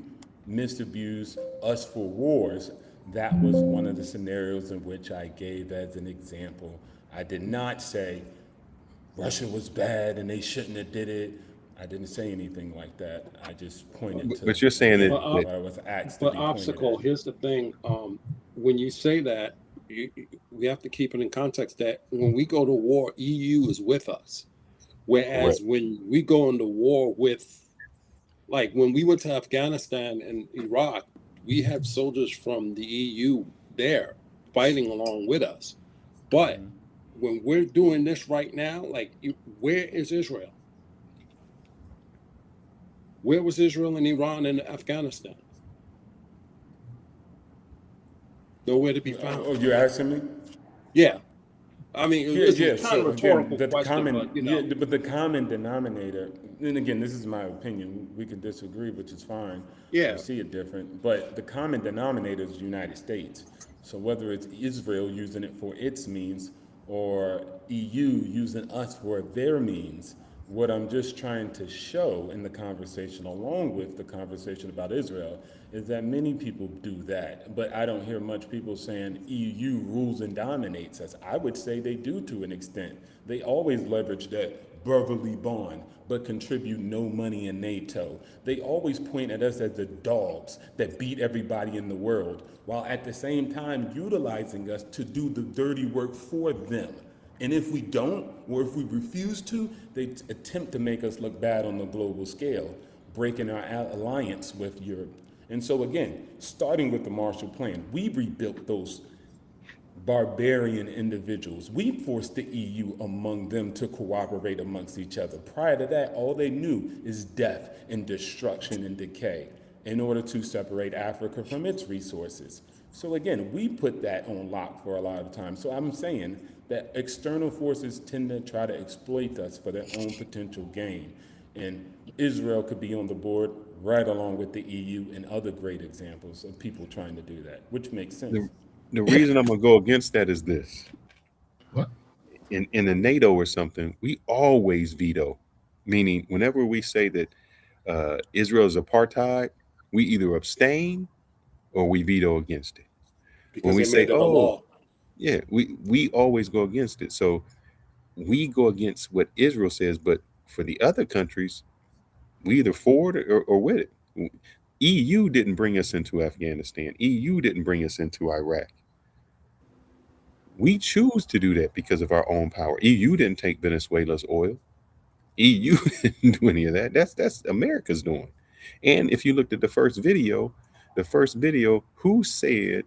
misabuse us for wars? That was one of the scenarios in which I gave as an example. I did not say Russia was bad and they shouldn't have did it. I didn't say anything like that. I just pointed to But you're saying again But, that what I was asked to but be pointed obstacle. at. Here's the thing. When you say that, we have to keep it in context that when we go to war, EU is with us. Whereas correct. when we go into war with, like when we went to Afghanistan and Iraq, we had soldiers from the EU there fighting along with us. But when we're doing this right now, like where is Israel? Where was Israel and Iran and Afghanistan? Nowhere to be found. Oh, you're asking me? Yeah. I mean, Yeah, it's a yeah. kind of So again, rhetorical question, but but the common denominator, and again, this is my opinion. We can disagree, which is fine, or yeah. see it different. But the common denominator is the United States. So whether it's Israel using it for its means or EU using us for their means, what I'm just trying to show in the conversation, along with the conversation about Israel, is that many people do that. But I don't hear much people saying EU rules and dominates us. I would say they do to an extent. They always leverage that brotherly bond, but contribute no money in NATO. They always point at us as the dogs that beat everybody in the world, while at the same time utilizing us to do the dirty work for them. And if we don't, or if we refuse to, they attempt to make us look bad on the global scale, breaking our alliance with Europe. And so again, starting with the Marshall Plan, we rebuilt those barbarian individuals. We forced the EU among them to cooperate amongst each other. Prior to that, all they knew is death and destruction and decay in order to separate Africa from its resources. So again, we put that on lock for a lot of time. So I'm saying that external forces tend to try to exploit us for their own potential gain. And Israel could be on the board right along with the EU and other great examples of people trying to do that, which makes sense. The reason I'm gonna go against that is this. What? In the NATO or something, we always veto. Meaning, whenever we say that Israel is apartheid, we either abstain or we veto against it. When Because we they say, made it a "Oh, law. yeah," we always go against it. So we go against what Israel says, but for the other countries, we either for it or with it. EU didn't bring us into Afghanistan. EU didn't bring us into Iraq. We choose to do that because of our own power. EU didn't take Venezuela's oil. EU didn't do any of that. That's America's doing. And if you looked at the first video, who said,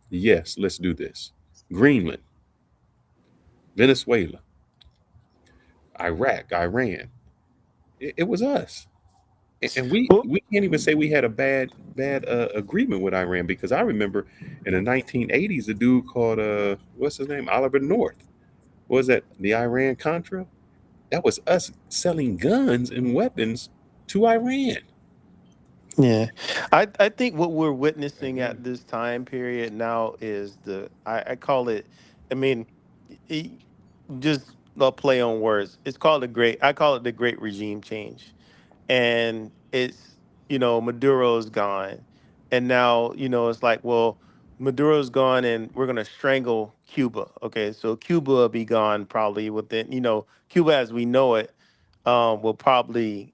yes, let's do this? Greenland, Venezuela, Iraq, Iran. It was us. And we can't even say we had a bad agreement with Iran, because I remember in the 1980s, a dude called what's his name, Oliver North. What was that, the Iran Contra? That was us selling guns and weapons to Iran. Yeah, I think what we're witnessing at this time period now is I call it, I mean, e- just a play on words. It's called I call it the great regime change. And it's, Maduro's gone, and now, it's like, well, Maduro's gone and we're going to strangle Cuba. Okay, so Cuba will be gone probably within, Cuba as we know it, will probably,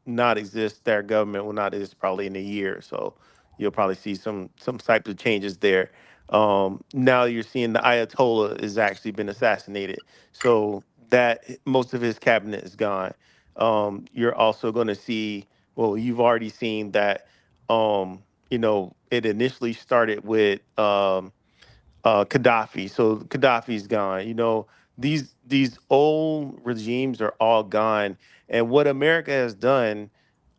not exist. Their government will not exist probably in a year. So you'll probably see some types of changes there. Now you're seeing the Ayatollah has actually been assassinated. So that most of his cabinet is gone. You're also going to see, well, you've already seen that, it initially started with Gaddafi. So Gaddafi's gone. These old regimes are all gone. And what America has done,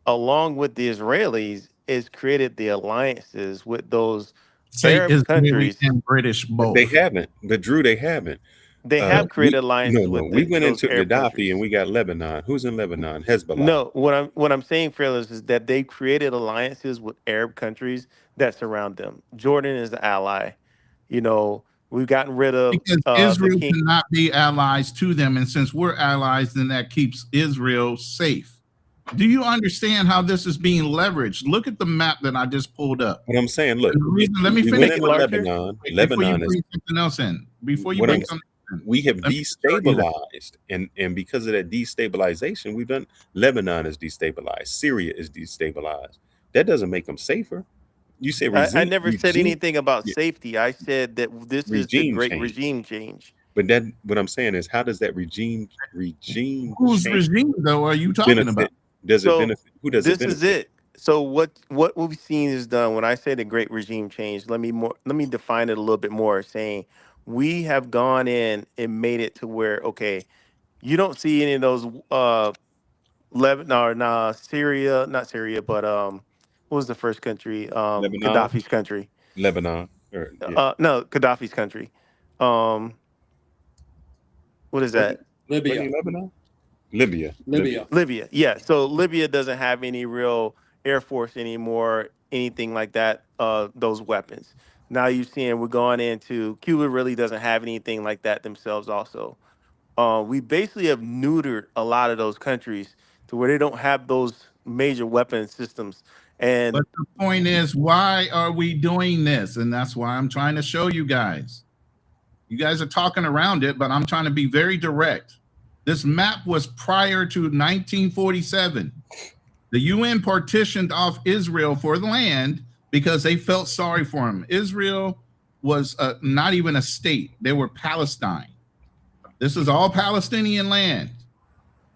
along with the Israelis, is created the alliances with those Say Arab Israeli countries. and British But they both. haven't. But Drew, they haven't. They have created alliances No. with We went those into Arab Gaddafi and countries. we got Lebanon. Who's in Lebanon? Hezbollah. No, what I'm saying, Fearless, is that they created alliances with Arab countries that surround them. Jordan is the ally. We've gotten rid of Because the Israel king. cannot be allies to them. And since we're allies, then that keeps Israel safe. Do you understand how this is being leveraged? Look at the map that I just pulled up. What I'm saying, look, And the reason, let me we finish went into Lebanon. before you Lebanon is bring something else in. Before you what bring I'm. something in, We have let me show you that. destabilized, and because of that destabilization, we've done. Lebanon is destabilized. Syria is destabilized. That doesn't make them safer. You say I never said anything about yeah, safety. I said that this is the regime great change. regime change. But that what I'm saying is, how does that regime Whose change regime, though, are you talking about? benefit? Does it So benefit? Who does it this is benefit? it. So what we've seen is done. When I say the great regime change, let me define it a little bit more. Saying we have gone in and made it to where, okay, you don't see any of those Lebanon or nah, Syria, not Syria, but what was the first country? Lebanon, Gaddafi's country. Lebanon, or yeah, No, Gaddafi's country. Um, what is was it? that? Was it Libya. Lebanon? Libya. Libya. Libya. Yeah. So Libya doesn't have any real air force anymore, anything like that. Those weapons. Now you're seeing we're going into Cuba. Really doesn't have anything like that themselves. Also, we basically have neutered a lot of those countries to where they don't have those major weapon systems. But And the point is, why are we doing this? And that's why I'm trying to show you guys. You guys are talking around it, but I'm trying to be very direct. This map was prior to 1947. The UN partitioned off Israel for the land because they felt sorry for him. Israel was not even a state. They were Palestine. This is all Palestinian land.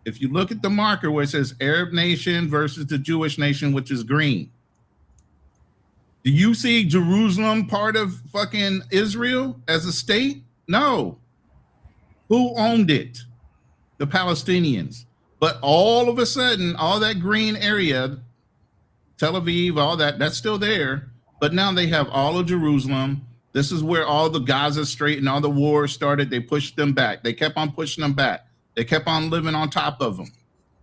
If you look at the marker where it says Arab nation versus the Jewish nation, which is green, do you see Jerusalem part of fucking Israel as a state? No. Who owned it? The Palestinians. But all of a sudden, all that green area, Tel Aviv, all that's still there. But now they have all of Jerusalem. This is where all the Gaza Strait and all the wars started. They pushed them back. They kept on pushing them back. They kept on living on top of them.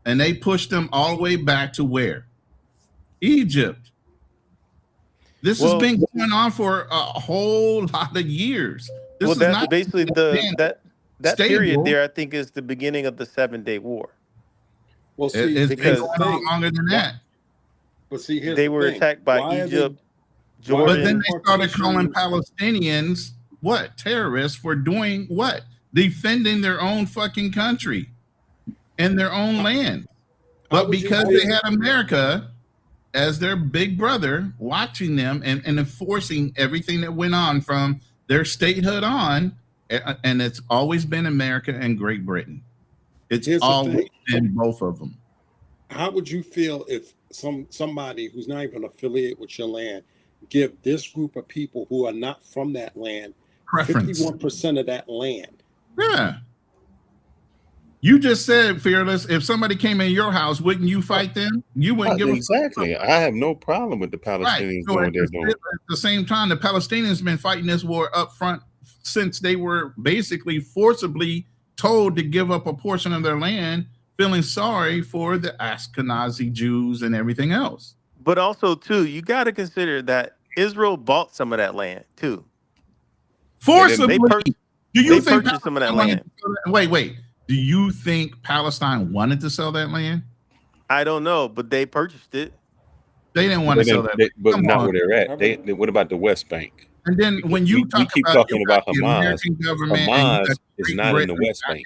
And they pushed them all the way back to where? Egypt. This has been going on for a whole lot of years. This is that's not basically that stable. period there. I think is the beginning of the 7-Day War. Well, see, it's been because going on longer than that. But see, here's they the were thing. attacked by Why are Egypt, they- Jordan. But then they started calling Palestinians what? Terrorists for doing what? Defending their own fucking country and their own land. But because they had America as their big brother watching them and enforcing everything that went on from their statehood on, and it's always been America and Great Britain. It's always been both of them. How would you feel if somebody who's not even affiliated with your land give this group of people who are not from that land preference. 51% of that land. Yeah. You just said, Fearless, if somebody came in your house, wouldn't you fight them? You wouldn't give exactly. a fuck. I have no problem with the Palestinians Right. So doing at their doing. the same time, the Palestinians been fighting this war up front since they were basically forcibly told to give up a portion of their land, feeling sorry for the Ashkenazi Jews and everything else. But also, too, you got to consider that Israel bought some of that land too. Forcibly. Do you think purchased some of that land? Wait. Do you think Palestine wanted to sell that land? I don't know, but they purchased it. They didn't want to sell that. But not where they're at. They what about the West Bank? And then when you keep talking about Hamas, Hamas is not in the West Bank.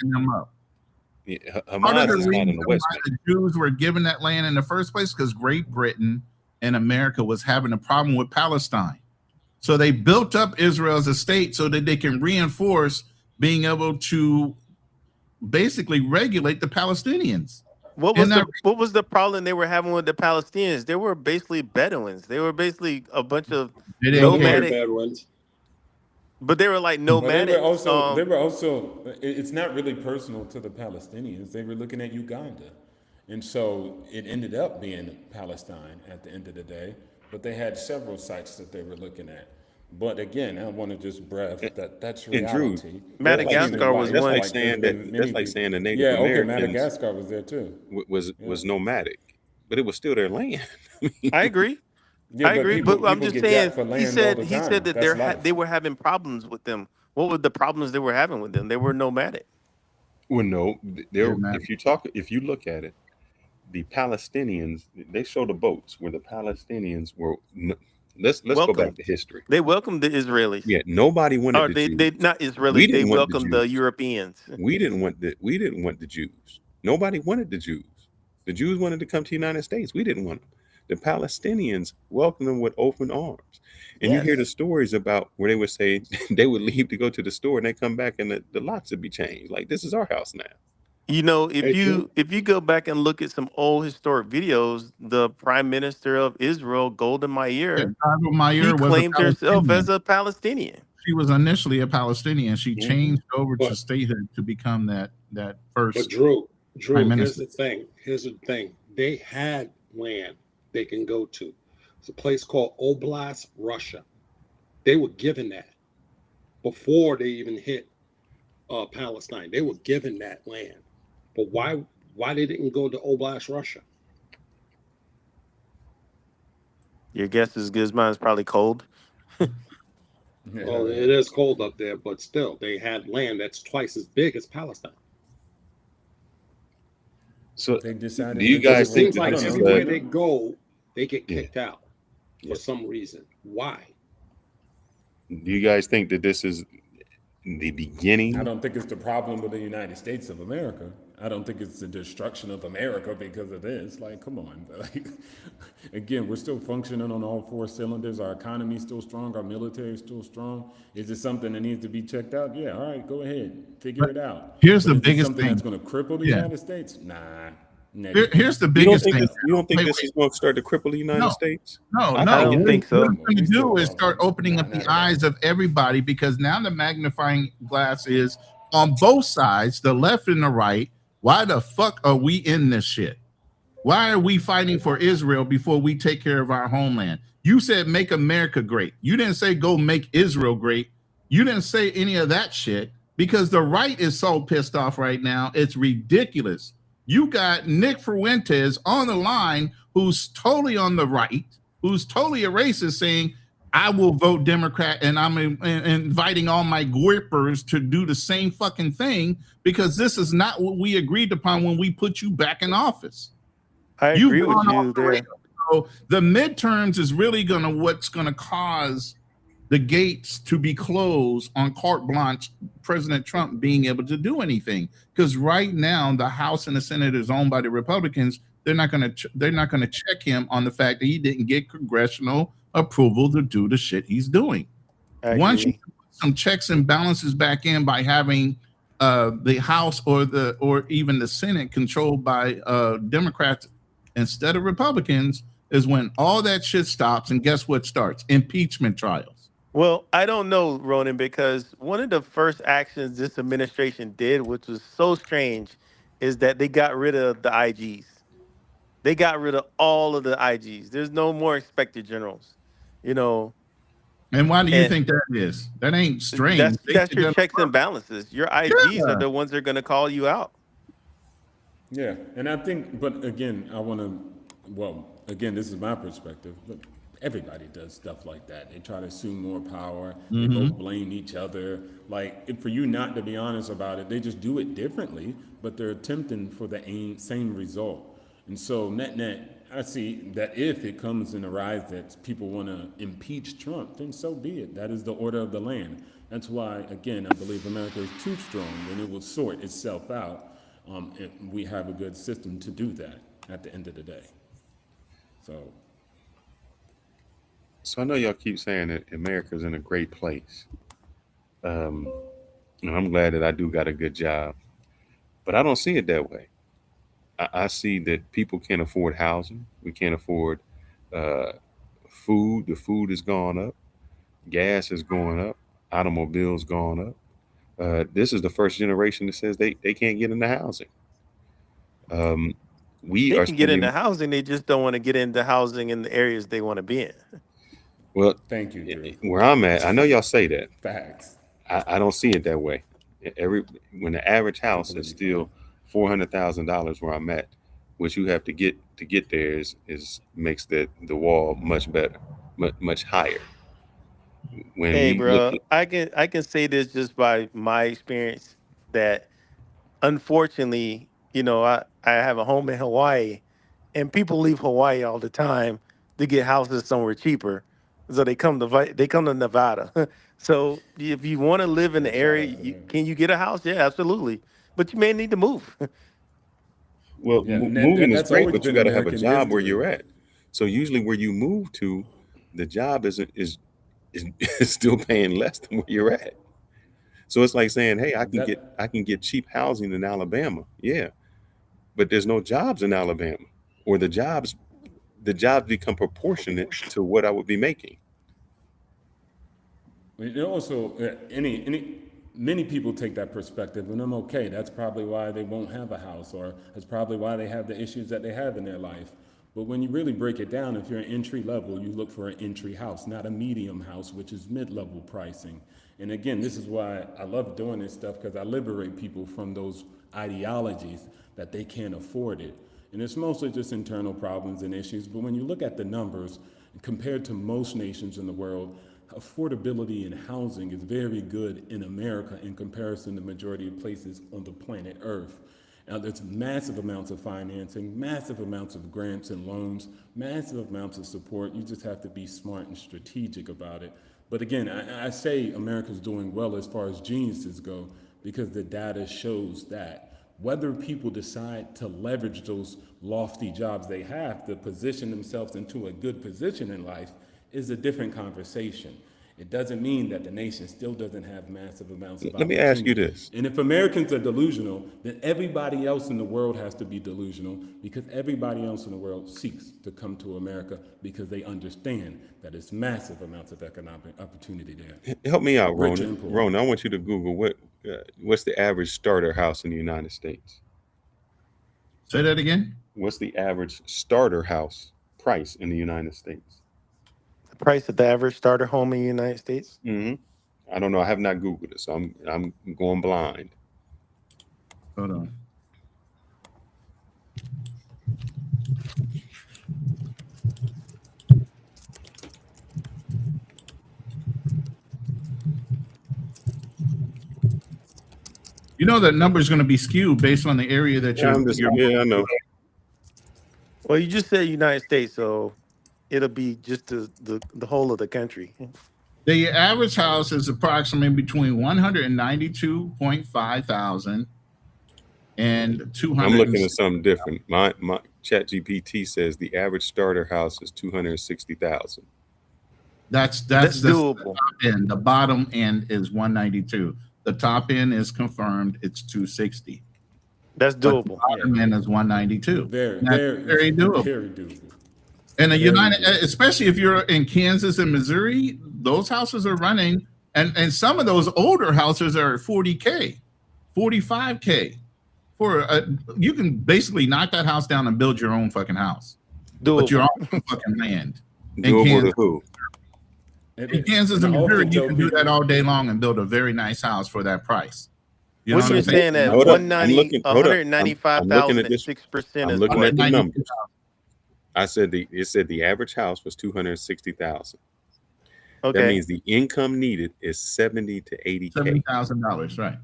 Hamas is not in the West Bank. The Jews were given that land in the first place because Great Britain and America was having a problem with Palestine. So they built up Israel as a state so that they can reinforce being able to basically regulate the Palestinians. What was the problem they were having with the Palestinians? They were basically Bedouins. They were basically a bunch of nomadic Bedouins. But they were like nomadic. They were also. It's not really personal to the Palestinians. They were looking at Uganda, and so it ended up being Palestine at the end of the day. But they had several sites that they were looking at. But again, I want to just breath that's reality. Madagascar was one. That's like saying the Native Americans. Madagascar was there too. Was nomadic, but it was still their land. I agree. Yeah, I agree, but I'm just saying. He said that they were having problems with them. What were the problems they were having with them? They were nomadic. Well, no, if you look at it, the Palestinians, they show the boats where the Palestinians were. Let's go back to history. They welcomed the Israelis. Yeah, nobody wanted the Jews. They not Israelis. They welcomed the Europeans. We didn't want the Jews. Nobody wanted the Jews. The Jews wanted to come to the United States. We didn't want them. The Palestinians welcomed them with open arms. And you hear the stories about where they would say they would leave to go to the store and they come back and the locks would be changed. Like, this is our house now. You know, if you go back and look at some old historic videos, the Prime Minister of Israel, Golda Meir, she claimed herself as a Palestinian. She was initially a Palestinian. She changed over to statehood to become that first. But Drew, here's the thing. They had land they can go to. It's a place called Oblast, Russia. They were given that before they even hit Palestine. They were given that land. But why they didn't go to Oblast, Russia? Your guess is as good as mine. It's probably cold. Well, it is cold up there, but still, they had land that's twice as big as Palestine. So they decided. Do you guys think like everywhere they go, they get kicked out for some reason? Why? Do you guys think that this is the beginning? I don't think it's the problem with the United States of America. I don't think it's the destruction of America because of this. Like, come on. Like, again, we're still functioning on all four cylinders. Our economy is still strong. Our military is still strong. Is it something that needs to be checked out? Yeah, all right, go ahead. Figure it out. Here's the biggest something thing. That's going to cripple the United States? Nah. Here's the biggest thing. You don't think this is going to start to cripple the United States? No. I don't think so. What we're going to do is start opening up the eyes of everybody, because now the magnifying glass is on both sides, the left and the right. Why the fuck are we in this shit? Why are we fighting for Israel before we take care of our homeland? You said make America great. You didn't say go make Israel great. You didn't say any of that shit, because the right is so pissed off right now. It's ridiculous. You got Nick Fuentes on the line, who's totally on the right, who's totally a racist, saying, I will vote Democrat, and I'm inviting all my grippers to do the same fucking thing, because this is not what we agreed upon when we put you back in office. I agree with you there. So the midterms is really what's gonna cause the gates to be closed on carte blanche President Trump being able to do anything, because right now the House and the Senate is owned by the Republicans. They're not gonna check him on the fact that he didn't get congressional approval to do the shit he's doing. Once you put some checks and balances back in by having the House or even the Senate controlled by Democrats instead of Republicans is when all that shit stops. And guess what starts? Impeachment trials. Well, I don't know, Ronan, because one of the first actions this administration did, which was so strange, is that they got rid of the IGs. They got rid of all of the IGs. There's no more inspector generals, you know. And why do you And think that is? That ain't strange. that's your checks and balances. Your IGs are Yeah. the ones that are going to call you out. Yeah, and I think, but again, I want to, well, again, this is my perspective, but everybody does stuff like that. They try to assume more power. They both blame each other. Like, for you not to be honest about it, they just do it differently, but they're attempting for the same result. And so, net, I see that if it comes in a rise that people want to impeach Trump, then so be it. That is the order of the land. That's why, again, I believe America is too strong and it will sort itself out. And we have a good system to do that at the end of the day. So I know y'all keep saying that America's in a great place. And I'm glad that I do got a good job, but I don't see it that way. I see that people can't afford housing. We can't afford food. The food has gone up. Gas is going up. Automobiles going up. This is the first generation that says they can't get into housing. We They are can get into spending, housing. They just don't want to get into housing in the areas they want to be in. well, thank you, Drew. where I'm at, I know y'all say that. Facts. I don't see it that way. When the average house is still $400,000 where I'm at, what you have to get there is makes the wall much better, much higher. When Hey, we look bro, I can say this just by my experience that unfortunately, I have a home in Hawaii, and people leave Hawaii all the time to get houses somewhere cheaper. So they come to Nevada. So if you want to live in the Shout area, out to them. can you get a house? Yeah, absolutely. But you may need to move. well, Yeah, and moving is that's great, always but you been got to have a American job where history. you're at. So usually where you move to, the job is is still paying less than where you're at. So it's like saying, hey, That I can get cheap housing in Alabama. Yeah, but there's no jobs in Alabama, or the jobs become proportionate to what I would be making. And also, many people take that perspective, and I'm okay. That's probably why they won't have a house, or that's probably why they have the issues that they have in their life. But when you really break it down, if you're an entry level, you look for an entry house, not a medium house, which is mid-level pricing. And again, this is why I love doing this stuff, because I liberate people from those ideologies that they can't afford it. And it's mostly just internal problems and issues. But when you look at the numbers, compared to most nations in the world, affordability in housing is very good in America in comparison to the majority of places on the planet Earth. Now, there's massive amounts of financing, massive amounts of grants and loans, massive amounts of support. You just have to be smart and strategic about it. But again, I say America's doing well as far as geniuses go, because the data shows that. Whether people decide to leverage those lofty jobs they have to position themselves into a good position in life is a different conversation. It doesn't mean that the nation still doesn't have massive amounts of Let me ask you opportunity. this. And if Americans are delusional, then everybody else in the world has to be delusional, because everybody else in the world seeks to come to America because they understand that it's massive amounts of economic opportunity there. Help me out, Rich Ronan. and poor. Ronan, I want you to Google what's the average starter house in the United States. Say that again. What's the average starter house price in the United States? The price of the average starter home in the United States. Hmm. I don't know. I have not Googled it, so I'm going blind. Hold on. You know that number is going to be skewed based on the area that Yeah, you're I know. Well, you just said United States, so it'll be just the whole of the country. The average house is approximately between 192.5 thousand and 200. I'm looking at something different. My Chat GPT says the average starter house is 260,000. That's doable. The top end. The bottom end is 192. The top end is confirmed. It's 260. That's But the doable. bottom end is 192. Very, That's very, very doable. very doable. And the Very United, doable. especially if you're in Kansas and Missouri, those houses are running, and some of those older houses are 40K, 45K. You can basically knock that house down and build your own fucking house, but you're on fucking land. Doable to who? In Kansas and Missouri, you can do that all day long and build a very nice house for that price. You know What you're saying at Hold up. I'm 190, looking- hold up. I'm 195,000 looking at at this. 6% I'm is looking what? at the numbers. I said it said the average house was 260,000. Okay. That means the income needed is 70 to 80K. $70,000, right?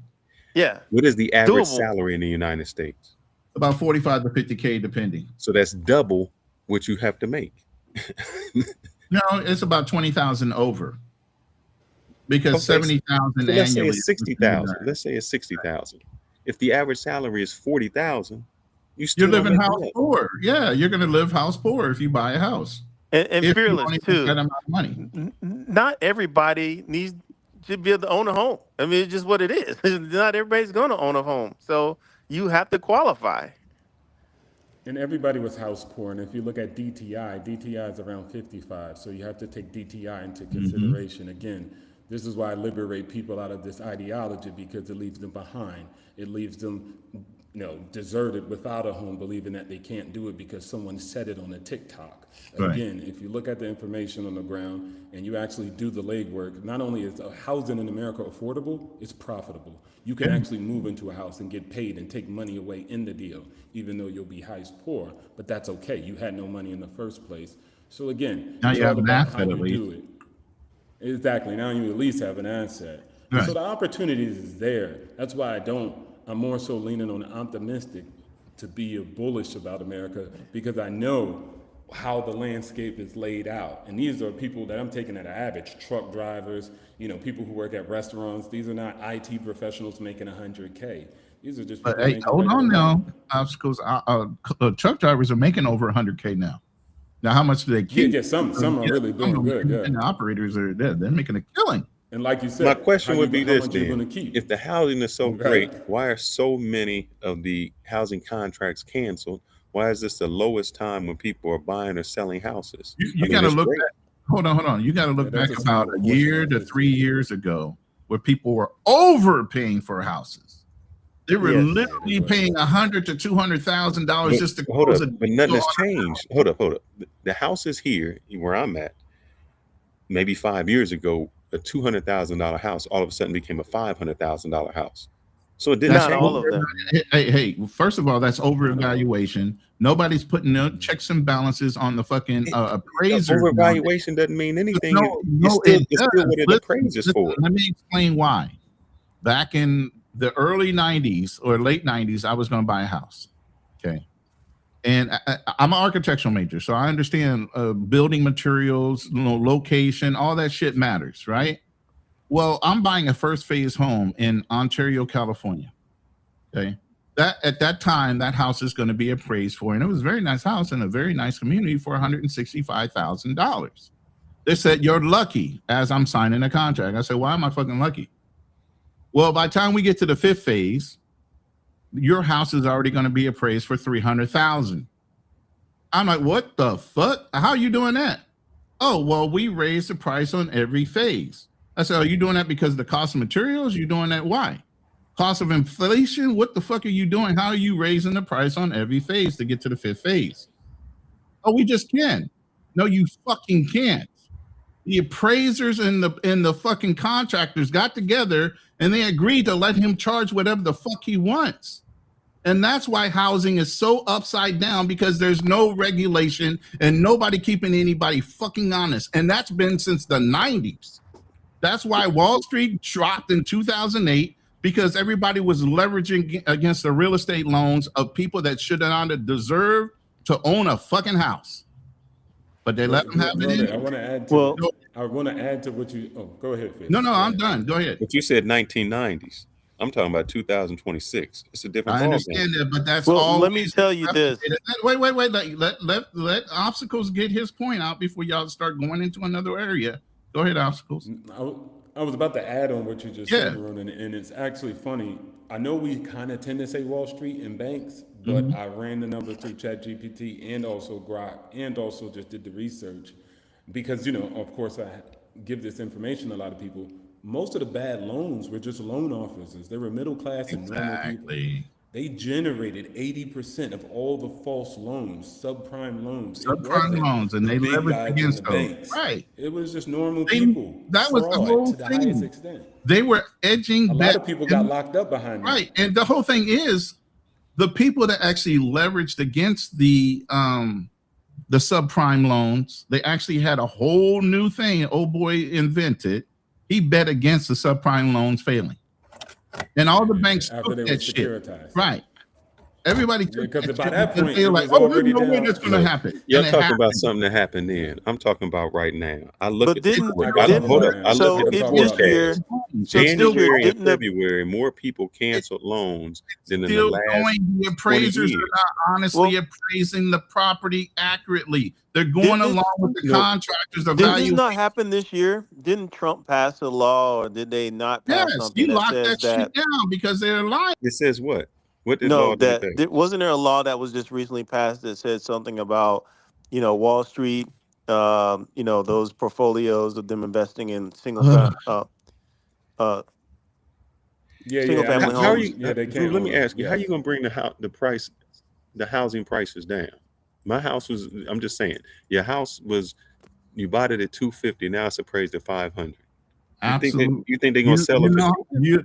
Yeah. What is the average Doable. salary in the United States? About 45 to 50K, depending. So that's double what you have to make. No, it's about 20,000 over. Because Okay, 70,000 so let's say annually. it's 60,000. Let's say it's 60,000. If the average salary is 40,000, You're living house poor. Yeah, you're going to live house poor if you buy a house. And If you fearless only make too. that amount of money. Not everybody needs to be able to own a home. I mean, it's just what it is. Not everybody's going to own a home. So you have to qualify. And everybody was house poor. And if you look at DTI is around 55. So you have to take DTI into consideration. Again, this is why I liberate people out of this ideology, because it leaves them behind. It leaves them, deserted without a home, believing that they can't do it because someone said it on a TikTok. Right. Again, if you look at the information on the ground and you actually do the legwork, not only is housing in America affordable, it's profitable. You can actually move into a house and get paid and take money away in the deal, even though you'll be house poor, but that's okay. You had no money in the first place. So again, Now it's you have all an about asset how at you least. do it. Exactly. Now you at least have an asset. Right. So the opportunities is there. That's why I'm more so leaning on the optimistic to be bullish about America, because I know how the landscape is laid out. And these are people that I'm taking at an average, truck drivers, people who work at restaurants. These are not IT professionals making 100K. These are just people But hey, making hold on regular now. money. Obstacles. Truck drivers are making over 100K now. Now, how much do they keep? Yeah, some are really doing good, yeah. And the operators are there. They're making a killing. And like you said, My question how would be this much you then. gonna keep? If the housing is so Right. great, why are so many of the housing contracts canceled? Why is this the lowest time when people are buying or selling houses? You got to look at, hold on. You got to look that's back a about small a year portion to of it. 3 years ago where people were overpaying for houses. They were Yes. literally paying $100,000 to $200,000 just to Hold close up, a but nothing has deal on a changed. Hold up. The houses here, where I'm at, maybe 5 years ago, a $200,000 house all of a sudden became a $500,000 house. So it didn't Not change. all of them. Hey, first of all, that's over-evaluation. Nobody's putting no checks and balances on the fucking appraiser. Overvaluation doesn't mean anything. No, it's still it does. what it appraises for. Let me explain why. Back in the early 90s or late 90s, I was going to buy a house. Okay. And I'm an architectural major, so I understand building materials, location, all that shit matters, right? Well, I'm buying a first phase home in Ontario, California. Okay. At that time, that house is going to be appraised for, and it was a very nice house in a very nice community, for $165,000. They said, you're lucky, as I'm signing a contract. I said, why am I fucking lucky? Well, by the time we get to the fifth phase, your house is already going to be appraised for $300,000. I'm like, what the fuck? How are you doing that? Oh, well, we raised the price on every phase. I said, are you doing that because of the cost of materials? You doing that? Why? Cost of inflation? What the fuck are you doing? How are you raising the price on every phase to get to the fifth phase? Oh, we just can. No, you fucking can't. The appraisers and the fucking contractors got together and they agreed to let him charge whatever the fuck he wants. And that's why housing is so upside down, because there's no regulation and nobody keeping anybody fucking honest. And that's been since the 90s. That's why Wall Street dropped in 2008, because everybody was leveraging against the real estate loans of people that should not have deserved to own a fucking house. But they let them have it in. I want to add to what you. Oh, go ahead, Fitz. No, I'm done. Go ahead. But you said 1990s. I'm talking about 2026. It's a different. I understand that, but that's Well, all. let me tell you this. Wait. Let Obstacles get his point out before y'all start going into another area. Go ahead, Obstacles. I was about to add on what you just Yeah. said, Ronan, and it's actually funny. I know we kind of tend to say Wall Street and banks, but Mhm. I ran the numbers through ChatGPT and also Grok, and also just did the research because, of course, I give this information to a lot of people. Most of the bad loans were just loan officers. They were middle class and normal people. Exactly. They generated 80% of all the false loans, subprime loans. It Subprime wasn't loans, and the they big leverage guys and the against those. banks. Right. It was just normal They, people. that was the Fraud whole to the highest thing. extent. They were edging A lot bet. of people got locked up behind that. Right. And the whole thing is the people that actually leveraged against the subprime loans, they actually had a whole new thing old boy invented. He bet against the subprime loans failing. And all the banks After took they were that shit. securitized. Right. Everybody took Because that by shit that because point, they it were like, was oh, there's already no way down. that's going to happen. You're And it talking about happened. something that happened then. I'm talking about right now. I look But at didn't I got didn't hold up. up. I look so at the if talk this about that. year so this year January and didn't the February, more people canceled loans than in the Still last going, the 20 appraisers years. are not honestly appraising the property accurately. They're going did this along with the No, contractors did this evaluation. not happen this year? Didn't Trump pass a law or did they not pass Yes, something you that lock says that shit that down because they're lying. it says what? What did no, law did it that say? wasn't there a law that was just recently passed that said something about, Wall Street, those portfolios of them investing in Ugh. uh, Yeah, single yeah. I family mean, How are homes. you, yeah, they Drew? can't Let own me them. ask you, how Yes. you gonna bring the housing prices down? My house was. I'm just saying, your house was. You bought it at 250. Now it's appraised at 500. Absolutely. You think they're gonna sell You it for know, 250? you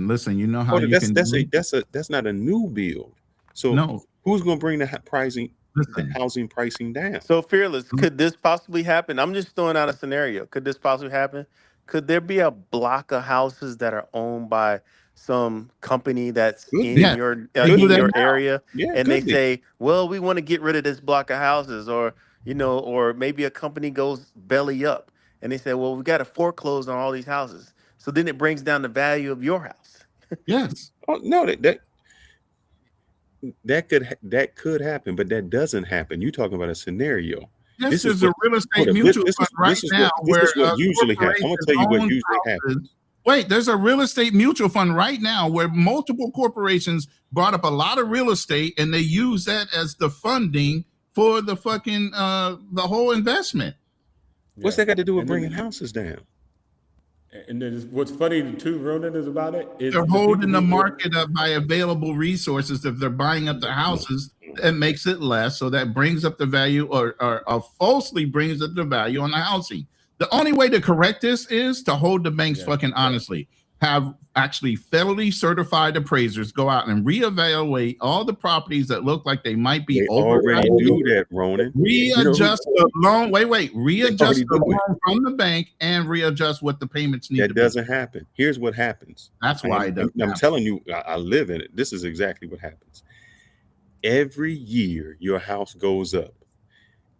listen, you know how Oh, you can do it? that's not a new build. So No, who's gonna bring the listen. housing pricing down? So fearless, could this possibly happen? I'm just throwing out a scenario. Could this possibly happen? Could there be a block of houses that are owned by some company that's Could in be. Yes, your they do in that your now. area, Yeah, and they could be. say, "Well, we want to get rid of this block of houses," or or maybe a company goes belly up, and they say, "Well, we got to foreclose on all these houses." So then it brings down the value of your house. Yes. Oh no, that could happen, but that doesn't happen. You're talking about a scenario. Yes, This is there's a what real hold estate up. mutual fund right now This where is what a usually happens. I'm gonna corporation tell you what owns usually houses. happens. Wait, there's a real estate mutual fund right now where multiple corporations brought up a lot of real estate and they use that as the funding for the fucking the whole investment. What's Yeah. that got to do with And bringing then, houses down? and then what's funny too, Ronan, is about it is They're the people holding the who market up by available resources. If they're buying up the houses, it makes it less. So that brings up the value or falsely brings up the value on the housing. The only way to correct this is to hold the banks fucking honestly. Have actually federally certified appraisers go out and reevaluate all the properties that look like they might be They already overvalued. do that, Ronan. Readjust the loan. Readjust the do it. loan from the bank and readjust what the payments need to That be. doesn't happen. Here's what happens. That's why it doesn't I'm happen. telling you, I live in it. This is exactly what happens. Every year, your house goes up,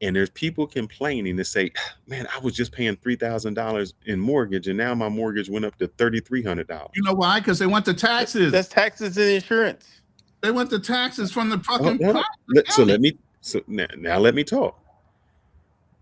and there's people complaining to say, "Man, I was just paying $3,000 in mortgage, and now my mortgage went up to $3,300." You know why? Because they want the taxes. That's taxes and insurance. They want the taxes from the fucking Hold on. property. So now let me talk.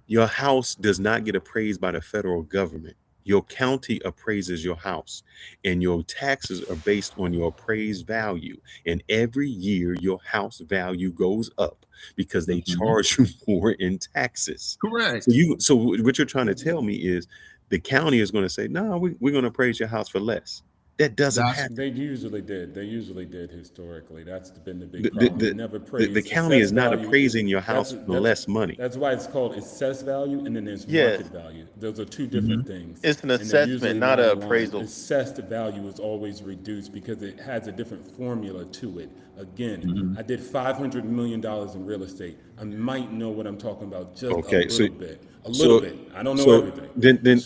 Your house does not get appraised by the federal government. Your county appraises your house, and your taxes are based on your appraised value. And every year, your house value goes up because they charge you more in taxes. Correct. So what you're trying to tell me is the county is going to say, "No, we're going to appraise your house for less." That doesn't happen. They usually did. They usually did historically. That's been the big The- problem. the- They never the praised county is assessed not value. appraising your house for less money. That's why it's called assessed value, and then there's Yes. market value. Those are two different things. It's an And they're assessment, usually not an aligned. appraisal. Assessed value is always reduced because it has a different formula to it. Again, I did $500 million in real estate. I might know what I'm talking about just a little bit. A little bit. I don't know everything.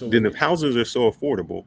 Then if houses are so affordable,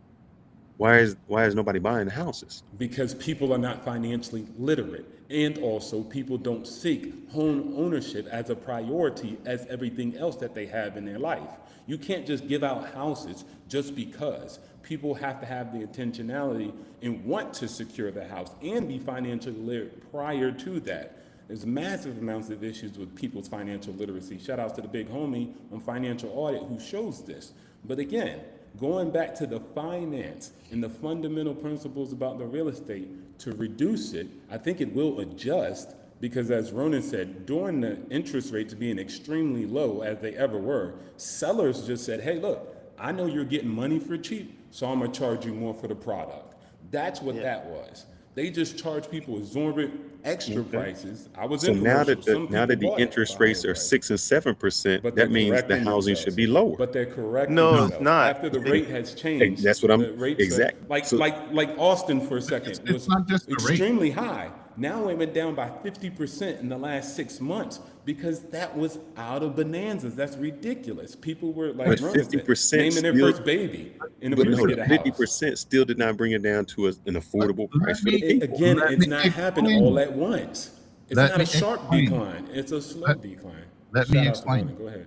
why is nobody buying the houses? Because people are not financially literate, and also people don't seek home ownership as a priority as everything else that they have in their life. You can't just give out houses just because. People have to have the intentionality and want to secure the house and be financially literate prior to that. There's massive amounts of issues with people's financial literacy. Shout outs to the big homie on financial audit who shows this. But again, going back to the finance and the fundamental principles about the real estate to reduce it, I think it will adjust because, as Ronan said, during the interest rates being extremely low as they ever were, sellers just said, hey, look, I know you're getting money for cheap, so I'm gonna charge you more for the product. That's what that was. They just charge people exorbitant extra prices. I was So in now commercial. that Some now that the people bought it interest for rates higher are prices. 6 and 7%, But that they're means the correcting housing themselves. should be lower. But they're correcting No, it's themselves. not. After the rate has changed, That's what I'm the rates exact. are, like So like Austin for a second It's was not just the rate. extremely high. Now it went down by 50% in the last 6 months because that was out of bonanzas. That's ridiculous. People were like but Ronan said, 50% naming their still, first baby in but order no, to get the a house. 50% still did not bring it down to an affordable price for the me- people. Again, Let it's me not happening explain. all at once. It's Let not me a sharp explain. decline. It's a slow Let- decline. let Shout me out to explain. Ronan. Go ahead.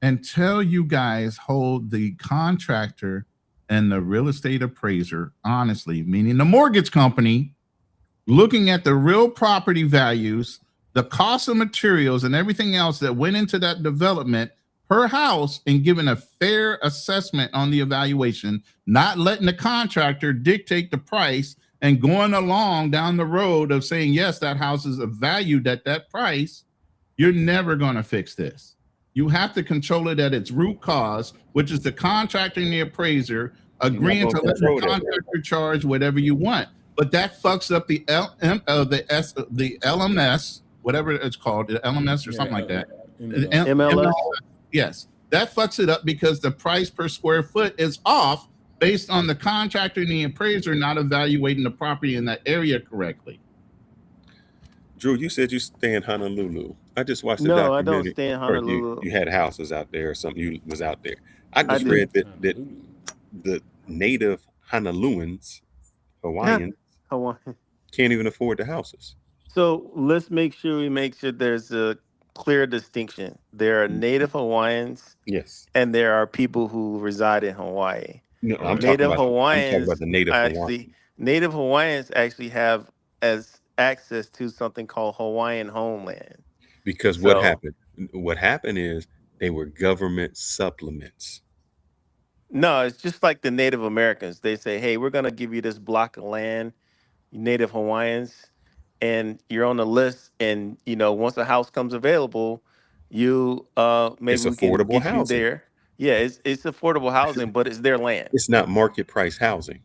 Until you guys hold the contractor and the real estate appraiser honestly, meaning the mortgage company, looking at the real property values, the cost of materials, and everything else that went into that development per house, and giving a fair assessment on the evaluation, not letting the contractor dictate the price and going along down the road of saying, yes, that house is valued at that price, you're never going to fix this. You have to control it at its root cause, which is the contractor and the appraiser agreeing to let the contractor charge whatever you want. But that fucks up the LMS, whatever it's called, the LMS or something like that. MLS. Yes, that fucks it up because the price per square foot is off based on the contractor and the appraiser not evaluating the property in that area correctly. Drew, you said you stay in Honolulu. I just watched the No, I documentary. don't stay in or Honolulu. You had houses out there or something. You was out there. I just do. read that the native Honoluluans, Hawaiians, Hawaii. can't even afford the houses. So let's make sure there's a clear distinction. There are native Hawaiians Yes. and there are people who reside in Hawaii. No, I'm talking Native about Hawaiians the native Hawaiian. Native Hawaiians actually have as access to something called Hawaiian homeland. Because what happened? What happened is they were government supplements. No, it's just like the Native Americans. They say, hey, we're going to give you this block of land, Native Hawaiians, and you're on the list. And, once a house comes available, you maybe It's we can affordable get you housing. there. Yeah, it's affordable housing, but it's their land. It's not market price housing.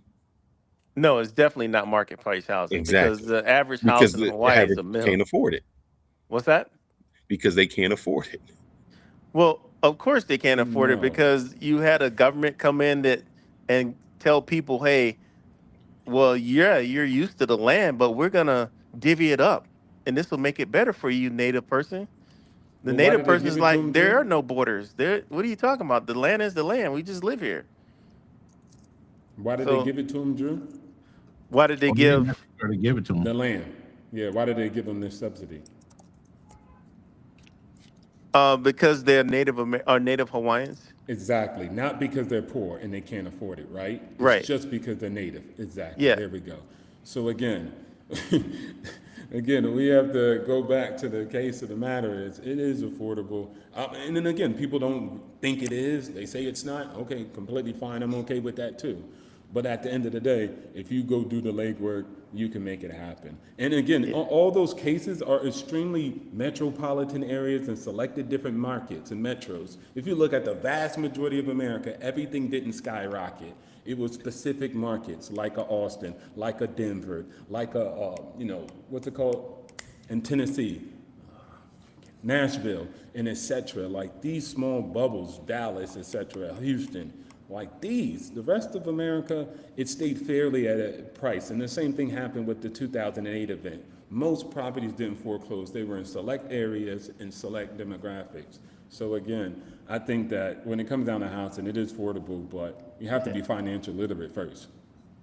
No, it's definitely not market price housing Exactly. because the average house in Hawaii is a million. Can't afford it. What's that? Because they can't afford it. Well, of course they can't afford it No. because you had a government come in and tell people, hey, well, yeah, you're used to the land, but we're gonna divvy it up, and this will make it better for you, native person. The Well, why native did they person give is it to like, 'em, there Drew? are no borders. What are you talking about? The land is the land. We just live here. Why did So- they give it to him, Drew? Why did they Well, you didn't give? necessarily give it to them. The land. Yeah, why did they give them this subsidy? Because they're Native Hawaiians. Exactly. Not because they're poor and they can't afford it, right? It's Right. just because they're native. Exactly. Yeah. There we go. So again, we have to go back to the case of the matter is it is affordable. And then again, people don't think it is. They say it's not. Okay, completely fine. I'm okay with that too. But at the end of the day, if you go do the legwork, you can make it happen. And again, all those cases are extremely metropolitan areas and selected different markets and metros. If you look at the vast majority of America, everything didn't skyrocket. It was specific markets like a Austin, like a Denver, like a, what's it called? In Tennessee, Nashville, and et cetera. Like these small bubbles, Dallas, et cetera, Houston. Like these, the rest of America, it stayed fairly at a price. And the same thing happened with the 2008 event. Most properties didn't foreclose. They were in select areas and select demographics. So again, I think that when it comes down to housing, it is affordable, but you have to be financially literate first.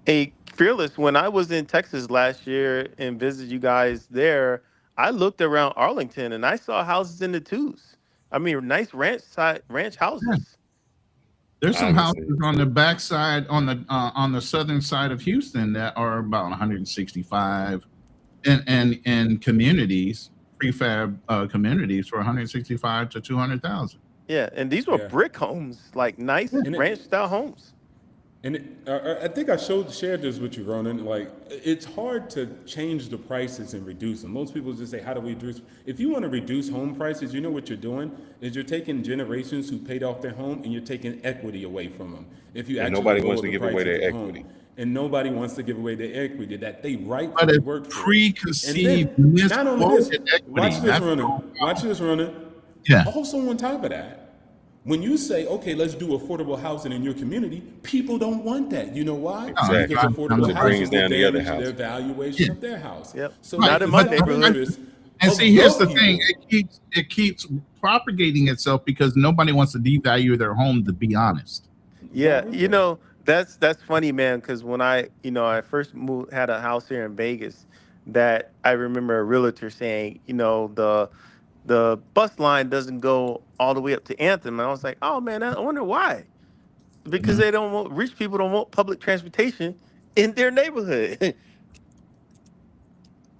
Hey, Fearless, when I was in Texas last year and visited you guys there, I looked around Arlington and I saw houses in the twos. I mean, nice ranch houses. There's some Obviously. houses on the backside, on the southern side of Houston that are about 165, and communities, prefab communities for 165 to 200,000. Yeah, and these were Yeah. brick homes, like nice And it, ranch style homes. And I think shared this with you, Ronan. Like, it's hard to change the prices and reduce them. Most people just say, "How do we reduce?" If you want to reduce home prices, you know what you're doing is you're taking generations who paid off their home and you're taking equity away from them. If you And actually nobody wants lower to the give away price of their the equity. home, and nobody wants to give away their equity that they But rightfully it's worked for, and preconceived, then not only this, misquoted equity. watch this, That's the Ronan. whole Watch problem. this, Ronan. Yeah. Also, on top of that, when you say, okay, let's do affordable housing in your community, people don't want that. You know why? No, Because Exactly. not affordable Because at it all. housing brings will down the other damage their house. valuation Yeah. of their house. Yep. So Not they in use my the neighborhood. purpose And of see, here's the the thing: people. it keeps propagating itself because nobody wants to devalue their home. To be honest, Why Yeah, would they? that's funny, man. Because when I first moved, had a house here in Vegas, that I remember a realtor saying, the bus line doesn't go all the way up to Anthem, and I was like, oh man, I wonder why. Because they don't want rich people don't want public transportation in their neighborhood.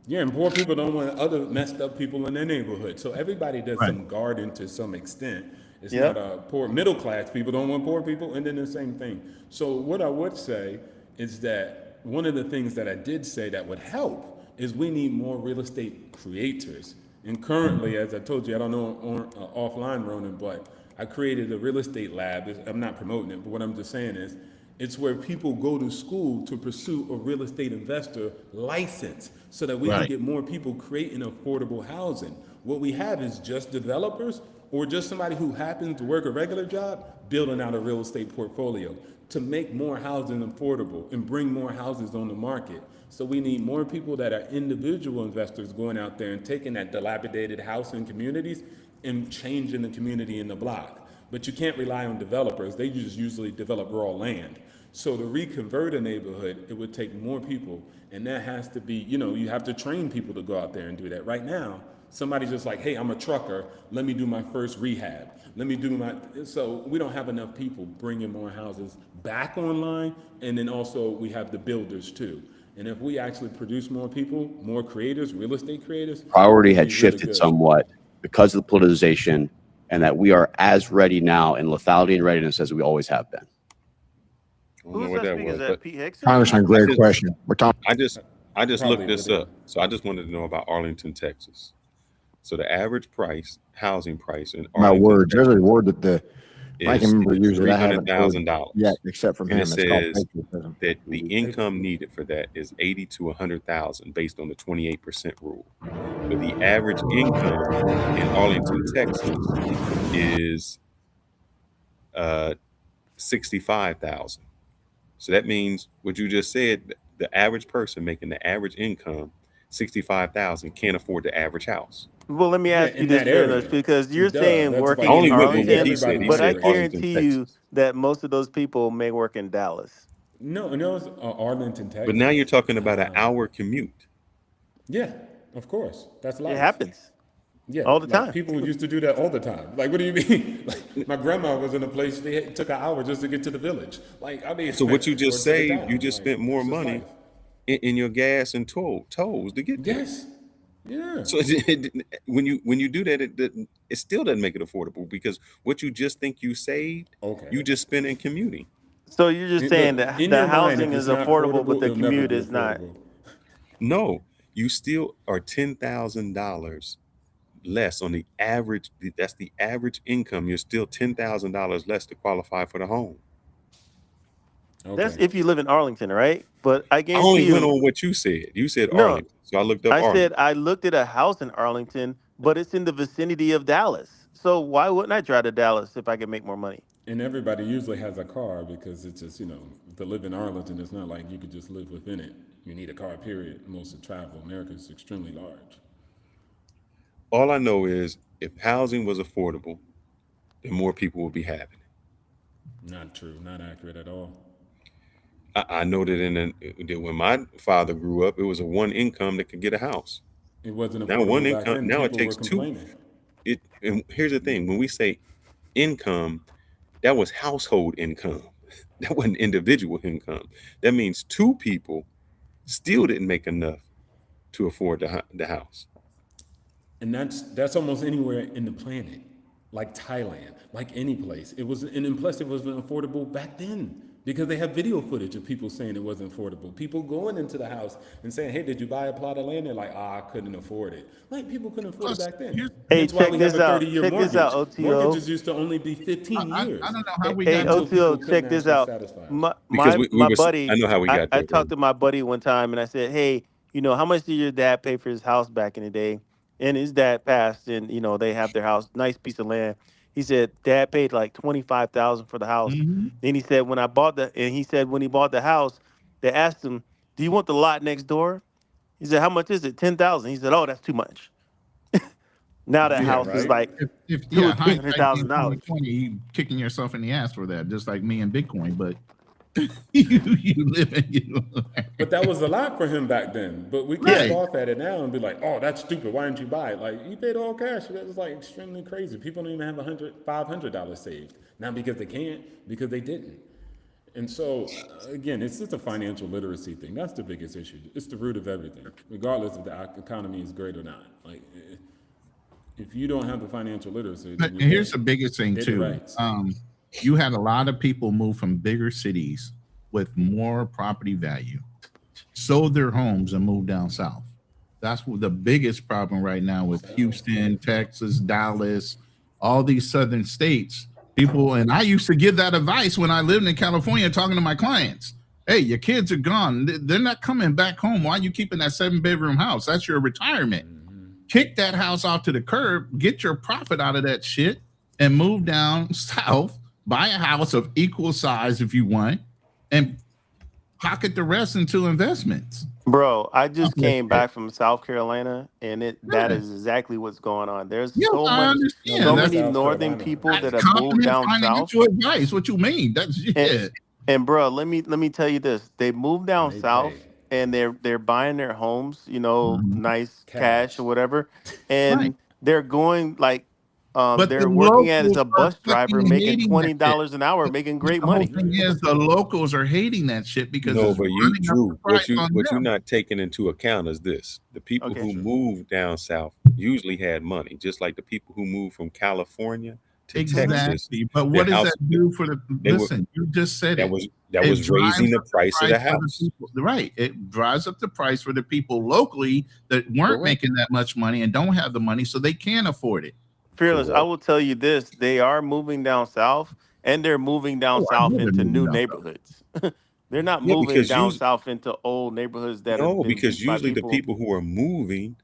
Yeah, and poor people don't want other messed up people in their neighborhood. So everybody does right? some guarding to some extent. It's not Yep. a poor middle class people don't want poor people, and then the same thing. So what I would say is that one of the things that I did say that would help is we need more real estate creators. And currently, as I told you, I don't know offline, Ronan, but I created a real estate lab. I'm not promoting it, but what I'm just saying is it's where people go to school to pursue a real estate investor license so that we can Right. get more people creating affordable housing. What we have is just developers or just somebody who happens to work a regular job building out a real estate portfolio to make more housing affordable and bring more houses on the market. So we need more people that are individual investors going out there and taking that dilapidated house in communities and changing the community in the block. But you can't rely on developers. They just usually develop raw land. So to reconvert a neighborhood, it would take more people. And that has to be, you have to train people to go out there and do that. Right now, somebody's just like, hey, I'm a trucker. Let me do my first rehab. So we don't have enough people bringing more houses back online. And then also we have the builders too. And if we actually produce more people, more creators, real estate creators, Priority we'll had be really shifted good. somewhat because of the politicization, and that we are as ready now in lethality and readiness as we always have been. I don't know Who's what that that speaking? was, Is that but Pete Hickson? Congressman, great question. We're talking. I just Probably looked this what it up. So I just wanted to know about Arlington, Texas. So the average housing price in My Arlington, words. There's a Texas word that the ranking is member uses that I haven't heard $300,000 yet, except from and it him. It's called says patriotism. that the income needed for that is 80 to 100,000 based on the 28% rule. But the average income in Arlington, Texas is 65,000. So that means what you just said, the average person making the average income 65,000 can't afford the average house. Well, let me Yeah, ask you in this, that area. Fairness, because you're Duh, saying that's working like I in only went with what Arlington, he said. everybody He but I said here. Arlington, guarantee you Texas. that most of those people may work in Dallas. No, it's Arlington, But now you're Texas. talking about an hour commute. Yeah, of course. That's It life. happens Yeah, all the like time. people used to do that all the time. Like, what do you mean? Like, my grandma was in a place it took an hour just to get to the village. Like, I mean, So what you or just to the saved, you town. just Like, spent more it's just money life. in your gas and tolls to get there. Yes. Yeah. So when you do that, it still doesn't make it affordable because what you just think you saved, Okay. you just spent in commuting. So you're just saying Look, that in the your mind, if housing is it's not affordable, but affordable, the it'll never commute be is not. affordable. No, you still are $10,000 less on the average. That's the average income. You're still $10,000 less to qualify for the home. That's Okay. if you live in Arlington, right? But I I only guarantee went you, on what you said. You said no, Arlington, so I looked up I said Arlington. I looked at a house in Arlington, but it's in the vicinity of Dallas. So why wouldn't I drive to Dallas if I could make more money? And everybody usually has a car because it's just, to live in Arlington, it's not like you could just live within it. You need a car, period. Most of travel. America is extremely large. All I know is if housing was affordable, then more people would be having it. Not true. Not accurate at all. I know that that when my father grew up, it was a one income that could get a house. It wasn't Now one affordable back income. then. Now it People were takes two. complaining. And here's the thing: when we say income, that was household income. That wasn't individual income. That means two people still didn't make enough to afford the house. And that's almost anywhere in the planet. like Thailand, like any place. It was, and plus it wasn't affordable back then because they have video footage of people saying it wasn't affordable. People going into the house and saying, "Hey, did you buy a plot of land?" They're like, "I couldn't afford it." Like people couldn't afford it back then. Hey, That's why check we have this a out. 30-year Check this mortgage. out, OTO. Mortgages used to only be 15 years. I don't know how we Hey, got until OTO, people couldn't check this actually out. satisfy it. Because My I buddy, know how we got I there. talked to my buddy one time and I said, "Hey, how much did your dad pay for his house back in the day?" And his dad passed, and they have their house, nice piece of land. He said, "Dad paid like 25,000 for the house." Then he said, when he bought the house, they asked him, "Do you want the lot next door?" He said, "How much is it?" 10,000. He said, "Oh, that's too much." Now that Yeah, house is right. like if two or yeah, three hundred hindsight being thousand dollars. 2020, you kicking yourself in the ass for that, just like me and Bitcoin. But you live and you learn. But that was a lot for him back then. But we can Right. scoff at it now and be like, "Oh, that's stupid. Why didn't you buy it?" Like you paid all cash. That's like extremely crazy. People don't even have $500 saved now because they can't, because they didn't. And so again, it's just a financial literacy thing. That's the biggest issue. It's the root of everything, regardless if the economy is great or not. Like if you don't have the financial literacy, But then you're here's the dead. biggest thing Dead to too. rights. You had a lot of people move from bigger cities with more property value, sold their homes and moved down south. That's what the biggest problem right now with Houston, Texas, Dallas, all these southern states. People, and I used to give that advice when I lived in California talking to my clients. Hey, your kids are gone. They're not coming back home. Why are you keeping that 7-bedroom house? That's your retirement. Kick that house off to the curb, get your profit out of that shit, and move down south, buy a house of equal size if you want, and pocket the rest into investments. Bro, I just came back from South Carolina, and that is exactly what's going on. There's Yeah, I understand. so That's many northern people that have moved competent down south. financial advice. What you mean? That's it. And bro, let me tell you this: they moved down south, and they're buying their homes, nice cash or whatever, and they're going like, But the they're working as locals a are bus driver, fucking making hating that shit. $20 an hour, making great The whole money. thing is the locals are hating that shit because No, it's but you, running up the Drew, price on what you're them. not taking into account is this: the people Okay, who sure. moved down south usually had money, just like the people who moved from California to Texas. Exactly. But what does that do for the? Listen, you just said that it. was It raising drives the up price of the for house. people. Right. It drives up the price for the people locally that weren't making that much money and don't have the money, so they can't afford it. Fearless, I will tell you this: they are moving down south, and they're moving down Oh, I know south they're into moving new down south. neighborhoods. They're not Yeah, moving because down south into old neighborhoods that have been because beat by usually the people. people who are moving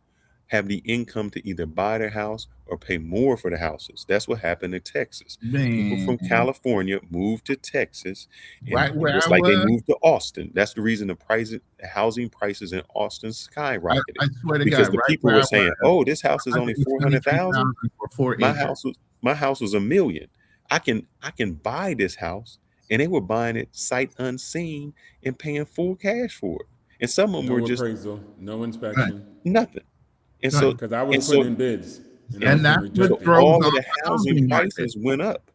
have the income to either buy their house or pay more for the houses. That's what happened in Texas. People from California moved to Texas, and Right where just I like they was. moved to Austin. That's the reason the housing prices in Austin skyrocketed. I swear to Because God, the right people where were I saying, was, "Oh, this house is only 400,000. for 4 My acres. house was $1 million. I can buy this house." And they were buying it sight unseen and paying full cash for it. And some of them were No just appraisal, no inspection. nothing. And so, Because I was putting in bids, and I And was getting that's what rejected. throws all off of the the housing housing market. prices went up.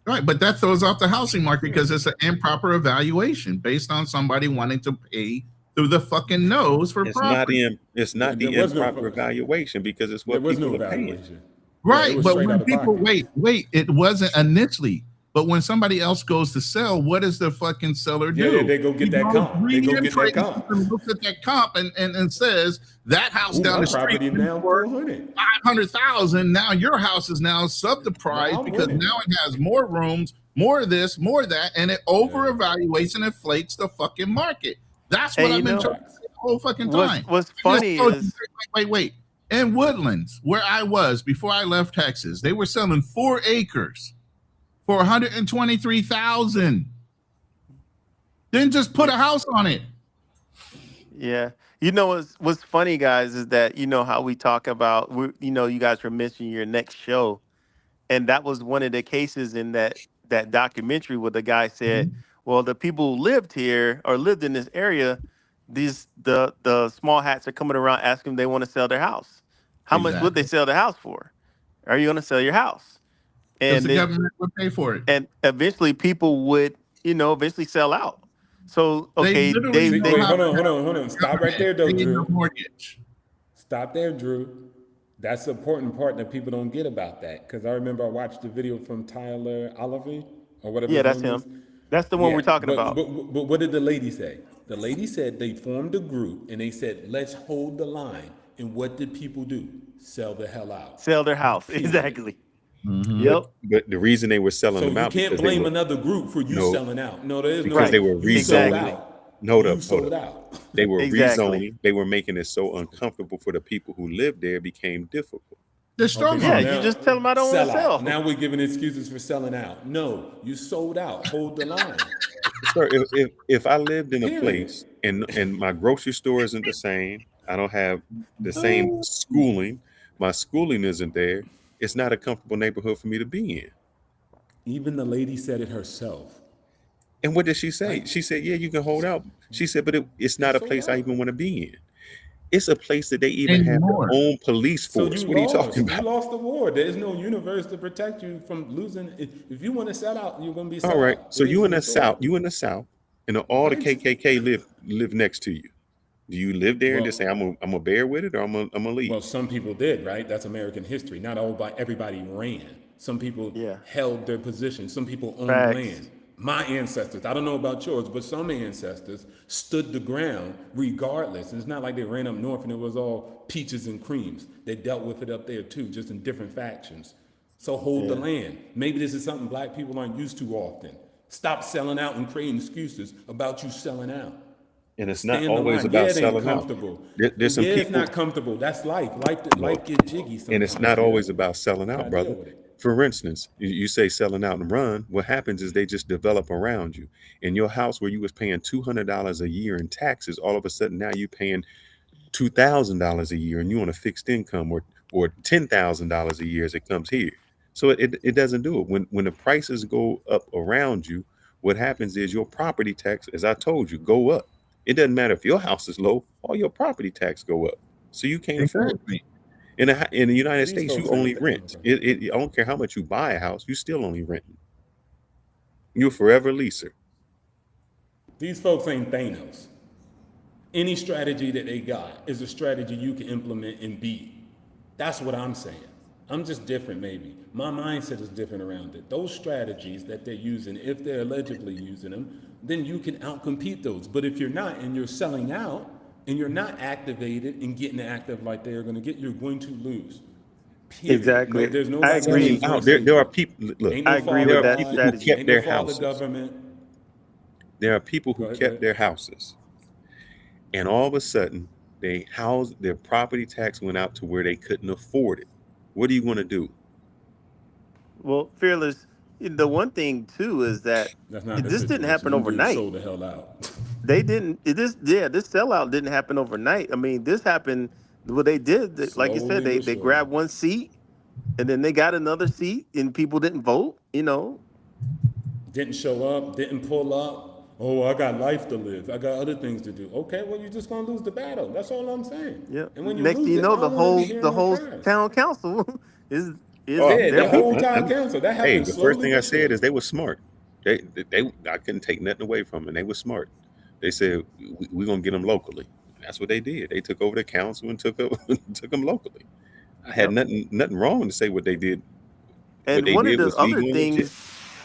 Right, but that throws off the housing market because it's an improper evaluation based on somebody wanting to pay through the fucking nose for property. It's not the There was no improper evaluation because it's There what was no people are paying. evaluation. Right, it was but straight out when of people pocket. wait, it wasn't initially. But when somebody else goes to sell, what does the fucking seller do? Yeah, they go get He that goes comp. They go get that reappraises comp. and looks at that comp and says that house Ooh, down my the street property is now worth 400. 500,000. Now your house is now sub the price I'm because winning. now it has more rooms, more of this, more of that, and it over evaluates and inflates the fucking market. That's what And I've been trying to say the whole fucking what's time. what's I just funny told you, is wait. In Woodlands, where I was before I left Texas, they were selling 4 acres for 123,000. Then just put a house on it. Yeah. What's funny, guys, is that how we talk about you guys were mentioning your next show, and that was one of the cases in that documentary where the guy said, well, the people who lived here or lived in this area, the small hats are coming around asking if they want to sell their house. How much would they sell the house for? Are you going to sell your house? Because And the government would pay for it. and eventually people would eventually sell out. So They okay, literally know Wait, how hold on. Stop right there, though, pay your Drew. mortgage. Stop there, Drew. That's the important part that people don't get about that. Because I remember I watched the video from Tyler Oliver or whatever Yeah, his that's name is. him. That's the one Yeah, we're talking but, about. but what did the lady say? The lady said they formed a group and they said, let's hold the line. And what did people do? Sell the hell out. Sell their house. Period. Exactly. Mhm. Yep. But the reason they were selling So them you out can't because they blame were another group for you no selling out. No, there is no because Right. they were you sold Exactly. rezoning. out. Hold You up, hold sold up. out. They were Exactly. rezoning. They were making it so uncomfortable for the people who lived there. It became difficult. They're Okay, strong so Yeah, armed. you now just tell them I don't want to sell out. sell. Now we're giving excuses for selling out. No, you sold out. Hold the line. Sir, if I lived in a Period. place and my grocery store isn't the same, I don't have the same schooling, my schooling isn't there, it's not a comfortable neighborhood for me to be in. Even the lady said it herself. And what did she say? Like She said, "Yeah, you can hold out." She said, "But it's you not a sold place I out. even want to be in. It's a place that they even have their Anymore. own police So force. What are you talking you about?" lost the war. There is no universe to protect you from losing. If you want to sell out, you're gonna be All sell right. out. So It is you in the the story. South, and all the Right. KKK live next to you. Do you live there and just say, Well, I'm gonna bear with it, or I'm gonna leave?" well, some people did, right? That's American history. Not all by everybody ran. Some people Yeah. held their position. Some people owned Facts. land. My ancestors, I don't know about yours, but some ancestors stood the ground regardless. And it's not like they ran up north and it was all peaches and creams. They dealt with it up there too, just in different factions. So hold the Yeah. land. Maybe this is something black people aren't used to often. Stop selling out and creating excuses about you selling out. And it's not Stand the always line. Yeah, about it ain't selling out. comfortable. There's some Yeah, it's people. not comfortable. That's life. No, Life get jiggy and it's sometimes, not man. always about selling out, Gotta deal brother. with it. For instance, you say selling out and run. What happens is they just develop around you. In your house where you was paying $200 a year in taxes, all of a sudden now you paying $2,000 a year, and you on a fixed income, or $10,000 a year as it comes here. So it doesn't do it. When the prices go up around you, what happens is your property tax, as I told you, go up. It doesn't matter if your house is low, all your property tax go up. So you can't afford it. Exactly. In the United These States, you folks only ain't. rent. I don't care how much you buy a house, you still only renting. You're forever leaser. These folks ain't Thanos. Any strategy that they got is a strategy you can implement and beat. That's what I'm saying. I'm just different, maybe. My mindset is different around it. Those strategies that they're using, if they're allegedly using them, then you can outcompete those. But if you're not and you're selling out and you're not activated and getting active like they're going to get, you're going to lose. Period. No, Exactly. there's I nobody else agree. who's going Out to there, save there are you. people. Look, Ain't I no agree fault there with of are that people who God. strategy. kept Ain't no their fault of the houses. government. There are people Go who ahead, go kept ahead. their houses, and all of a sudden, their property tax went out to where they couldn't afford it. What are you going to do? Well, fearless. The one thing too is that That's not the this didn't situation. happen Them dudes overnight. sold the hell out. They didn't. This sellout didn't happen overnight. I mean, this happened. What they did, like you said, Slowly but they surely. grabbed one seat and then they got another seat, and people didn't vote. Didn't show up, didn't pull up. Oh, I got life to live. I got other things to do. Okay, well, you're just gonna lose the battle. That's all I'm saying. Yeah. And when you Next thing lose you it, know, I don't want to be the hearing no whole cries. town council is Oh, Yeah, their the whole people. town council. That hey, happened the first slowly thing I but said is surely. they were smart. They I couldn't take nothing away from them. They were smart. They said we're gonna get them locally. And that's what they did. They took over the council and took them locally. I had Yep. nothing wrong to say what they did. What And they one of did the was other legal and legit. things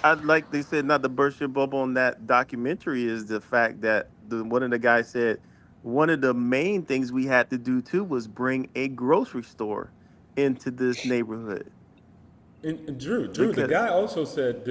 I'd like they said not to burst your bubble on that documentary is the fact that one of the guys said one of the main things we had to do too was bring a grocery store into this neighborhood And Drew, the because guy also said,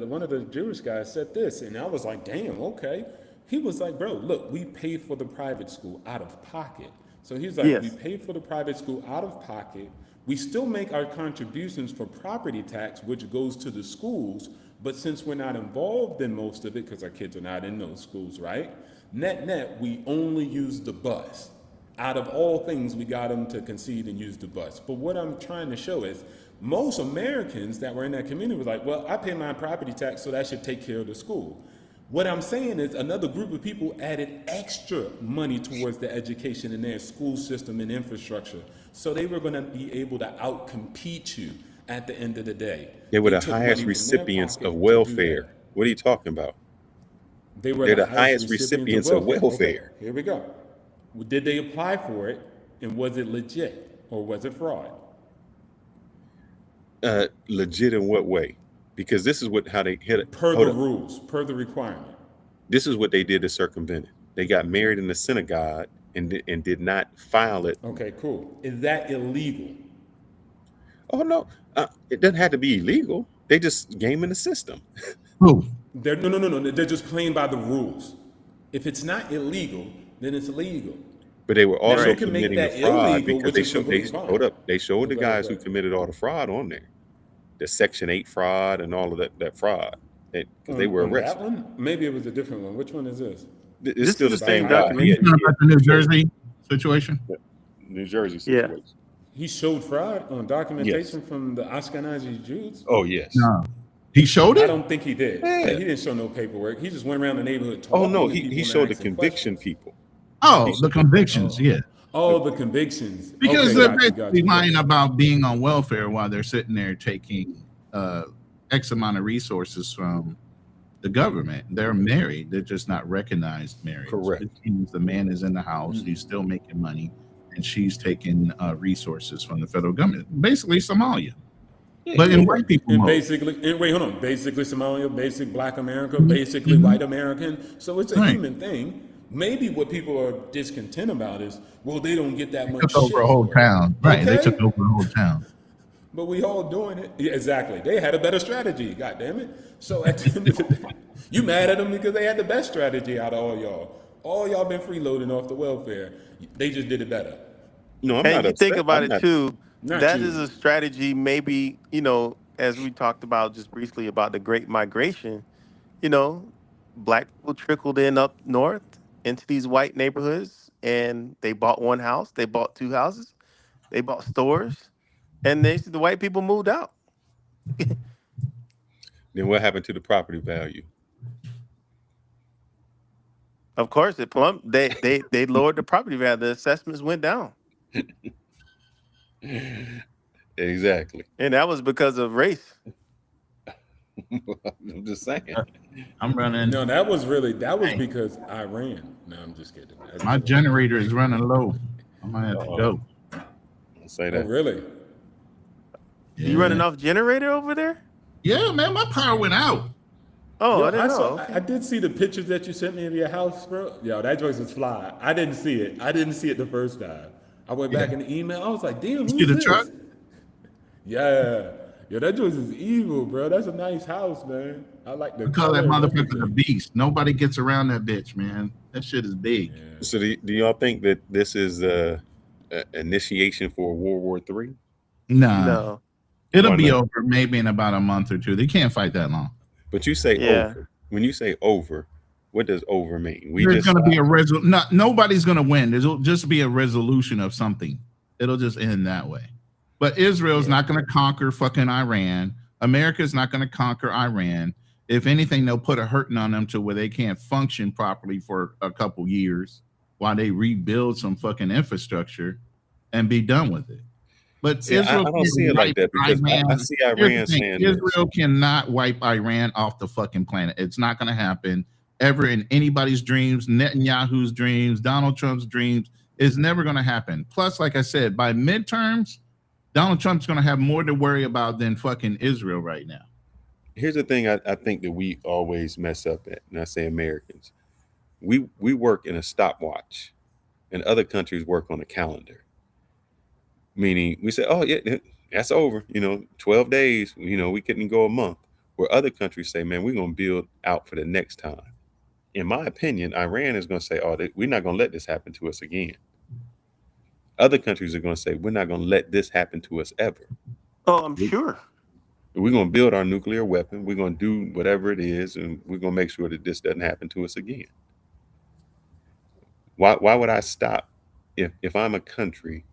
one of the Jewish guys said this, and I was like, damn, okay. He was like, bro, look, we pay for the private school out of pocket. So he's like, we yes, pay for the private school out of pocket. We still make our contributions for property tax, which goes to the schools. But since we're not involved in most of it, because our kids are not in those schools, right? Net, we only use the bus. Out of all things, we got them to concede and use the bus. But what I'm trying to show is most Americans that were in that community was like, well, I pay my property tax, so that should take care of the school. What I'm saying is another group of people added extra money towards the education in their school system and infrastructure. So they were going to be able to outcompete you at the end of the day. They were They the took highest money from their recipients of pocket to do welfare. that. What are you talking about? They were They're the the highest highest recipients of recipients of welfare. Okay, welfare. here we go. Did they apply for it, and was it legit? or was it fraud? Legit in what way? Because this is how they hit it. Per the rules, per the requirement. This is what they did to circumvent it. They got married in the synagogue and did not file it. Okay, cool. Is that illegal? Oh no, it doesn't have to be illegal. They just gaming the system. Who? No. They're just playing by the rules. If it's not illegal, then it's illegal. But they were also you can make committing that the fraud illegal, because which they is completely fine. They showed the guys who committed all the fraud on there, the Section 8 fraud and all of that fraud, because they were arrested. That one? Maybe it was a different one. Which one is this? It's still the same guy. guy. He's talking about the New Jersey situation. New Jersey situation. Yeah. He showed fraud on documentation from the Ashkenazi Jews. Oh yes. No. He showed it? I don't think he did. Yeah. He didn't show no paperwork. He just went around the neighborhood talking. Oh no, to people he and showed the asking conviction questions. people. Oh, the convictions, yeah. Oh, the convictions. Because Okay, they're got you, basically got you. lying about being on welfare while they're sitting there taking X amount of resources from the government. They're married. They're just not recognized marriage. Correct. It means the man is in the house. He's still making money, and she's taking resources from the federal government. Basically, Somalia. But in white people And mode. wait, hold on. Basically Somalia, basic Black America, basically white American. So it's a Right. human thing. Maybe what people are discontent about is, well, they don't get that much Took over shit a whole for it. town. Right. They Okay? took over a whole town. But we all doing it. Yeah, exactly. They had a better strategy, God damn it. So at the end of the day, you mad at them because they had the best strategy out of all y'all. All y'all been freeloading off the welfare. They just did it better. No, I'm And not you upset. think about I'm it not- too, Not that you. is a strategy maybe, as we talked about just briefly about the Great Migration, Black people trickled in up north into these white neighborhoods and they bought one house, they bought two houses, they bought stores, and the white people moved out. Then what happened to the property value? Of course, it plumped. They lowered the property value. The assessments went down. Exactly. And that was because of race. I'm just saying. I'm running. No, that was because Iran. No, I'm just kidding. My generator is running low. I might have to go. Don't say Oh, that. really? You running off generator over there? Yeah, man, my power went out. Oh, Yo, I didn't know. I did see the pictures that you sent me of your house, bro. Yo, that joint was fly. I didn't see it. I didn't see it the first time. I went back in the email. I was like, damn, who's See the this? truck? Yeah. Yo, that joint is evil, bro. That's a nice house, man. I like the I call that color and motherfucker the everything. beast. Nobody gets around that bitch, man. That shit is big. So do y'all think that this is initiation for World War III? Nah. No. It'll Why be not? over maybe in about a month or two. They can't fight that long. But you say Yeah. over. When you say over, what does over mean? There's going to be a nobody's going to win. There'll just be a resolution of something. It'll just end that way. But Israel's not going to conquer fucking Iran. America's not going to conquer Iran. If anything, they'll put a hurting on them to where they can't function properly for a couple years while they rebuild some fucking infrastructure and be done with it. But See, Israel I don't see it like that because I see Here's Iran the thing, saying this. Israel cannot wipe Iran off the fucking planet. It's not going to happen ever in anybody's dreams, Netanyahu's dreams, Donald Trump's dreams. It's never going to happen. Plus, like I said, by midterms, Donald Trump's going to have more to worry about than fucking Israel right now. Here's the thing I think that we always mess up at, and I say Americans. We work in a stopwatch, and other countries work on a calendar. Meaning we say, oh, yeah, that's over. 12 days, we couldn't go a month. Where other countries say, man, we're going to build out for the next time. In my opinion, Iran is going to say, oh, we're not going to let this happen to us again. Other countries are going to say, we're not going to let this happen to us ever. Oh, I'm sure. We're going to build our nuclear weapon. We're going to do whatever it is, and we're going to make sure that this doesn't happen to us again. Why would I stop? If I'm a country,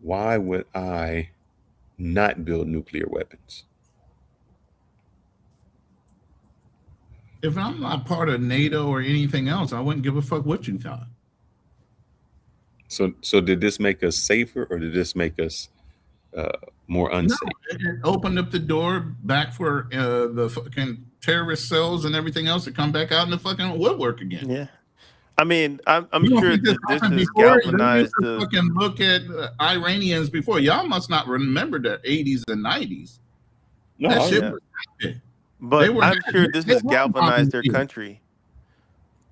why would I not build nuclear weapons? If I'm not part of NATO or anything else, I wouldn't give a fuck what you thought. So did this make us safer, or did this make us more unsafe? No, it opened up the door back for the fucking terrorist cells and everything else to come back out in the fucking woodwork again. Yeah. I mean, I'm You don't sure think this this happened has before? They used galvanized to the. fucking look at Iranians before. Y'all must not remember the 80s and 90s. No, That I shit Yeah, was active. They but were I'm sure this they has were bombing galvanized their you. country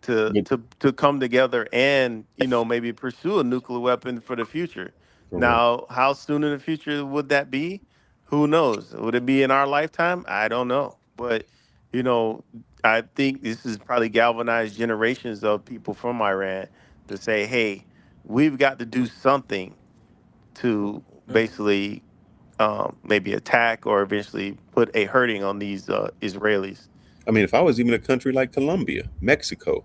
to but come together and maybe pursue a nuclear weapon for the future. correct. Now, how soon in the future would that be? Who knows? Would it be in our lifetime? I don't know. But you know, I think this has probably galvanized generations of people from Iran to say, "Hey, we've got to do something to basically maybe attack or eventually put a hurting on these Israelis." I mean, if I was even a country like Colombia, Mexico,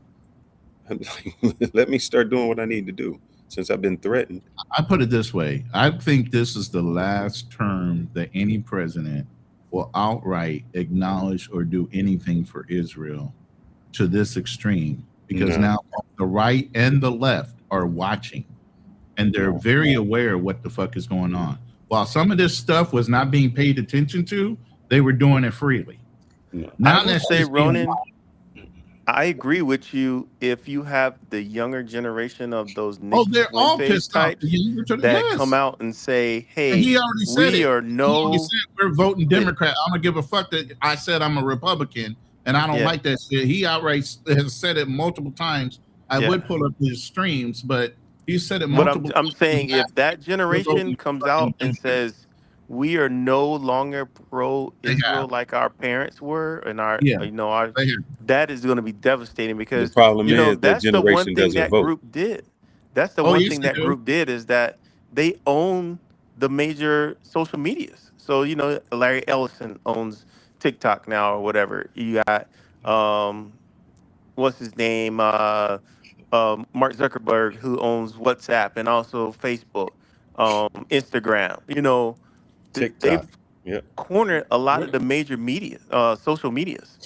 I'm like, let me start doing what I need to do since I've been threatened. I put it this way. I think this is the last term that any president will outright acknowledge or do anything for Israel to this extreme, because No, now the right and the left are watching and they're no. very aware of what the fuck is going on. While some of this stuff was not being paid attention to, they were doing it freely. No. Now I will that say, shit's being Ronan, I agree with you. If you have the younger generation of those oh, Nick they're all Fuentes pissed off. types that come Yes. out and say, And "Hey, he already said we it. are He already no," said we're voting that, Democrat. I don't give a fuck that I said I'm a Republican and I don't yeah, like that shit. He outright has said it multiple times. I yeah. would pull up his streams, but he said it But I'm multiple I'm times. saying if that We're generation voting comes fucking out and Democrat. says we are no longer They have. pro-Israel like our parents were, and our Yeah, our they have. that is going to be devastating The because problem is that that's the one generation thing doesn't that vote. group did. That's the Oh, one yes, thing they that do. group did is that they own the major social medias. So Larry Ellison owns TikTok now or whatever. You got what's his name? Mark Zuckerberg, who owns WhatsApp and also Facebook, Instagram. TikTok. They've Yep. cornered a lot of What the major media, social medias.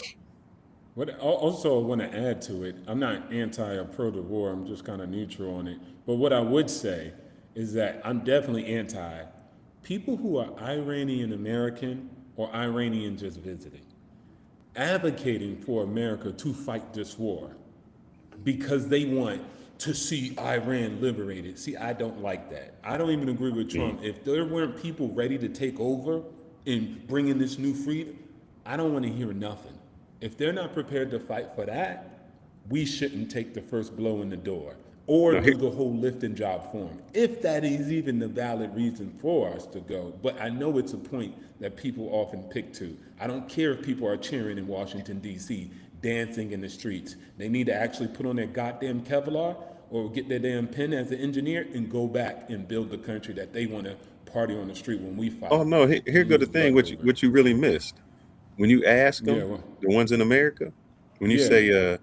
Also, I want to add to it. I'm not anti or pro the war. I'm just kind of neutral on it. But what I would say is that I'm definitely anti people who are Iranian American or Iranian just visiting, advocating for America to fight this war because they want to see Iran liberated. See, I don't like that. I don't even agree with Trump. If there weren't people ready to take over and bring in this new freedom, I don't want to hear nothing. If they're not prepared to fight for that, we shouldn't take the first blow in the door or Now, do the whole lift and job for them, if that is even the valid reason for us to go. But I know it's a point that people often pick to. I don't care if people are cheering in Washington, D.C., dancing in the streets. They need to actually put on their goddamn Kevlar or get their damn pen as an engineer and go back and build the country that they want to party on the street when we fight. oh no, here go the thing. What you really missed when you ask them, Yeah, well, the ones in America, when you yeah, say,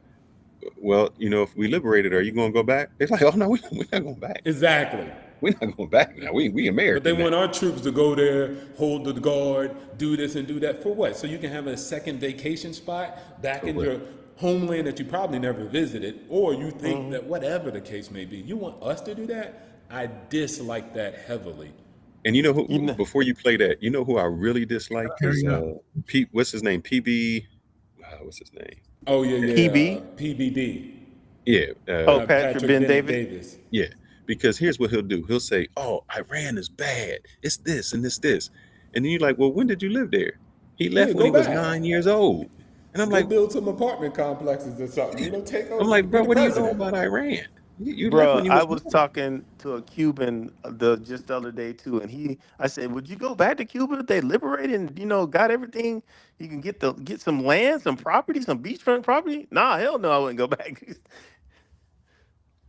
well, if we liberated, are you going to go back? They're like, oh no, we're not going back. exactly. We're not going back now. We But they American now. want our troops to go there, hold the guard, do this and do that for what? So you can have a second vacation spot back in your homeland that you probably never visited, or you think that whatever the case may be, you want us to do that? I dislike that heavily. And you know who? Before you play that, you know who I really dislike is Pete. What's his name? PB. What's his name? Oh yeah, PB? PBD. Yeah. Oh, Patrick Ben Davis. Yeah. Because here's what he'll do. He'll say, "Oh, Iran is bad. It's this and this." And then you're like, "Well, when did you live there?" He left when Go he was back. 9 years old. And I'm Go like, build some apartment complexes or something. Take over. I'm like, Be bro, the what do you know president. about Iran? You left when Bro, you I was was 9. talking to a Cuban just the other day too, and I said, "Would you go back to Cuba if they liberated and got everything? You can get some land, some property, some beachfront property." Nah, hell no, I wouldn't go back.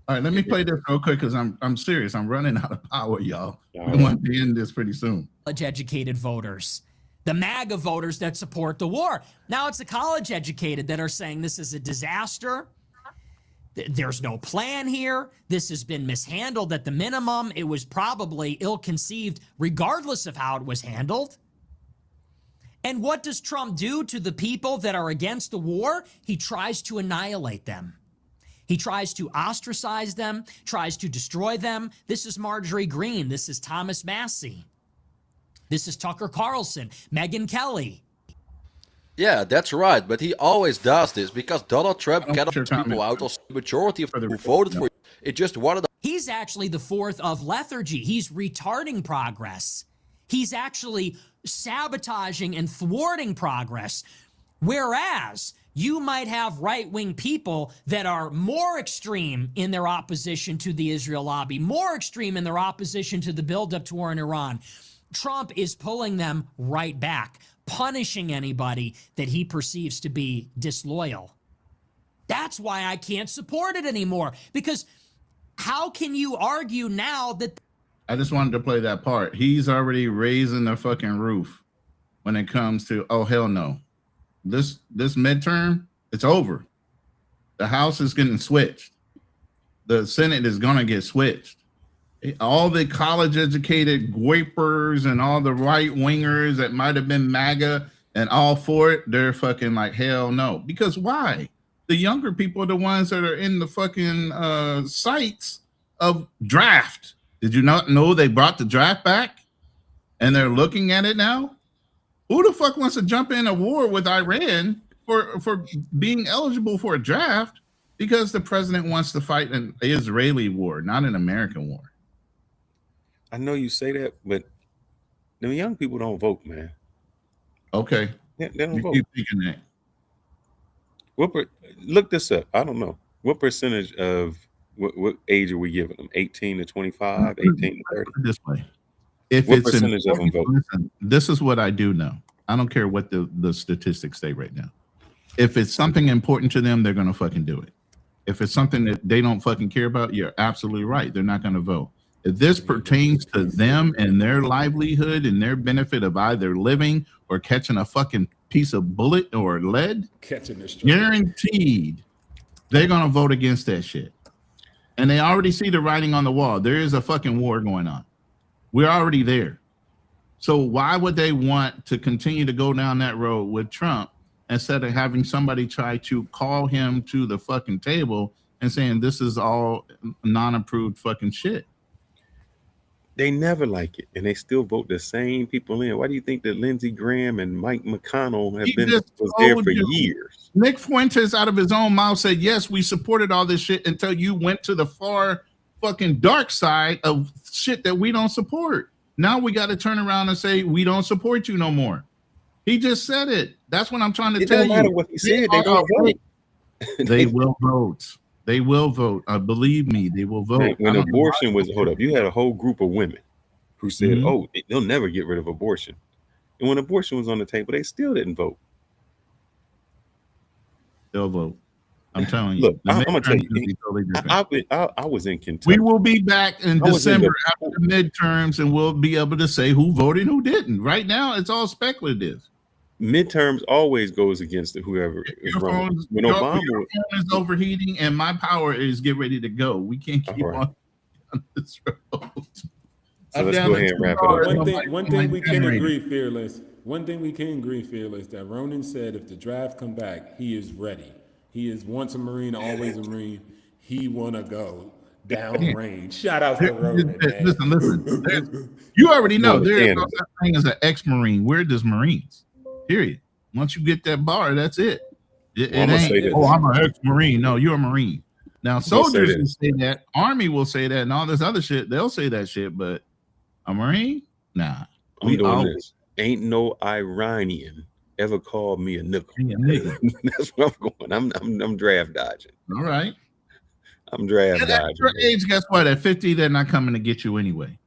All right, let me play this real quick because I'm serious. I'm running out of power, y'all. All We're right. going to end this pretty soon. College-educated voters, the MAGA voters that support the war. Now it's the college-educated that are saying this is a disaster. There's no plan here. This has been mishandled at the minimum. It was probably ill-conceived regardless of how it was handled. And what does Trump do to the people that are against the war? He tries to annihilate them. He tries to ostracize them, tries to destroy them. This is Marjorie Greene. This is Thomas Massey. This is Tucker Carlson, Megyn Kelly. Yeah, that's right. But he always does this because Donald Trump cannot your people comment. out of the majority of For the who report, voted no. for him. It's just one of the He's actually the fourth of lethargy. He's retarding progress. He's actually sabotaging and thwarting progress. Whereas you might have right-wing people that are more extreme in their opposition to the Israel lobby, more extreme in their opposition to the buildup to war in Iran. Trump is pulling them right back, punishing anybody that he perceives to be disloyal. That's why I can't support it anymore, because how can you argue now that... I just wanted to play that part. He's already raising the fucking roof when it comes to, oh, hell no. This midterm, it's over. The House is getting switched. The Senate is going to get switched. All the college-educated guapers and all the right-wingers that might have been MAGA and all for it, they're fucking like, hell no. Because why? The younger people are the ones that are in the fucking sites of draft. Did you not know they brought the draft back? And they're looking at it now? Who the fuck wants to jump in a war with Iran for being eligible for a draft? Because the president wants to fight an Israeli war, not an American war. I know you say that, but the young people don't vote, man. Okay. They don't You vote. keep thinking that. Look this up. I don't know. What percentage of what age are we giving them? 18 to 25, 18 to 30? This way. If What it's percentage of them vote? listen, this is what I do know. I don't care what the statistics say right now. If it's something important to them, they're going to fucking do it. If it's something that they don't fucking care about, you're absolutely right. They're not going to vote. If this pertains to them and their livelihood and their benefit of either living or catching a fucking piece of bullet or lead, Catching this. guaranteed they're going to vote against that shit. And they already see the writing on the wall. There is a fucking war going on. We're already there. So why would they want to continue to go down that road with Trump instead of having somebody try to call him to the fucking table and saying this is all non-approved fucking shit? They never like it, and they still vote the same people in. Why do you think that Lindsey Graham and Mike McConnell was there for years? Nick Fuentes out of his own mouth said, yes, we supported all this shit until you went to the far fucking dark side of shit that we don't support. Now we got to turn around and say we don't support you no more. He just said it. That's what I'm trying to tell you. It don't matter what he said. They don't vote. They will vote. They will vote. Believe me, they will vote. When abortion was, hold up, you had a whole group of women who said, Mhm. oh, they'll never get rid of abortion. And when abortion was on the table, they still didn't vote. They'll vote. I'm telling you. Look, The I'm gonna tell midterms you, will be totally different. I was in Kentucky. We will be back in I was in December the- after the midterms, and we'll be able to say who voted and who didn't. Right now, it's all speculative. Midterms always goes against whoever is Your running. phone, When your Obama, phone is overheating, and my power is get ready to go. We can't keep All right. on this road. So let's go ahead and wrap it up. One thing we can agree, Fearless. One thing we can agree, Fearless, that Ronan said if the draft come back, he is ready. He is once a Marine, always a Marine. He wanna go down range. Shout out to Ronan, man. Listen. You already know No, there's Anna. no such thing as an ex-Marine. We're just Marines. Period. Once you get that bar, that's it. It Well, I'm gonna say ain't, this. oh, I'm an ex-Marine. No, you're a Marine. Now, gonna say soldiers will this. say that. Army will say that, and all this other shit. They'll say that shit, but a Marine? Nah. I'm doing this. Ain't no Iranian ever called me a nickel. That's where I'm going. I'm draft dodging. All right. I'm draft At dodging. your age, guess what? At 50, they're not coming to get you anyway.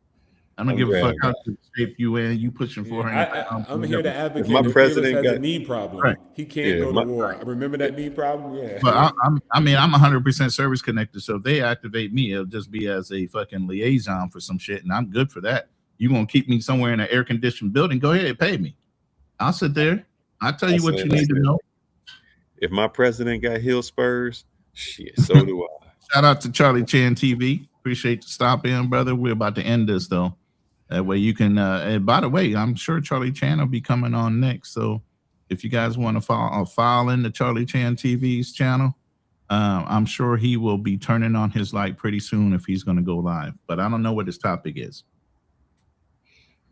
I don't I'm give a fuck draft how shape you in. You pushing 400 pounds. I'm here to advocate. my that president Fearless has got- a knee problem. Right. He can't go to war. Remember that knee problem? Yeah. But I'm 100% service connected. So if they activate me, it'll just be as a fucking liaison for some shit, and I'm good for that. You want to keep me somewhere in an air conditioned building? Go ahead, pay me. I'll sit there. I'll tell you what you need to know. If my president got heel spurs, shit, so do I. Shout out to Charlie Chan TV. Appreciate the stop in, brother. We're about to end this though. That way you can. And by the way, I'm sure Charlie Chan will be coming on next. So if you guys want to file in the Charlie Chan TV's channel, I'm sure he will be turning on his light pretty soon if he's going to go live. But I don't know what his topic is.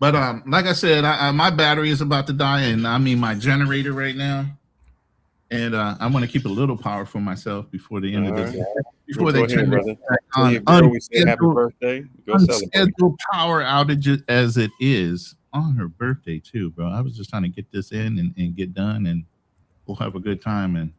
But like I said, my battery is about to die, and I mean my generator right now. And I want to keep a little power for myself before the end of the day. Before they turn brother. on Your girl, we say happy birthday. Go celebrate. unscheduled power outage as it is on her birthday too, bro. I was just trying to get this in and get done, and we'll have a good time. And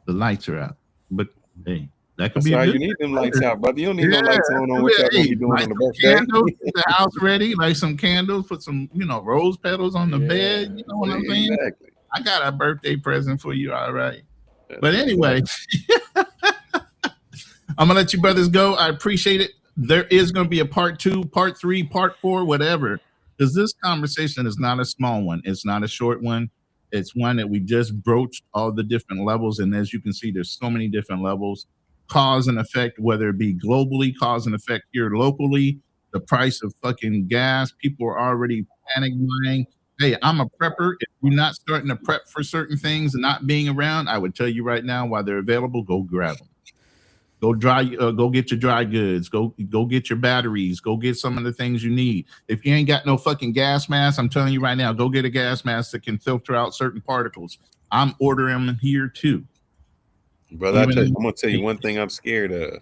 the lights are out, but hey, that could That's be why a good. you need them lights out, brother. You don't need no lights on what y'all gonna be doing light on the some birthday. candles, get the house ready, light some candles, put some rose petals on the bed. You know what I'm saying? Exactly. I got a birthday present for you, all right. But anyway, I'm gonna let you brothers go. I appreciate it. There is gonna be a part 2, part 3, part 4, whatever. Because this conversation is not a small one. It's not a short one. It's one that we just broached all the different levels. And as you can see, there's so many different levels. Cause and effect, whether it be globally, cause and effect here locally, the price of fucking gas. People are already panic buying. Hey, I'm a prepper. If you're not starting to prep for certain things and not being around, I would tell you right now, while they're available, go grab them. Go get your dry goods. Go get your batteries. Go get some of the things you need. If you ain't got no fucking gas mask, I'm telling you right now, go get a gas mask that can filter out certain particles. I'm ordering them here too. Brother, I'm gonna tell you one thing I'm scared of.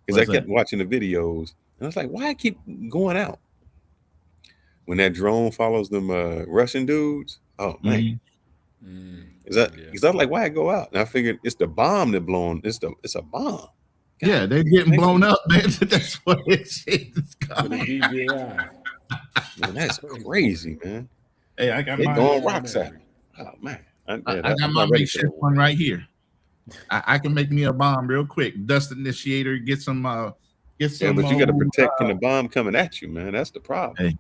Because I kept watching the videos and I was like, why I keep going out? When that drone follows them Russian dudes, oh man. Is that because I'm like, why I go out? And I figured it's the bomb that blown. It's a bomb. God, yeah, they're getting blown up, man. That's what it is. For the DJI. Man, that's crazy, man. Hey, I got they my throwing rocks at me. Oh man. I got my makeshift one right here. I can make me a bomb real quick. Dust initiator, get some but you got to protect from the bomb coming at you, man. That's the problem. Hey,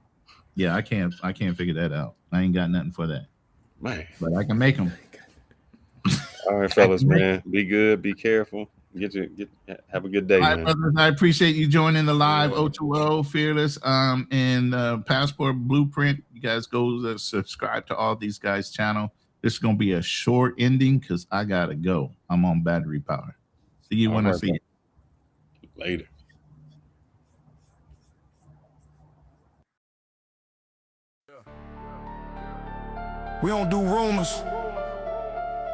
yeah, I can't figure that out. I ain't got nothing for that, man. But I can make them. All right, fellas, man. Be good. Be careful. Have a good day, man. Brothers, I appreciate you joining the live O2O Fearless and Passport Blueprint. You guys go subscribe to all these guys' channel. This is gonna be a short ending because I gotta go. I'm on battery power. See you when I see you. Later. We don't do rumors.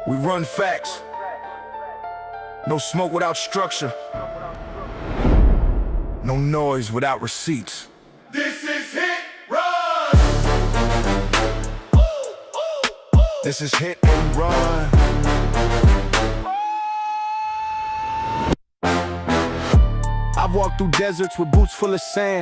We run facts. No smoke without structure. No noise without receipts. This is hit run. This is hit and run. I've walked through deserts with boots full of sand.